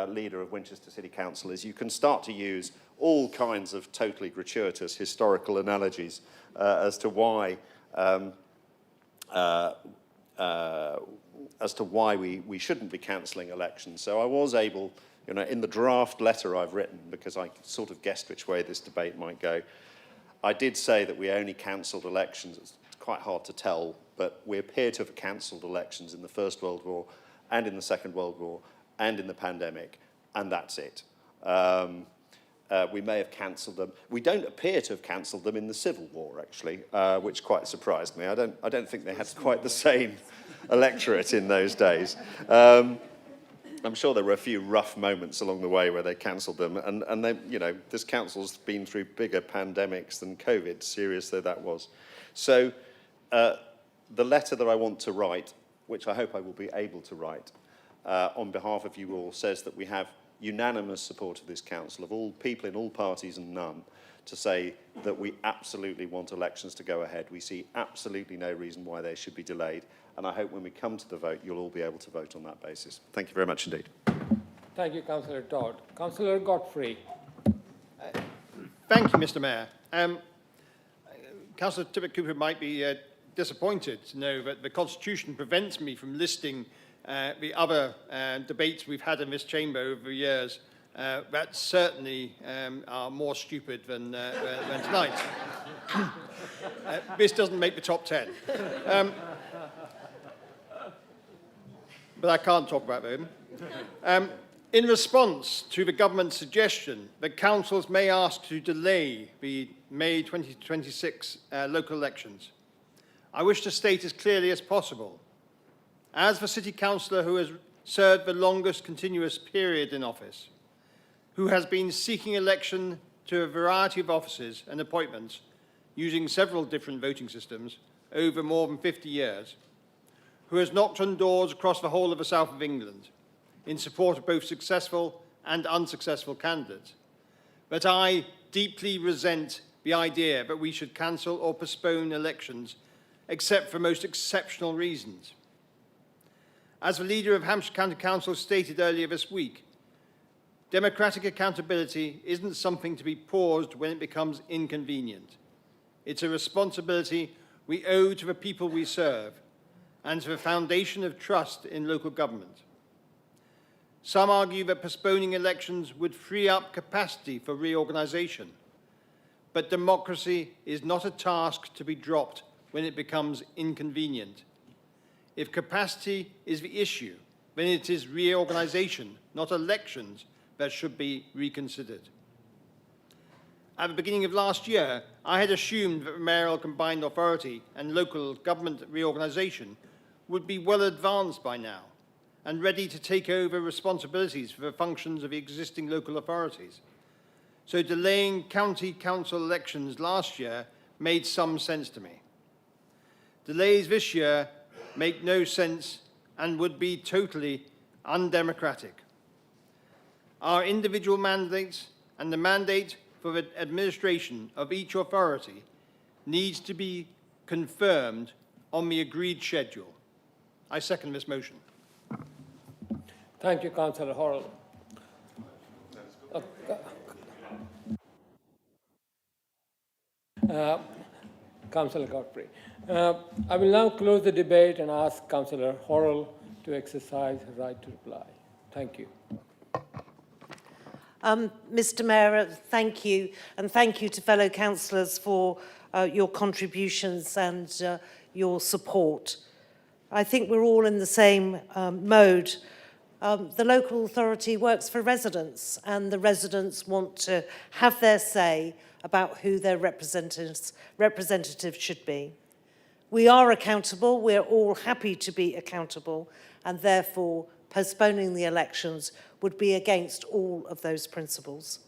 leader of Winchester City Council is you can start to use all kinds of totally gratuitous historical analogies as to why we shouldn't be cancelling elections. So I was able, you know, in the draft letter I've written, because I sort of guessed which way this debate might go, I did say that we only cancelled elections. It's quite hard to tell, but we appear to have cancelled elections in the First World War and in the Second World War and in the pandemic, and that's it. We may have cancelled them. We don't appear to have cancelled them in the Civil War, actually, which quite surprised me. I don't think they had quite the same electorate in those days. I'm sure there were a few rough moments along the way where they cancelled them, and they, you know, this council's been through bigger pandemics than COVID, serious though that was. So the letter that I want to write, which I hope I will be able to write, on behalf of you all, says that we have unanimous support of this council, of all people in all parties and none, to say that we absolutely want elections to go ahead. We see absolutely no reason why they should be delayed, and I hope when we come to the vote, you'll all be able to vote on that basis. Thank you very much indeed. Thank you, Councillor Todd. Councillor Godfrey. Thank you, Mr. Mayor. Councillor Tippett-Cooper might be disappointed to know that the Constitution prevents me from listing the other debates we've had in this chamber over the years that certainly are more stupid than tonight. This doesn't make the top 10. But I can't talk about them. In response to the government's suggestion that councils may ask to delay the May 2026 local elections, I wish to state as clearly as possible, as the city councillor who has served the longest continuous period in office, who has been seeking election to a variety of offices and appointments using several different voting systems over more than 50 years, who has knocked on doors across the whole of the south of England in support of both successful and unsuccessful candidates, that I deeply resent the idea that we should cancel or postpone elections except for most exceptional reasons. As the leader of Hampshire County Council stated earlier this week, democratic accountability isn't something to be paused when it becomes inconvenient. It's a responsibility we owe to the people we serve and to the foundation of trust in local government. Some argue that postponing elections would free up capacity for reorganisation, but democracy is not a task to be dropped when it becomes inconvenient. If capacity is the issue, then it is reorganisation, not elections, that should be reconsidered. At the beginning of last year, I had assumed that the mayoral combined authority and local government reorganisation would be well advanced by now and ready to take over responsibilities for the functions of the existing local authorities. So delaying county council elections last year made some sense to me. Delays this year make no sense and would be totally undemocratic. Our individual mandates and the mandate for the administration of each authority needs to be confirmed on the agreed schedule. I second this motion. Thank you, Councillor Horrell. Councillor Godfrey. I will now close the debate and ask Councillor Horrell to exercise her right to reply. Thank you. Mr. Mayor, thank you, and thank you to fellow councillors for your contributions and your support. I think we're all in the same mode. The local authority works for residents, and the residents want to have their say about who their representatives should be. We are accountable, we're all happy to be accountable, and therefore postponing the elections would be against all of those principles.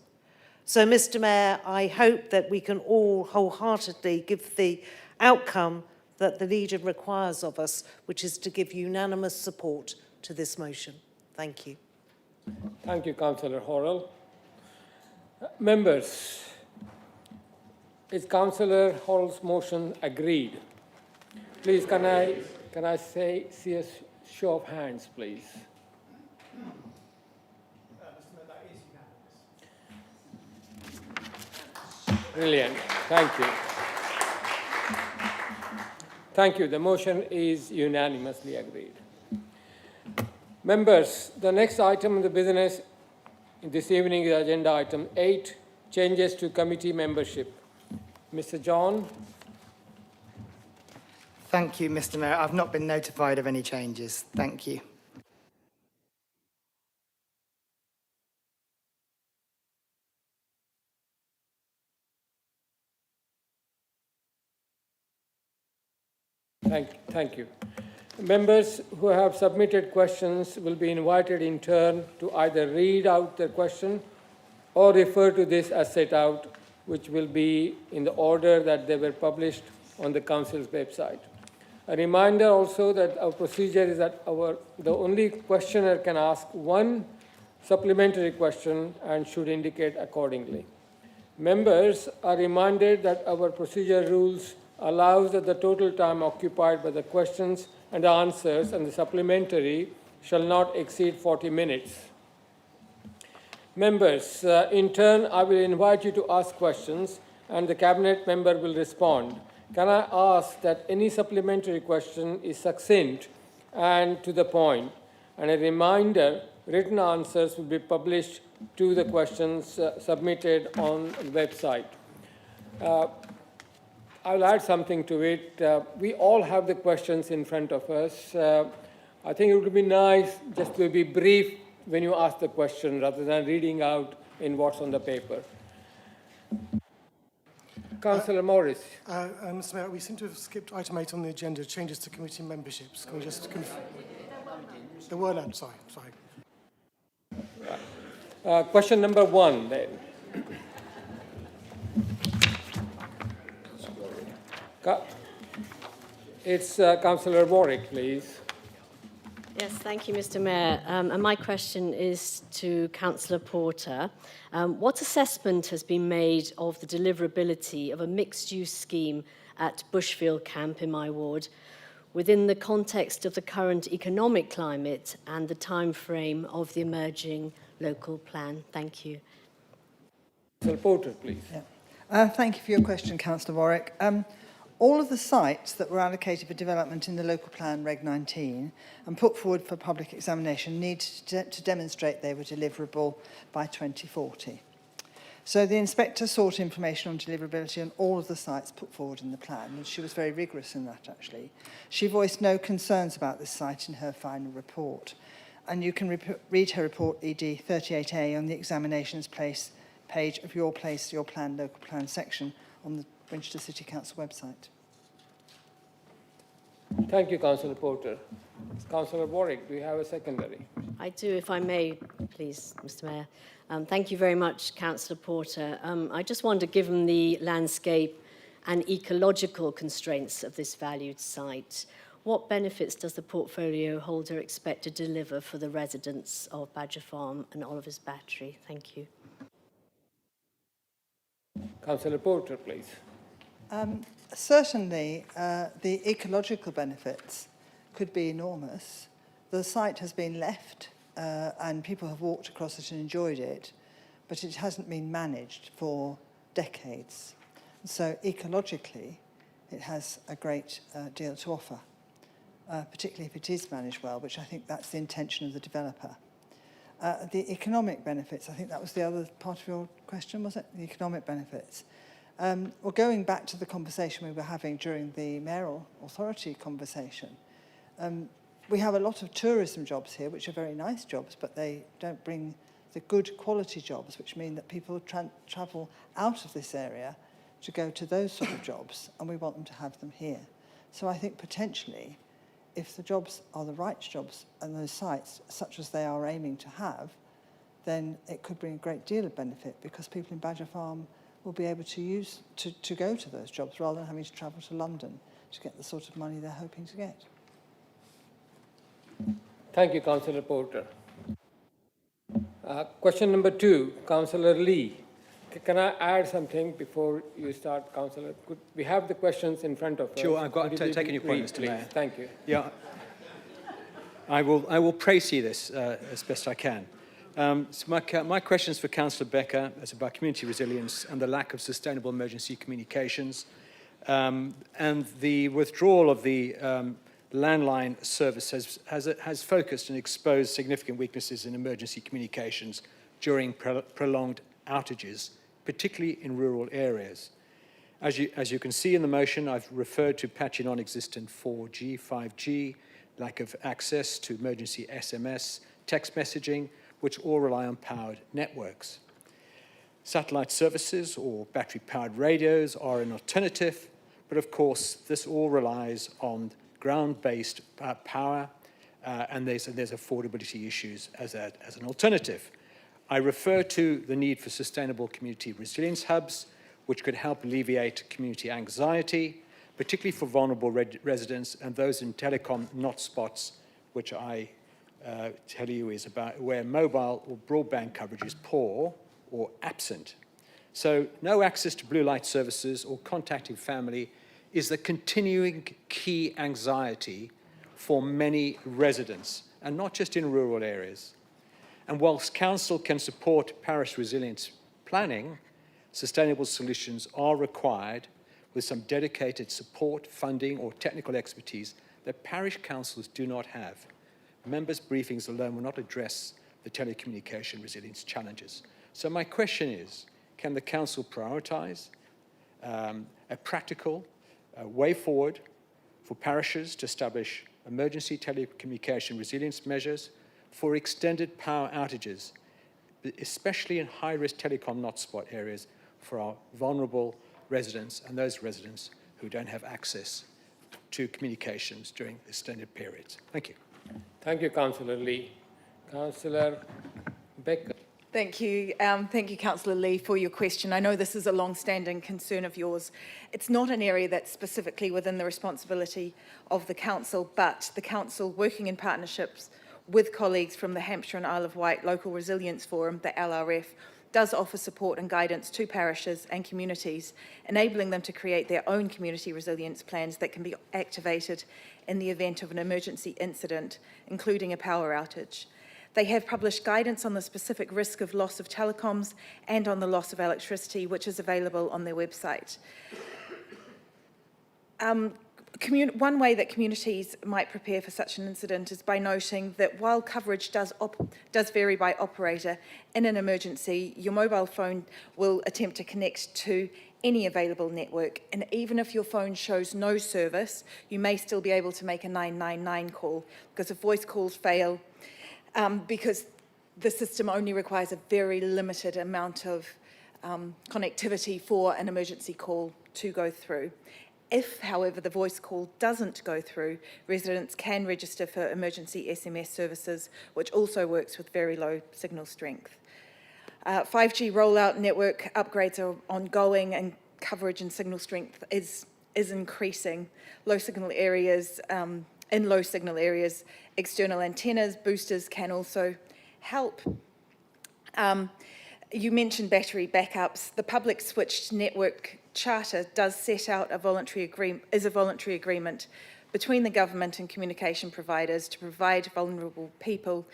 So, Mr. Mayor, I hope that we can all wholeheartedly give the outcome that the leader requires of us, which is to give unanimous support to this motion. Thank you. Thank you, Councillor Horrell. Members, is Councillor Horrell's motion agreed? Please, can I see a show of hands, please? Brilliant. Thank you. Thank you. The motion is unanimously agreed. Members, the next item of the business this evening is agenda item 8, changes to committee membership. Mr. John. Thank you, Mr. Mayor. I've not been notified of any changes. Thank you. Thank you. Members who have submitted questions will be invited in turn to either read out their question or refer to this as set out, which will be in the order that they were published on the Council's website. A reminder also that our procedure is that the only questioner can ask one supplementary question and should indicate accordingly. Members are reminded that our procedure rules allows that the total time occupied by the questions and answers and the supplementary shall not exceed 40 minutes. Members, in turn, I will invite you to ask questions and the Cabinet member will respond. Can I ask that any supplementary question is succinct and to the point? And a reminder, written answers will be published to the questions submitted on the website. I'll add something to it. We all have the questions in front of us. I think it would be nice just to be brief when you ask the question rather than reading out in what's on the paper. Councillor Morris. Mr. Mayor, we seem to have skipped item 8 on the agenda, changes to committee memberships. Can we just confirm? There were none, sorry. Question number 1 then. It's Councillor Warwick, please. Yes, thank you, Mr. Mayor. And my question is to Councillor Porter. What assessment has been made of the deliverability of a mixed-use scheme at Bushfield Camp in my ward within the context of the current economic climate and the time frame of the emerging local plan? Thank you. Councillor Porter, please. Yeah. Thank you for your question, Councillor Warwick. All of the sites that were allocated for development in the local plan Reg 19 and put forward for public examination need to demonstrate they were deliverable by 2040. So the inspector sought information on deliverability on all of the sites put forward in the plan, and she was very rigorous in that, actually. She voiced no concerns about this site in her final report. And you can read her report ED 38A on the examinations page of Your Place, Your Plan, Local Plan section on the Winchester City Council website. Thank you, Councillor Porter. Councillor Warwick, do you have a secondary? I do, if I may, please, Mr. Mayor. Thank you very much, Councillor Porter. I just wonder, given the landscape and ecological constraints of this valued site, what benefits does the portfolio holder expect to deliver for the residents of Badger Farm and Oliver's Battery? Thank you. Councillor Porter, please. Certainly, the ecological benefits could be enormous. The site has been left and people have walked across it and enjoyed it, but it hasn't been managed for decades. So ecologically, it has a great deal to offer, particularly if it is managed well, which I think that's the intention of the developer. The economic benefits, I think that was the other part of your question, was it? The economic benefits. Well, going back to the conversation we were having during the mayoral authority conversation, we have a lot of tourism jobs here, which are very nice jobs, but they don't bring the good quality jobs, which mean that people travel out of this area to go to those sort of jobs, and we want them to have them here. So I think potentially, if the jobs are the right jobs and those sites, such as they are aiming to have, then it could bring a great deal of benefit because people in Badger Farm will be able to go to those jobs rather than having to travel to London to get the sort of money they're hoping to get. Thank you, Councillor Porter. Question number 2, Councillor Lee. Can I add something before you start, Councillor? Could we have the questions in front of us? Sure, I've got taken your point, Mr. Mayor. Thank you. Yeah, I will précis this as best I can. So my questions for Councillor Becker is about community resilience and the lack of sustainable emergency communications, and the withdrawal of the landline service has focused and exposed significant weaknesses in emergency communications during prolonged outages, particularly in rural areas. As you can see in the motion, I've referred to patchy non-existent 4G, 5G, lack of access to emergency SMS, text messaging, which all rely on powered networks. Satellite services or battery-powered radios are an alternative, but of course, this all relies on ground-based power, and there's affordability issues as an alternative. I refer to the need for sustainable community resilience hubs, which could help alleviate community anxiety, particularly for vulnerable residents and those in telecom not spots, which I tell you is about where mobile or broadband coverage is poor or absent. So no access to blue light services or contacting family is the continuing key anxiety for many residents, and not just in rural areas. And whilst Council can support parish resilience planning, sustainable solutions are required with some dedicated support, funding, or technical expertise that parish councils do not have. Members' briefings alone will not address the telecommunication resilience challenges. So my question is, can the Council prioritise a practical way forward for parishes to establish emergency telecommunication resilience measures for extended power outages, especially in high-risk telecom hotspot areas for our vulnerable residents and those residents who don't have access to communications during extended periods? Thank you. Thank you, Councillor Lee. Councillor Becker. Thank you, Councillor Lee, for your question. I know this is a long-standing concern of yours. It's not an area that's specifically within the responsibility of the Council, but the Council, working in partnerships with colleagues from the Hampshire and Isle of Wight Local Resilience Forum, the LRF, does offer support and guidance to parishes and communities, enabling them to create their own community resilience plans that can be activated in the event of an emergency incident, including a power outage. They have published guidance on the specific risk of loss of telecoms and on the loss of electricity, which is available on their website. One way that communities might prepare for such an incident is by noting that while coverage does vary by operator, in an emergency, your mobile phone will attempt to connect to any available network. And even if your phone shows no service, you may still be able to make a 999 call, because if voice calls fail, because the system only requires a very limited amount of connectivity for an emergency call to go through. If, however, the voice call doesn't go through, residents can register for emergency SMS services, which also works with very low signal strength. 5G rollout network upgrades are ongoing, and coverage and signal strength is increasing. In low signal areas, external antennas, boosters can also help. You mentioned battery backups. The Public Switched Network Charter does set out a voluntary agreement between the government and communication providers to provide vulnerable people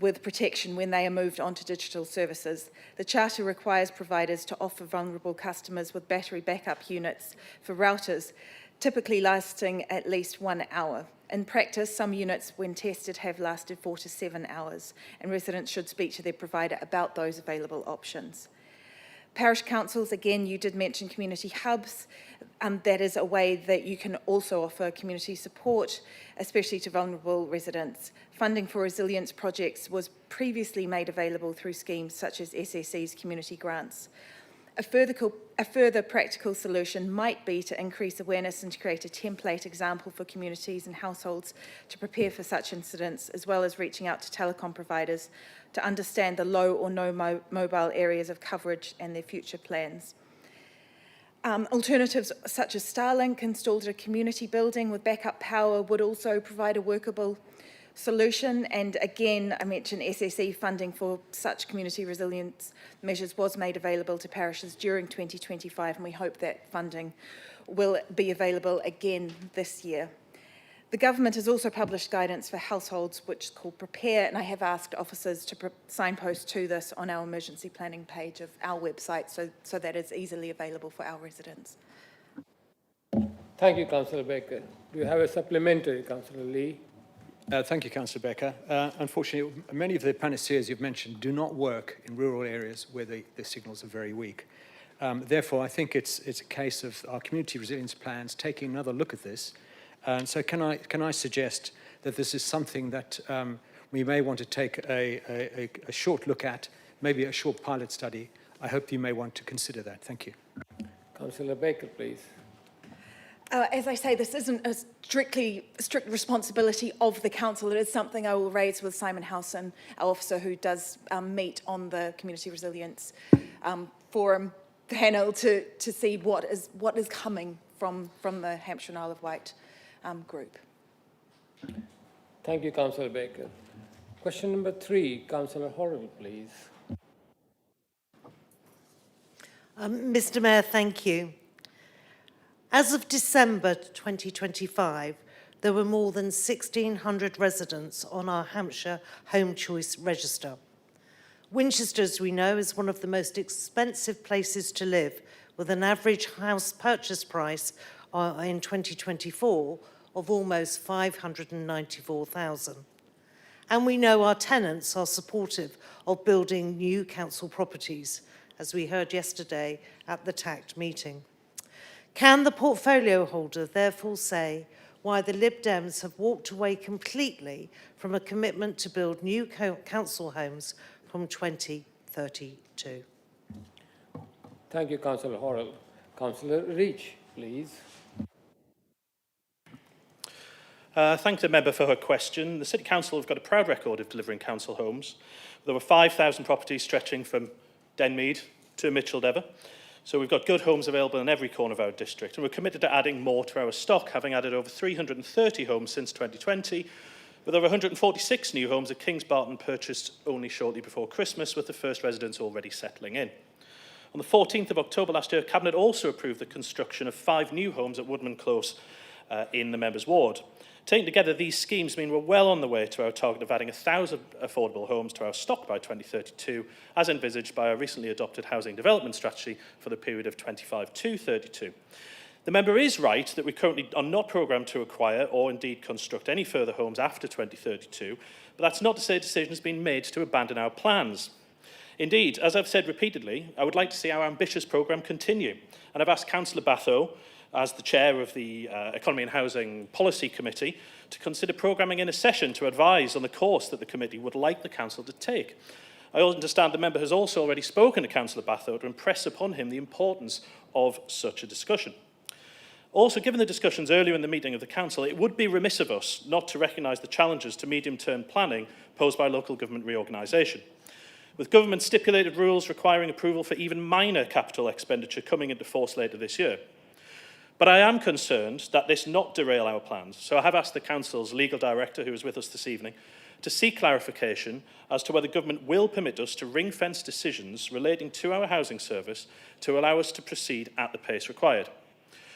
with protection when they are moved onto digital services. The Charter requires providers to offer vulnerable customers with battery backup units for routers, typically lasting at least 1 hour. In practice, some units, when tested, have lasted 4 to 7 hours, and residents should speak to their provider about those available options. Parish councils, again, you did mention community hubs. That is a way that you can also offer community support, especially to vulnerable residents. Funding for resilience projects was previously made available through schemes such as SSE's community grants. A further practical solution might be to increase awareness and to create a template example for communities and households to prepare for such incidents, as well as reaching out to telecom providers to understand the low or no mobile areas of coverage and their future plans. Alternatives such as Starlink installed at a community building with backup power would also provide a workable solution. And again, I mentioned SSE funding for such community resilience measures was made available to parishes during 2025, and we hope that funding will be available again this year. The government has also published guidance for households, which is called Prepare, and I have asked officers to signpost to this on our emergency planning page of our website, so that it's easily available for our residents. Thank you, Councillor Becker. Do you have a supplementary, Councillor Lee? Thank you, Councillor Becker. Unfortunately, many of the panaceas you've mentioned do not work in rural areas where the signals are very weak. Therefore, I think it's a case of our community resilience plans taking another look at this. And so can I suggest that this is something that we may want to take a short look at, maybe a short pilot study. I hope you may want to consider that. Thank you. Councillor Baker, please. As I say, this isn't a strict responsibility of the council. It is something I will raise with Simon Howson, our officer who does meet on the Community Resilience Forum panel to see what is coming from the Hampshire and Isle of Wight group. Thank you, Councillor Baker. Question number 3, Councillor Horrell, please. Mr. Mayor, thank you. As of December 2025, there were more than 1,600 residents on our Hampshire Home Choice Register. Winchester, as we know, is one of the most expensive places to live, with an average house purchase price in 2024 of almost $594,000. And we know our tenants are supportive of building new council properties, as we heard yesterday at the TACT meeting. Can the portfolio holder therefore say why the Lib Dems have walked away completely from a commitment to build new council homes from 2032? Thank you, Councillor Horrell. Councillor Reach, please. Thank the member for her question. The City Council have got a proud record of delivering council homes, with over 5,000 properties stretching from Denmead to Micheldever. So we've got good homes available in every corner of our district, and we're committed to adding more to our stock, having added over 330 homes since 2020, with over 146 new homes at Kings Barton purchased only shortly before Christmas, with the first residents already settling in. On the 14th of October last year, Cabinet also approved the construction of 5 new homes at Woodman Close in the member's ward. Taken together, these schemes mean we're well on the way to our target of adding 1,000 affordable homes to our stock by 2032, as envisaged by our recently adopted housing development strategy for the period of 25 to 32. The member is right that we currently are not programmed to acquire or indeed construct any further homes after 2032, but that's not to say a decision has been made to abandon our plans. Indeed, as I've said repeatedly, I would like to see our ambitious programme continue, and I've asked Councillor Batho, as the chair of the Economy and Housing Policy Committee, to consider programming in a session to advise on the course that the committee would like the council to take. I understand the member has also already spoken to Councillor Batho to impress upon him the importance of such a discussion. Also, given the discussions earlier in the meeting of the council, it would be remiss of us not to recognise the challenges to medium-term planning posed by local government reorganisation. With government stipulated rules requiring approval for even minor capital expenditure coming into force later this year. But I am concerned that this not derail our plans, so I have asked the Council's legal director, who is with us this evening, to seek clarification as to whether government will permit us to ring-fence decisions relating to our housing service to allow us to proceed at the pace required.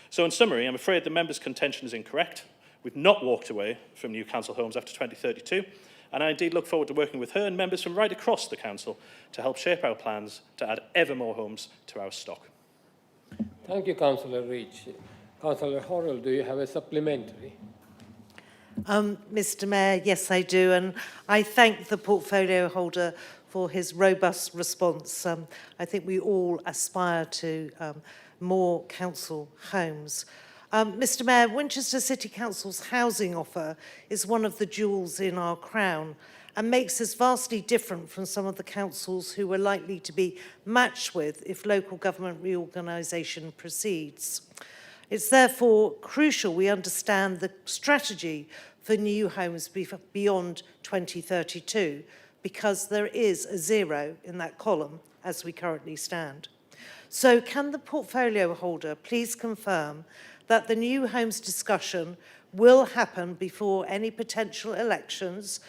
So in summary, I'm afraid the member's contention is incorrect. We've not walked away from new council homes after 2032, and I indeed look forward to working with her and members from right across the council to help shape our plans to add ever more homes to our stock. Thank you, Councillor Reach. Councillor Horrell, do you have a supplementary? Mr. Mayor, yes, I do, and I thank the portfolio holder for his robust response. I think we all aspire to more council homes. Mr. Mayor, Winchester City Council's housing offer is one of the jewels in our crown and makes us vastly different from some of the councils who are likely to be matched with if local government reorganisation proceeds. It's therefore crucial we understand the strategy for new homes beyond 2032, because there is a zero in that column as we currently stand. So can the portfolio holder please confirm that the new homes discussion will happen before any potential elections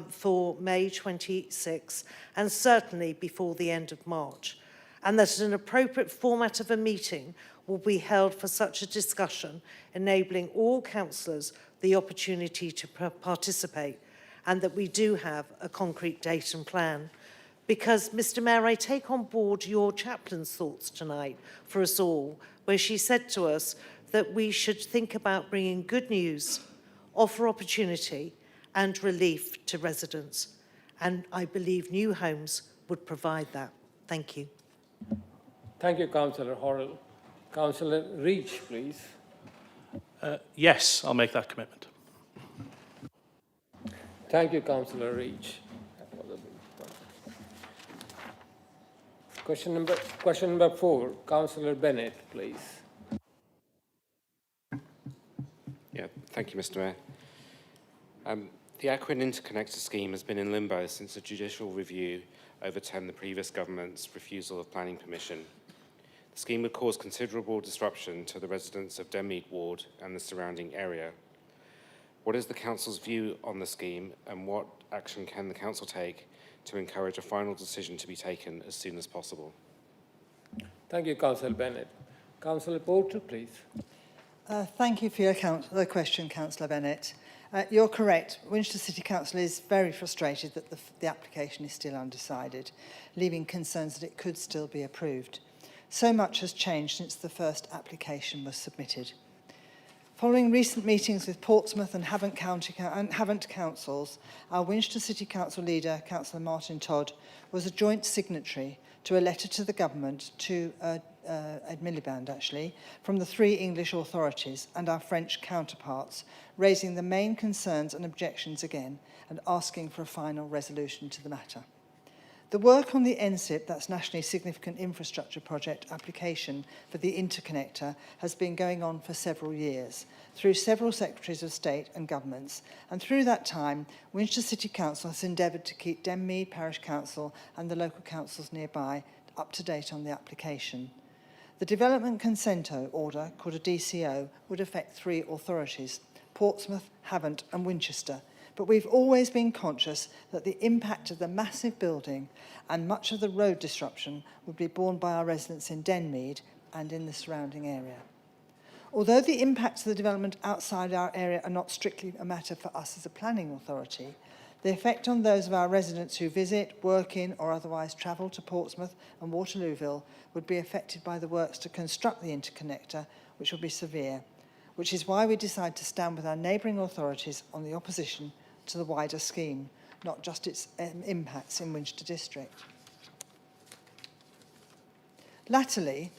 for May 26, and certainly before the end of March, and that an appropriate format of a meeting will be held for such a discussion, enabling all councillors the opportunity to participate, and that we do have a concrete date and plan. Because, Mr. Mayor, I take on board your chaplain's thoughts tonight for us all, where she said to us that we should think about bringing good news, offer opportunity and relief to residents. And I believe new homes would provide that. Thank you. Thank you, Councillor Horrell. Councillor Reach, please. Yes, I'll make that commitment. Thank you, Councillor Reach. Question number 4, Councillor Bennett, please. Yeah, thank you, Mr. Mayor. The Aquin Interconnector scheme has been in limbo since a judicial review overturned the previous government's refusal of planning permission. The scheme would cause considerable disruption to the residents of Denmead Ward and the surrounding area. What is the Council's view on the scheme, and what action can the Council take to encourage a final decision to be taken as soon as possible? Thank you, Councillor Bennett. Councillor Porter, please. Thank you for your question, Councillor Bennett. You're correct. Winchester City Council is very frustrated that the application is still undecided, leaving concerns that it could still be approved. So much has changed since the first application was submitted. Following recent meetings with Portsmouth and Havant councils, our Winchester City Council leader, Councillor Martin Todd, was a joint signatory to a letter to the government, to Ed Miliband actually, from the 3 English authorities and our French counterparts, raising the main concerns and objections again and asking for a final resolution to the matter. The work on the NSIP, that's Nationally Significant Infrastructure Project application for the interconnector, has been going on for several years, through several Secretaries of State and governments, and through that time, Winchester City Council has endeavoured to keep Denmead Parish Council and the local councils nearby up to date on the application. The Development Consent Order, called a DCO, would affect 3 authorities, Portsmouth, Havant and Winchester, but we've always been conscious that the impact of the massive building and much of the road disruption would be borne by our residents in Denmead and in the surrounding area. Although the impacts of the development outside our area are not strictly a matter for us as a planning authority, the effect on those of our residents who visit, work in or otherwise travel to Portsmouth and Waterlooville would be affected by the works to construct the interconnector, which will be severe, which is why we decided to stand with our neighbouring authorities on the opposition to the wider scheme, not just its impacts in Winchester District. Latterly,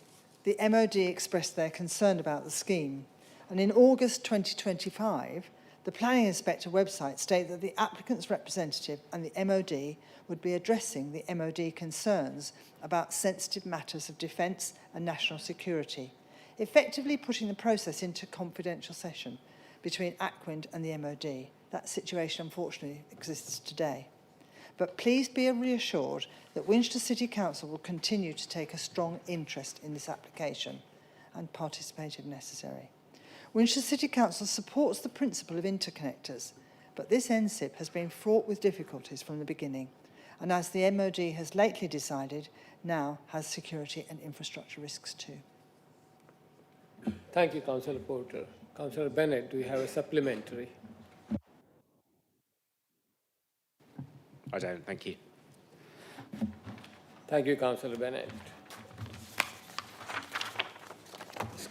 the MOD expressed their concern about the scheme, and in August 2025, the Planning Inspector website stated that the applicant's representative and the MOD would be addressing the MOD concerns about sensitive matters of defence and national security, effectively putting the process into confidential session between Aquin and the MOD. That situation, unfortunately, exists today. But please be reassured that Winchester City Council will continue to take a strong interest in this application and participate if necessary. Winchester City Council supports the principle of interconnectors, but this NSIP has been fraught with difficulties from the beginning, and as the MOD has lately decided, now has security and infrastructure risks too. Thank you, Councillor Porter. Councillor Bennett, do you have a supplementary? I don't, thank you. Thank you, Councillor Bennett.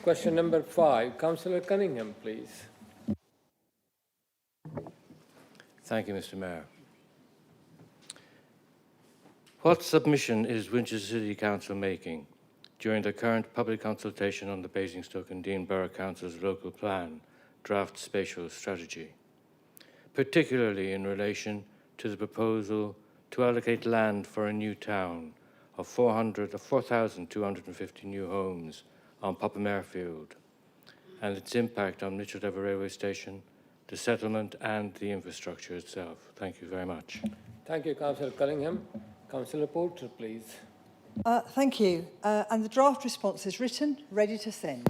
Question number 5, Councillor Cunningham, please. Thank you, Mr. Mayor. What submission is Winchester City Council making during the current public consultation on the Basingstoke and Dean Borough Council's local plan, draft spatial strategy, particularly in relation to the proposal to allocate land for a new town of 4,250 new homes on Popham Airfield and its impact on Mitchell Devon Railway Station, the settlement and the infrastructure itself? Thank you very much. Thank you, Councillor Cunningham. Councillor Porter, please. Thank you. And the draft response is written, ready to send.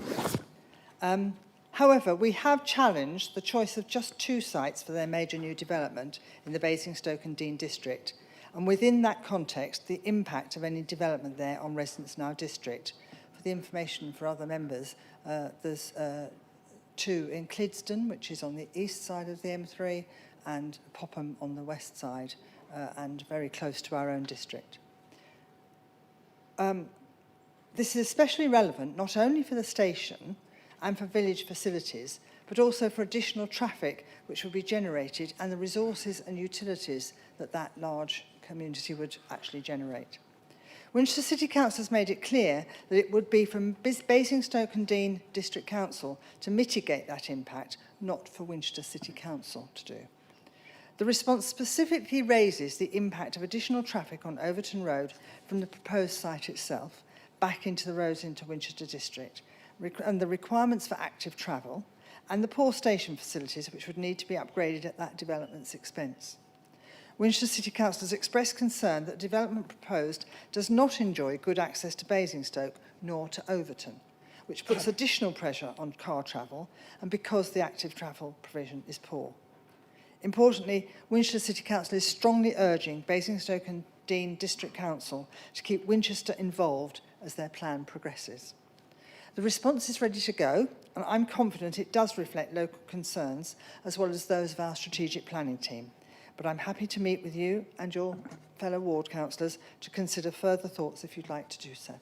However, we have challenged the choice of just 2 sites for their major new development in the Basingstoke and Dean district, and within that context, the impact of any development there on residents in our district. For the information for other members, there's 2 in Clidston, which is on the east side of the M3, and Popham on the west side, and very close to our own district. This is especially relevant not only for the station and for village facilities, but also for additional traffic which will be generated and the resources and utilities that that large community would actually generate. Winchester City Council has made it clear that it would be from Basingstoke and Dean District Council to mitigate that impact, not for Winchester City Council to do. The response specifically raises the impact of additional traffic on Overton Road from the proposed site itself back into the roads into Winchester District, and the requirements for active travel, and the poor station facilities which would need to be upgraded at that development's expense. Winchester City Council has expressed concern that development proposed does not enjoy good access to Basingstoke nor to Overton, which puts additional pressure on car travel, and because the active travel provision is poor. Importantly, Winchester City Council is strongly urging Basingstoke and Dean District Council to keep Winchester involved as their plan progresses. The response is ready to go, and I'm confident it does reflect local concerns as well as those of our strategic planning team. But I'm happy to meet with you and your fellow ward councillors to consider further thoughts if you'd like to do so.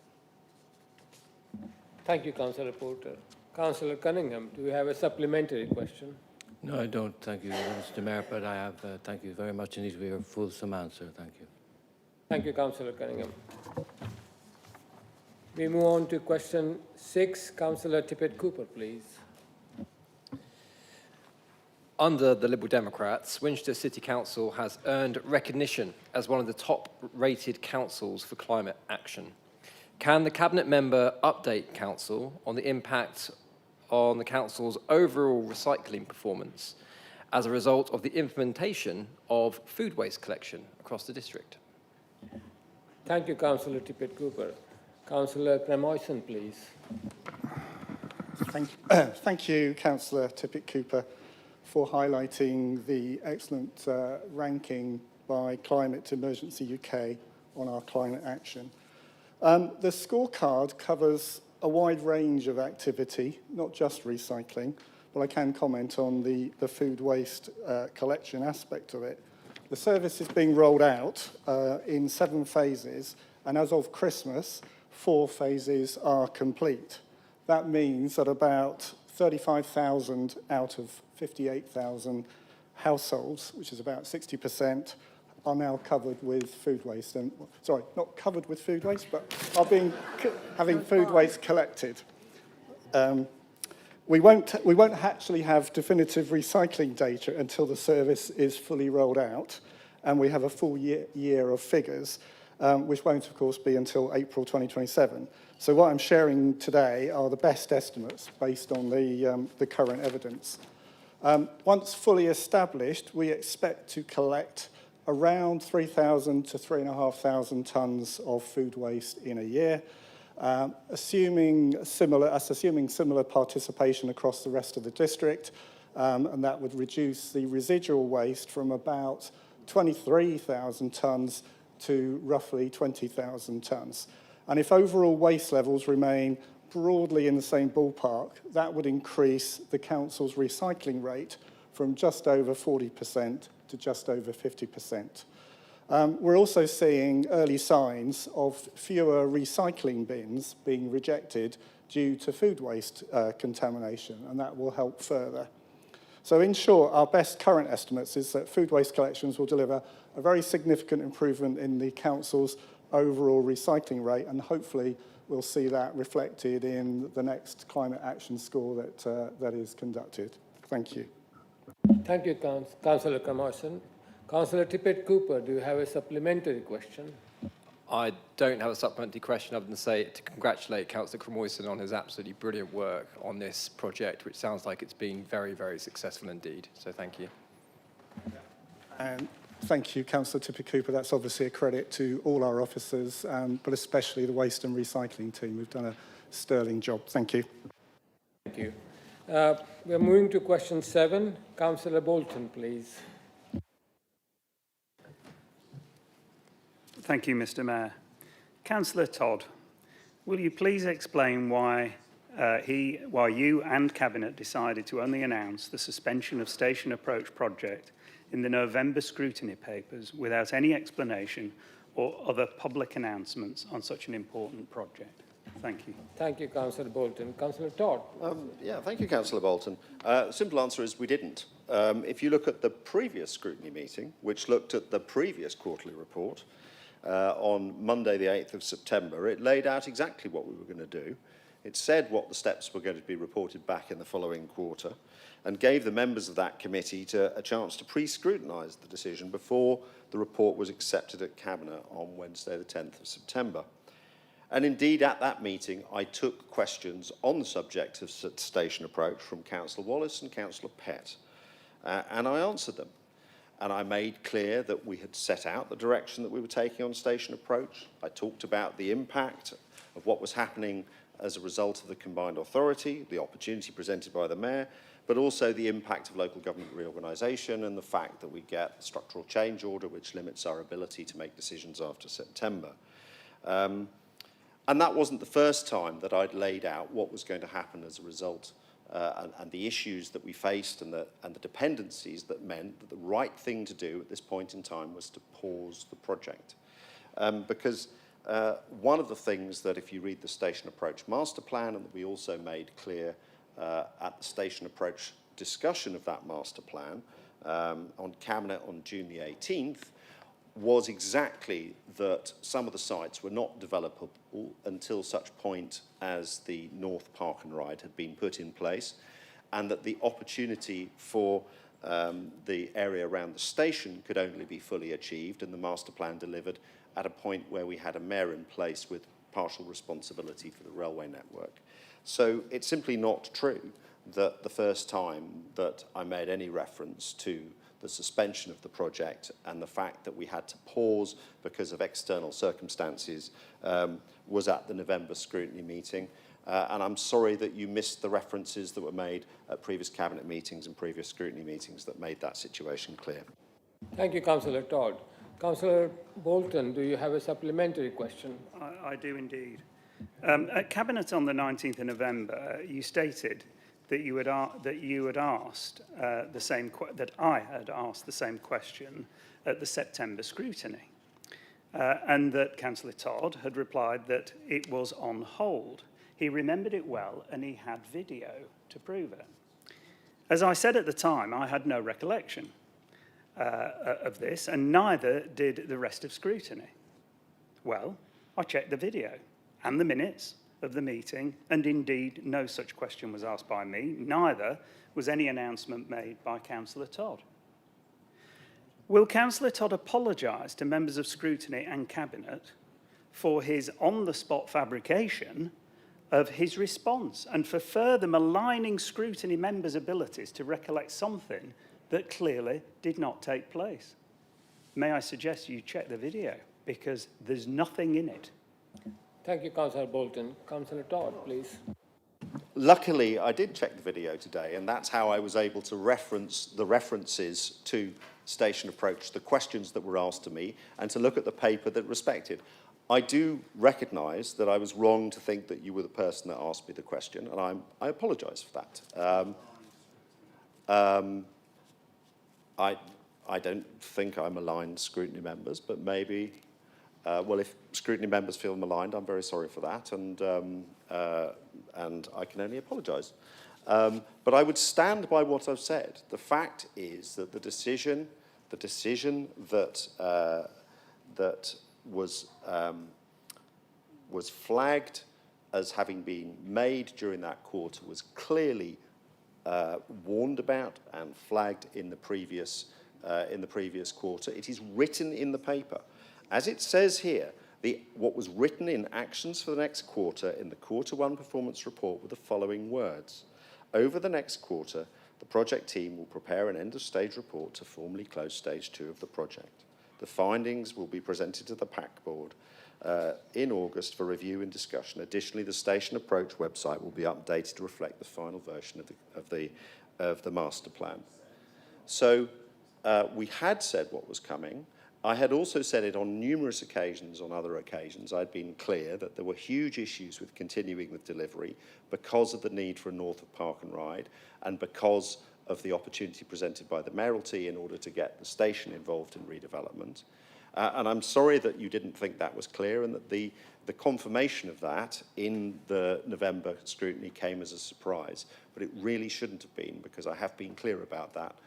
Thank you, Councillor Porter. Councillor Cunningham, do you have a supplementary question? No, I don't. Thank you, Mr. Mayor, but I have, thank you very much indeed for your fulsome answer. Thank you. Thank you, Councillor Cunningham. We move on to question 6. Councillor Tippett-Cooper, please. Under the Liberal Democrats, Winchester City Council has earned recognition as one of the top-rated councils for climate action. Can the Cabinet member update Council on the impact on the Council's overall recycling performance as a result of the implementation of food waste collection across the district? Thank you, Councillor Tippett-Cooper. Councillor Cremoyson, please. Thank you, Councillor Tippett-Cooper, for highlighting the excellent ranking by Climate Emergency UK on our climate action. The scorecard covers a wide range of activity, not just recycling, but I can comment on the food waste collection aspect of it. The service is being rolled out in 7 phases, and as of Christmas, 4 phases are complete. That means that about 35,000 out of 58,000 households, which is about 60%, are now covered with food waste. And sorry, not covered with food waste, but are having food waste collected. We won't actually have definitive recycling data until the service is fully rolled out, and we have a full year of figures, which won't, of course, be until April 2027. So what I'm sharing today are the best estimates based on the current evidence. Once fully established, we expect to collect around 3,000 to 3,500 tonnes of food waste in a year, assuming similar participation across the rest of the district, and that would reduce the residual waste from about 23,000 tonnes to roughly 20,000 tonnes. And if overall waste levels remain broadly in the same ballpark, that would increase the council's recycling rate from just over 40% to just over 50%. We're also seeing early signs of fewer recycling bins being rejected due to food waste contamination, and that will help further. So in short, our best current estimates is that food waste collections will deliver a very significant improvement in the council's overall recycling rate, and hopefully we'll see that reflected in the next climate action score that is conducted. Thank you. Thank you, Councillor Cremoyson. Councillor Tippett-Cooper, do you have a supplementary question? I don't have a supplementary question other than say to congratulate Councillor Cremoyson on his absolutely brilliant work on this project, which sounds like it's been very, very successful indeed. So thank you. Thank you, Councillor Tippett-Cooper. That's obviously a credit to all our officers, but especially the waste and recycling team. We've done a sterling job. Thank you. Thank you. We're moving to question 7. Councillor Bolton, please. Thank you, Mr. Mayor. Councillor Todd, will you please explain why you and Cabinet decided to only announce the suspension of Station Approach project in the November scrutiny papers without any explanation or other public announcements on such an important project? Thank you. Thank you, Councillor Bolton. Councillor Todd. Thank you, Councillor Bolton. Simple answer is we didn't. If you look at the previous scrutiny meeting, which looked at the previous quarterly report on Monday, the 8th of September, it laid out exactly what we were going to do. It said what the steps were going to be reported back in the following quarter and gave the members of that committee a chance to pre-scrutinise the decision before the report was accepted at Cabinet on Wednesday, the 10th of September. And indeed, at that meeting, I took questions on the subject of Station Approach from Councillor Wallace and Councillor Pett, and I answered them. And I made clear that we had set out the direction that we were taking on Station Approach. I talked about the impact of what was happening as a result of the combined authority, the opportunity presented by the Mayor, but also the impact of local government reorganisation and the fact that we get a structural change order which limits our ability to make decisions after September. And that wasn't the first time that I'd laid out what was going to happen as a result and the issues that we faced and the dependencies that meant that the right thing to do at this point in time was to pause the project. Because one of the things that, if you read the Station Approach Master Plan, and that we also made clear at the Station Approach discussion of that master plan on Cabinet on June the 18th, was exactly that some of the sites were not developable until such point as the North Park and Ride had been put in place, and that the opportunity for the area around the station could only be fully achieved and the master plan delivered at a point where we had a mayor in place with partial responsibility for the railway network. So it's simply not true that the first time that I made any reference to the suspension of the project and the fact that we had to pause because of external circumstances was at the November scrutiny meeting. And I'm sorry that you missed the references that were made at previous cabinet meetings and previous scrutiny meetings that made that situation clear. Thank you, Councillor Todd. Councillor Bolton, do you have a supplementary question? I do indeed. At Cabinet on the 19th of November, you stated that you had asked that I had asked the same question at the September scrutiny, and that Councillor Todd had replied that it was on hold. He remembered it well, and he had video to prove it. As I said at the time, I had no recollection of this, and neither did the rest of scrutiny. Well, I checked the video and the minutes of the meeting, and indeed no such question was asked by me, neither was any announcement made by Councillor Todd. Will Councillor Todd apologise to members of scrutiny and Cabinet for his on-the-spot fabrication of his response and for further maligning scrutiny members' abilities to recollect something that clearly did not take place? May I suggest you check the video, because there's nothing in it. Thank you, Councillor Bolton. Councillor Todd, please. Luckily, I did check the video today, and that's how I was able to reference the references to Station Approach, the questions that were asked to me, and to look at the paper that respected. I do recognise that I was wrong to think that you were the person that asked me the question, and I apologise for that. I don't think I maligned scrutiny members, but maybe, well, if scrutiny members feel maligned, I'm very sorry for that, and I can only apologise. But I would stand by what I've said. The fact is that the decision that was flagged as having been made during that quarter was clearly warned about and flagged in the previous quarter. It is written in the paper. As it says here, what was written in actions for the next quarter in the Q1 performance report were the following words. Over the next quarter, the project team will prepare an end-of-stage report to formally close stage 2 of the project. The findings will be presented to the PAC board in August for review and discussion. Additionally, the Station Approach website will be updated to reflect the final version of the master plan. So we had said what was coming. I had also said it on numerous occasions, on other occasions. I'd been clear that there were huge issues with continuing with delivery because of the need for a North of Park and Ride and because of the opportunity presented by the Mayoralty in order to get the station involved in redevelopment. And I'm sorry that you didn't think that was clear and that the confirmation of that in the November scrutiny came as a surprise. But it really shouldn't have been, because I have been clear about that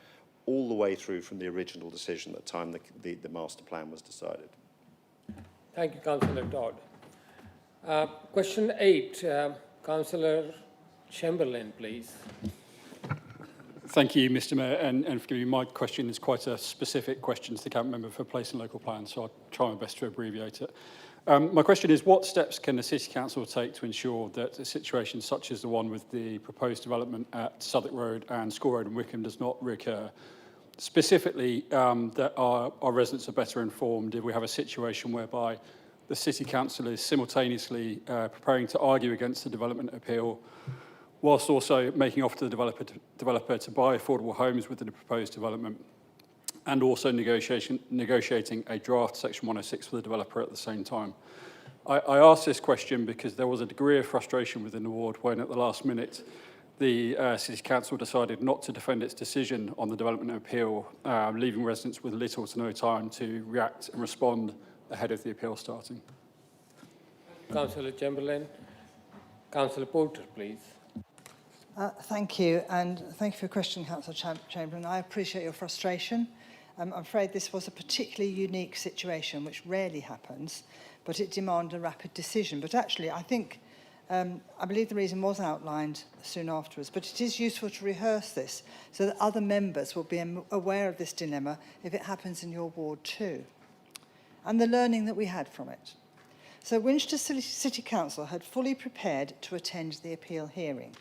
all the way through from the original decision at the time the master plan was decided. Thank you, Councillor Todd. Question 8, Councillor Chamberlain, please. Thank you, Mr. Mayor, and forgive me, my question is quite a specific question to the Cabinet Member for Place and Local Plan, so I'll try my best to abbreviate it. My question is, what steps can the City Council take to ensure that a situation such as the one with the proposed development at Southwark Road and School Road in Wickham does not reoccur? Specifically, that our residents are better informed if we have a situation whereby the City Council is simultaneously preparing to argue against the development appeal, whilst also making off to the developer to buy affordable homes within the proposed development, and also negotiating a draft Section 106 for the developer at the same time. I asked this question because there was a degree of frustration within the ward when at the last minute the City Council decided not to defend its decision on the development appeal, leaving residents with little to no time to react and respond ahead of the appeal starting. Councillor Chamberlain. Councillor Porter, please. Thank you, and thank you for your question, Councillor Chamberlain. I appreciate your frustration. I'm afraid this was a particularly unique situation, which rarely happens, but it demanded a rapid decision. But actually, I think, I believe the reason was outlined soon afterwards, but it is useful to rehearse this so that other members will be aware of this dilemma if it happens in your ward too, and the learning that we had from it. So Winchester City Council had fully prepared to attend the appeal hearing,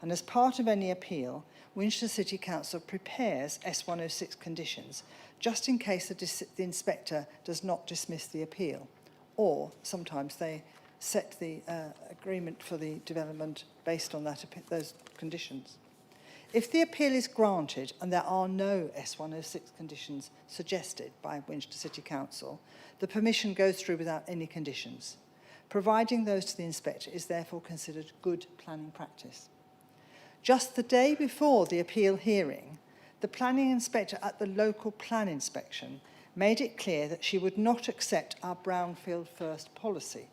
and as part of any appeal, Winchester City Council prepares S106 conditions just in case the inspector does not dismiss the appeal, or sometimes they set the agreement for the development based on those conditions. If the appeal is granted and there are no S106 conditions suggested by Winchester City Council, the permission goes through without any conditions. Providing those to the inspector is therefore considered good planning practice. Just the day before the appeal hearing, the planning inspector at the local plan inspection made it clear that she would not accept our brownfield first policy,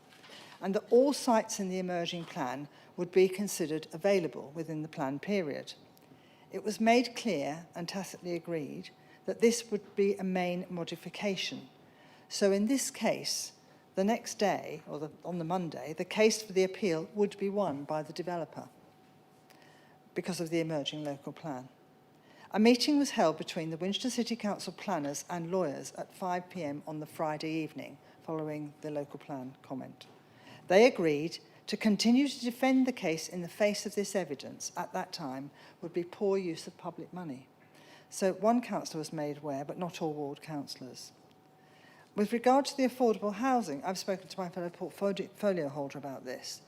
and that all sites in the emerging plan would be considered available within the plan period. It was made clear and tacitly agreed that this would be a main modification. So in this case, the next day, or on the Monday, the case for the appeal would be won by the developer because of the emerging local plan. A meeting was held between the Winchester City Council planners and lawyers at 5 p.m. on the Friday evening, following the local plan comment. They agreed to continue to defend the case in the face of this evidence at that time would be poor use of public money. So one councillor was made aware, but not all ward councillors. With regard to the affordable housing, I've spoken to my fellow portfolio holder about this.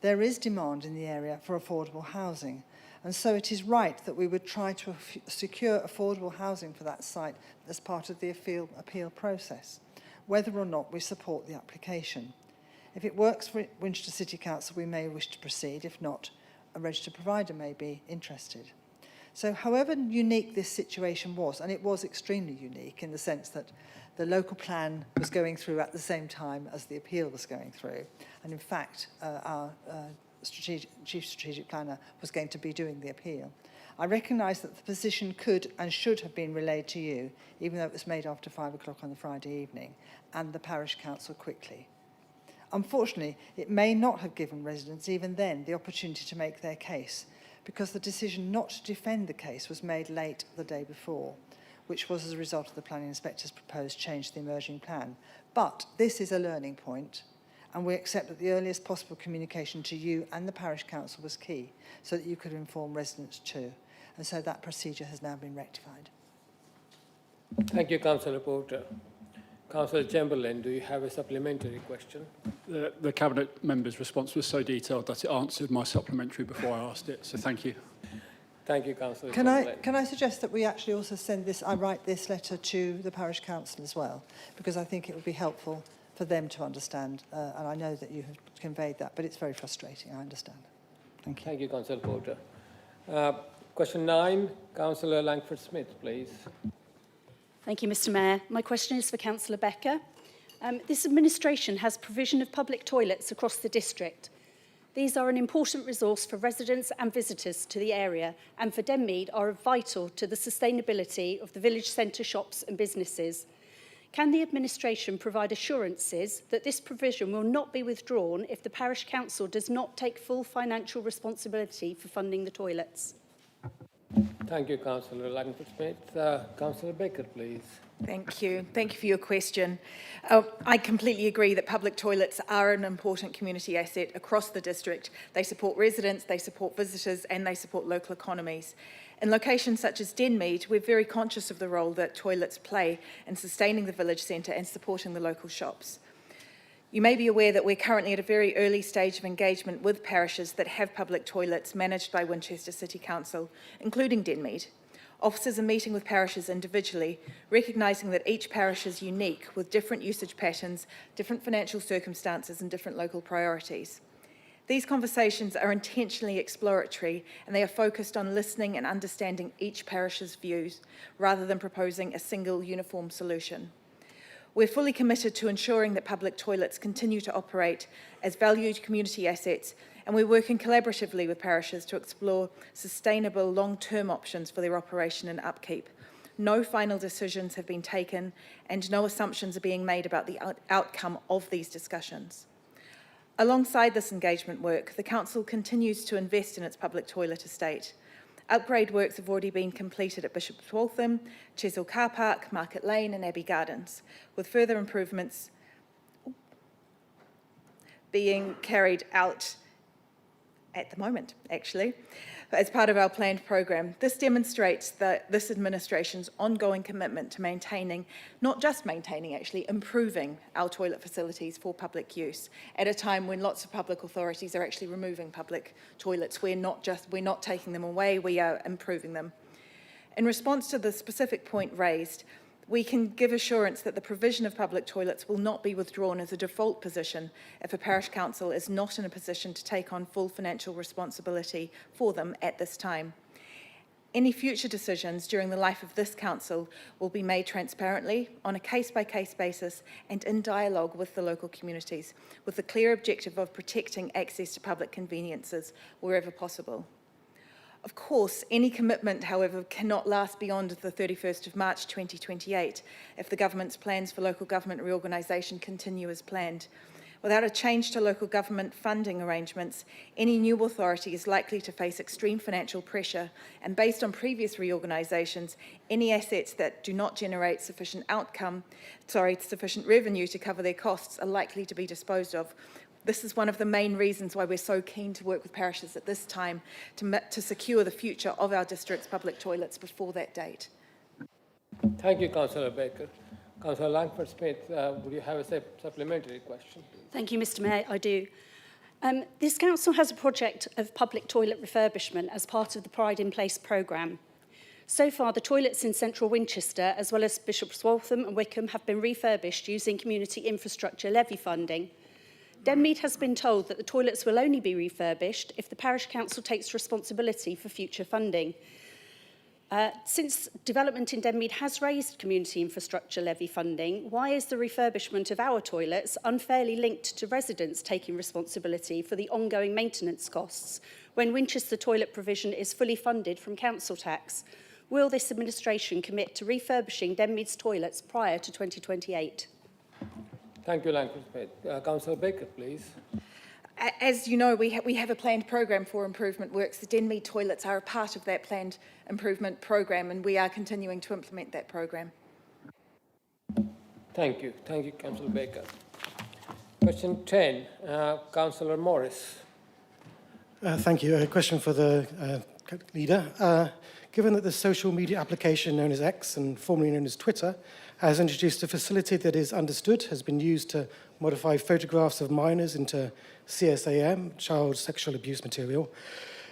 There is demand in the area for affordable housing, and so it is right that we would try to secure affordable housing for that site as part of the appeal process, whether or not we support the application. If it works for Winchester City Council, we may wish to proceed. If not, a registered provider may be interested. So however unique this situation was, and it was extremely unique in the sense that the local plan was going through at the same time as the appeal was going through, and in fact, our chief strategic planner was going to be doing the appeal. I recognise that the position could and should have been relayed to you, even though it was made after 5 o'clock on the Friday evening, and the parish council quickly. Unfortunately, it may not have given residents even then the opportunity to make their case, because the decision not to defend the case was made late the day before, which was as a result of the planning inspector's proposed change to the emerging plan. But this is a learning point, and we accept that the earliest possible communication to you and the parish council was key, so that you could inform residents too. And so that procedure has now been rectified. Thank you, Councillor Porter. Councillor Chamberlain, do you have a supplementary question? The Cabinet member's response was so detailed that it answered my supplementary before I asked it, so thank you. Thank you, Councillor Chamberlain. Can I suggest that we actually also send this, I write this letter to the parish council as well, because I think it would be helpful for them to understand, and I know that you have conveyed that, but it's very frustrating, I understand. Thank you. Thank you, Councillor Porter. Question 9, Councillor Langford-Smith, please. Thank you, Mr Mayor. My question is for Councillor Becker. This administration has provision of public toilets across the district. These are an important resource for residents and visitors to the area, and for Denmead are vital to the sustainability of the village centre shops and businesses. Can the administration provide assurances that this provision will not be withdrawn if the parish council does not take full financial responsibility for funding the toilets? Thank you, Councillor Langford-Smith. Councillor Baker, please. Thank you. Thank you for your question. I completely agree that public toilets are an important community asset across the district. They support residents, they support visitors, and they support local economies. In locations such as Denmead, we're very conscious of the role that toilets play in sustaining the village centre and supporting the local shops. You may be aware that we're currently at a very early stage of engagement with parishes that have public toilets managed by Winchester City Council, including Denmead. Officers are meeting with parishes individually, recognising that each parish is unique with different usage patterns, different financial circumstances and different local priorities. These conversations are intentionally exploratory and they are focused on listening and understanding each parish's views rather than proposing a single uniform solution. We're fully committed to ensuring that public toilets continue to operate as valued community assets, and we're working collaboratively with parishes to explore sustainable long-term options for their operation and upkeep. No final decisions have been taken and no assumptions are being made about the outcome of these discussions. Alongside this engagement work, the Council continues to invest in its public toilet estate. Upgrade works have already been completed at Bishop's Waltham, Chesil Car Park, Market Lane and Abbey Gardens, with further improvements being carried out at the moment, actually, as part of our planned program. This demonstrates this administration's ongoing commitment to maintaining, not just maintaining, actually, improving our toilet facilities for public use at a time when lots of public authorities are actually removing public toilets. We're not taking them away, we are improving them. In response to the specific point raised, we can give assurance that the provision of public toilets will not be withdrawn as a default position if a parish council is not in a position to take on full financial responsibility for them at this time. Any future decisions during the life of this council will be made transparently, on a case-by-case basis and in dialogue with the local communities, with the clear objective of protecting access to public conveniences wherever possible. Of course, any commitment, however, cannot last beyond the 31st of March 2028 if the government's plans for local government reorganisation continue as planned. Without a change to local government funding arrangements, any new authority is likely to face extreme financial pressure, and based on previous reorganisations, any assets that do not generate sufficient revenue to cover their costs are likely to be disposed of. This is one of the main reasons why we're so keen to work with parishes at this time to secure the future of our district's public toilets before that date. Thank you, Councillor Baker. Councillor Langford-Smith, would you have a supplementary question? Thank you, Mr Mayor. I do. This council has a project of public toilet refurbishment as part of the Pride in Place programme. So far, the toilets in central Winchester, as well as Bishop's Waltham and Wickham, have been refurbished using community infrastructure levy funding. Denmead has been told that the toilets will only be refurbished if the parish council takes responsibility for future funding. Since development in Denmead has raised community infrastructure levy funding, why is the refurbishment of our toilets unfairly linked to residents taking responsibility for the ongoing maintenance costs when Winchester toilet provision is fully funded from council tax? Will this administration commit to refurbishing Denmead's toilets prior to 2028? Thank you, Langford-Smith. Councillor Baker, please. As you know, we have a planned programme for improvement works. The Denmead toilets are a part of that planned improvement programme, and we are continuing to implement that programme. Thank you. Thank you, Councillor Baker. Question 10, Councillor Morris. Thank you. A question for the leader. Given that the social media application known as X and formerly known as Twitter has introduced a facility that is understood has been used to modify photographs of minors into CSAM, child sexual abuse material,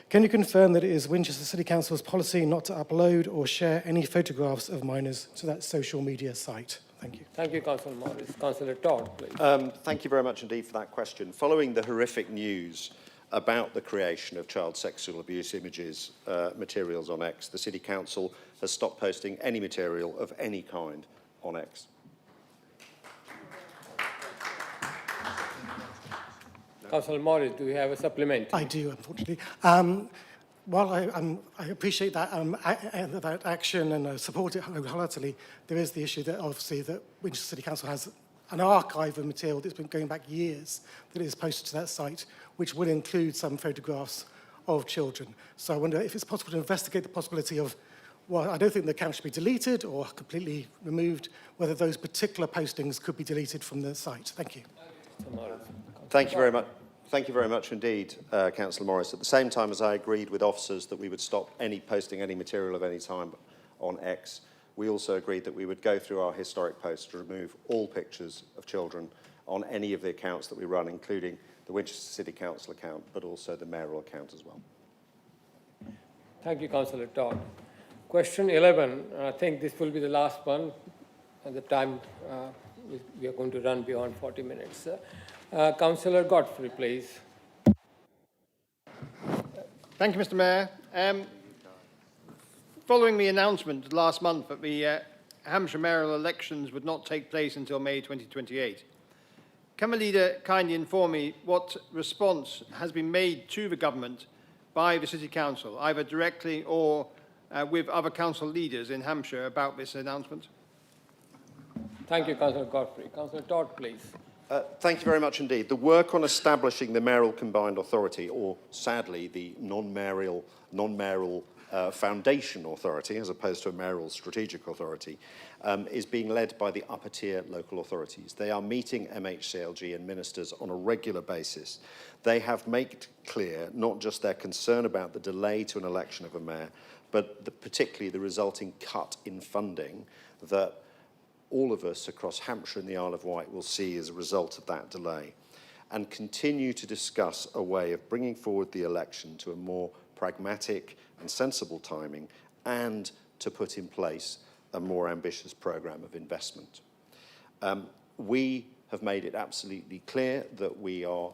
can you confirm that it is Winchester City Council's policy not to upload or share any photographs of minors to that social media site? Thank you. Thank you, Councillor Morris. Councillor Todd, please. Thank you very much indeed for that question. Following the horrific news about the creation of child sexual abuse images, materials on X, the City Council has stopped posting any material of any kind on X. Councillor Morris, do you have a supplement? I do, unfortunately. While I appreciate that, that action and support it wholeheartedly, there is the issue that obviously that Winchester City Council has an archive of material that's been going back years that is posted to that site, which will include some photographs of children. So I wonder if it's possible to investigate the possibility of, well, I don't think the account should be deleted or completely removed, whether those particular postings could be deleted from the site. Thank you. Thank you very much. Thank you very much indeed, Councillor Morris. At the same time as I agreed with officers that we would stop posting any material of any time on X, we also agreed that we would go through our historic posts to remove all pictures of children on any of the accounts that we run, including the Winchester City Council account, but also the mayoral account as well. Thank you, Councillor Todd. Question 11, I think this will be the last one, at the time we are going to run beyond 40 minutes. Councillor Godfrey, please. Thank you, Mr. Mayor. Following the announcement last month that the Hampshire mayoral elections would not take place until May 2028, can the leader kindly inform me what response has been made to the government by the City Council, either directly or with other council leaders in Hampshire about this announcement? Thank you, Councillor Godfrey. Councillor Todd, please. Thank you very much indeed. The work on establishing the mayoral combined authority, or sadly the non-mayoral foundation authority, as opposed to a mayoral strategic authority, is being led by the upper tier local authorities. They are meeting MHCLG and ministers on a regular basis. They have made clear not just their concern about the delay to an election of a mayor, but particularly the resulting cut in funding that all of us across Hampshire and the Isle of Wight will see as a result of that delay, and continue to discuss a way of bringing forward the election to a more pragmatic and sensible timing, and to put in place a more ambitious programme of investment. We have made it absolutely clear that we are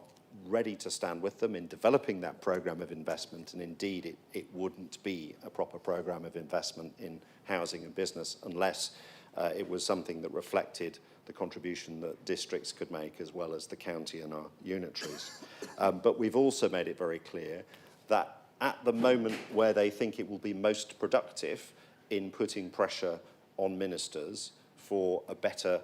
ready to stand with them in developing that programme of investment, and indeed it wouldn't be a proper programme of investment in housing and business unless it was something that reflected the contribution that districts could make as well as the county and our unitaries. But we've also made it very clear that at the moment where they think it will be most productive in putting pressure on ministers for a better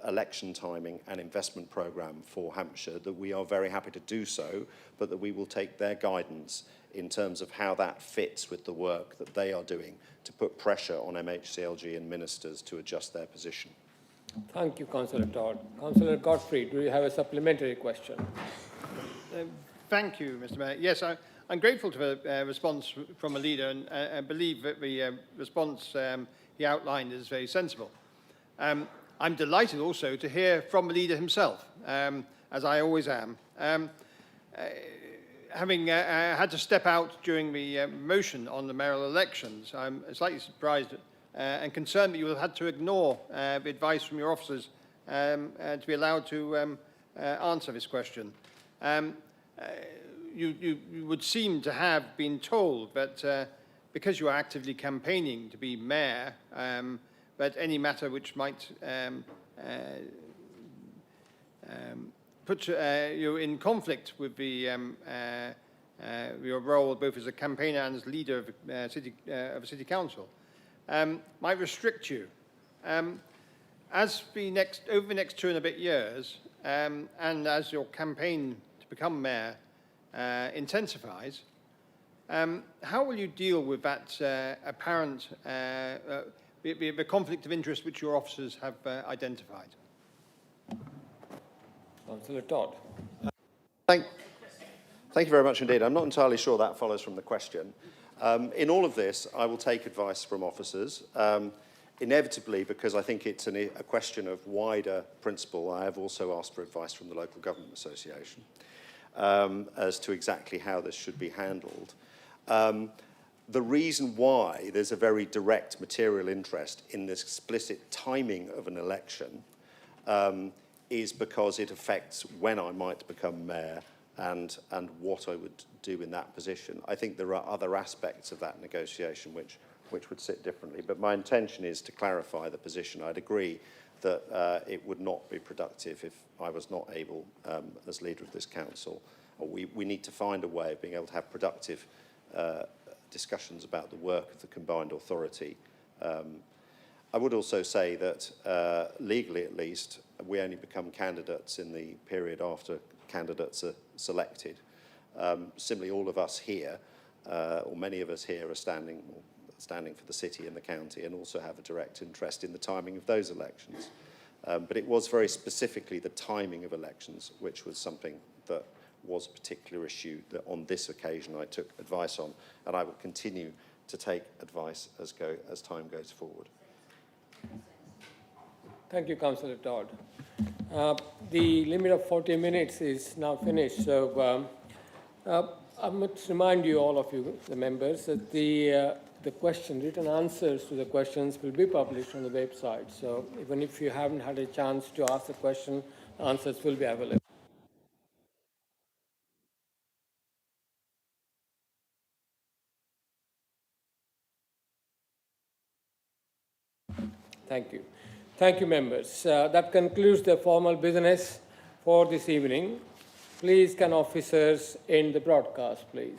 election timing and investment programme for Hampshire, that we are very happy to do so, but that we will take their guidance in terms of how that fits with the work that they are doing to put pressure on MHCLG and ministers to adjust their position. Thank you, Councillor Todd. Councillor Godfrey, do you have a supplementary question? Thank you, Mr. Mayor. Yes, I'm grateful to the response from a leader, and I believe that the response he outlined is very sensible. I'm delighted also to hear from the leader himself, as I always am. Having had to step out during the motion on the mayoral elections, I'm slightly surprised and concerned that you have had to ignore the advice from your officers to be allowed to answer this question. You would seem to have been told that because you are actively campaigning to be mayor, that any matter which might put you in conflict with the your role both as a campaigner and as leader of a city council might restrict you. As over the next 2 and a bit years, and as your campaign to become mayor intensifies, how will you deal with that apparent the conflict of interest which your officers have identified? Councillor Todd. Thank you very much indeed. I'm not entirely sure that follows from the question. In all of this, I will take advice from officers. Inevitably, because I think it's a question of wider principle, I have also asked for advice from the Local Government Association as to exactly how this should be handled. The reason why there's a very direct material interest in this explicit timing of an election is because it affects when I might become mayor and what I would do in that position. I think there are other aspects of that negotiation which would sit differently, but my intention is to clarify the position. I'd agree that it would not be productive if I was not able, as leader of this council, or we need to find a way of being able to have productive discussions about the work of the combined authority. I would also say that legally at least, we only become candidates in the period after candidates are selected. Similarly, all of us here, or many of us here, are standing for the city and the county, and also have a direct interest in the timing of those elections. But it was very specifically the timing of elections which was something that was a particular issue that on this occasion I took advice on, and I will continue to take advice as time goes forward. Thank you, Councillor Todd. The limit of 40 minutes is now finished, so I must remind you, all of you, the members, that the written answers to the questions will be published on the website. So even if you haven't had a chance to ask the question, answers will be available. Thank you. Thank you, members. That concludes the formal business for this evening. Please, can officers end the broadcast, please?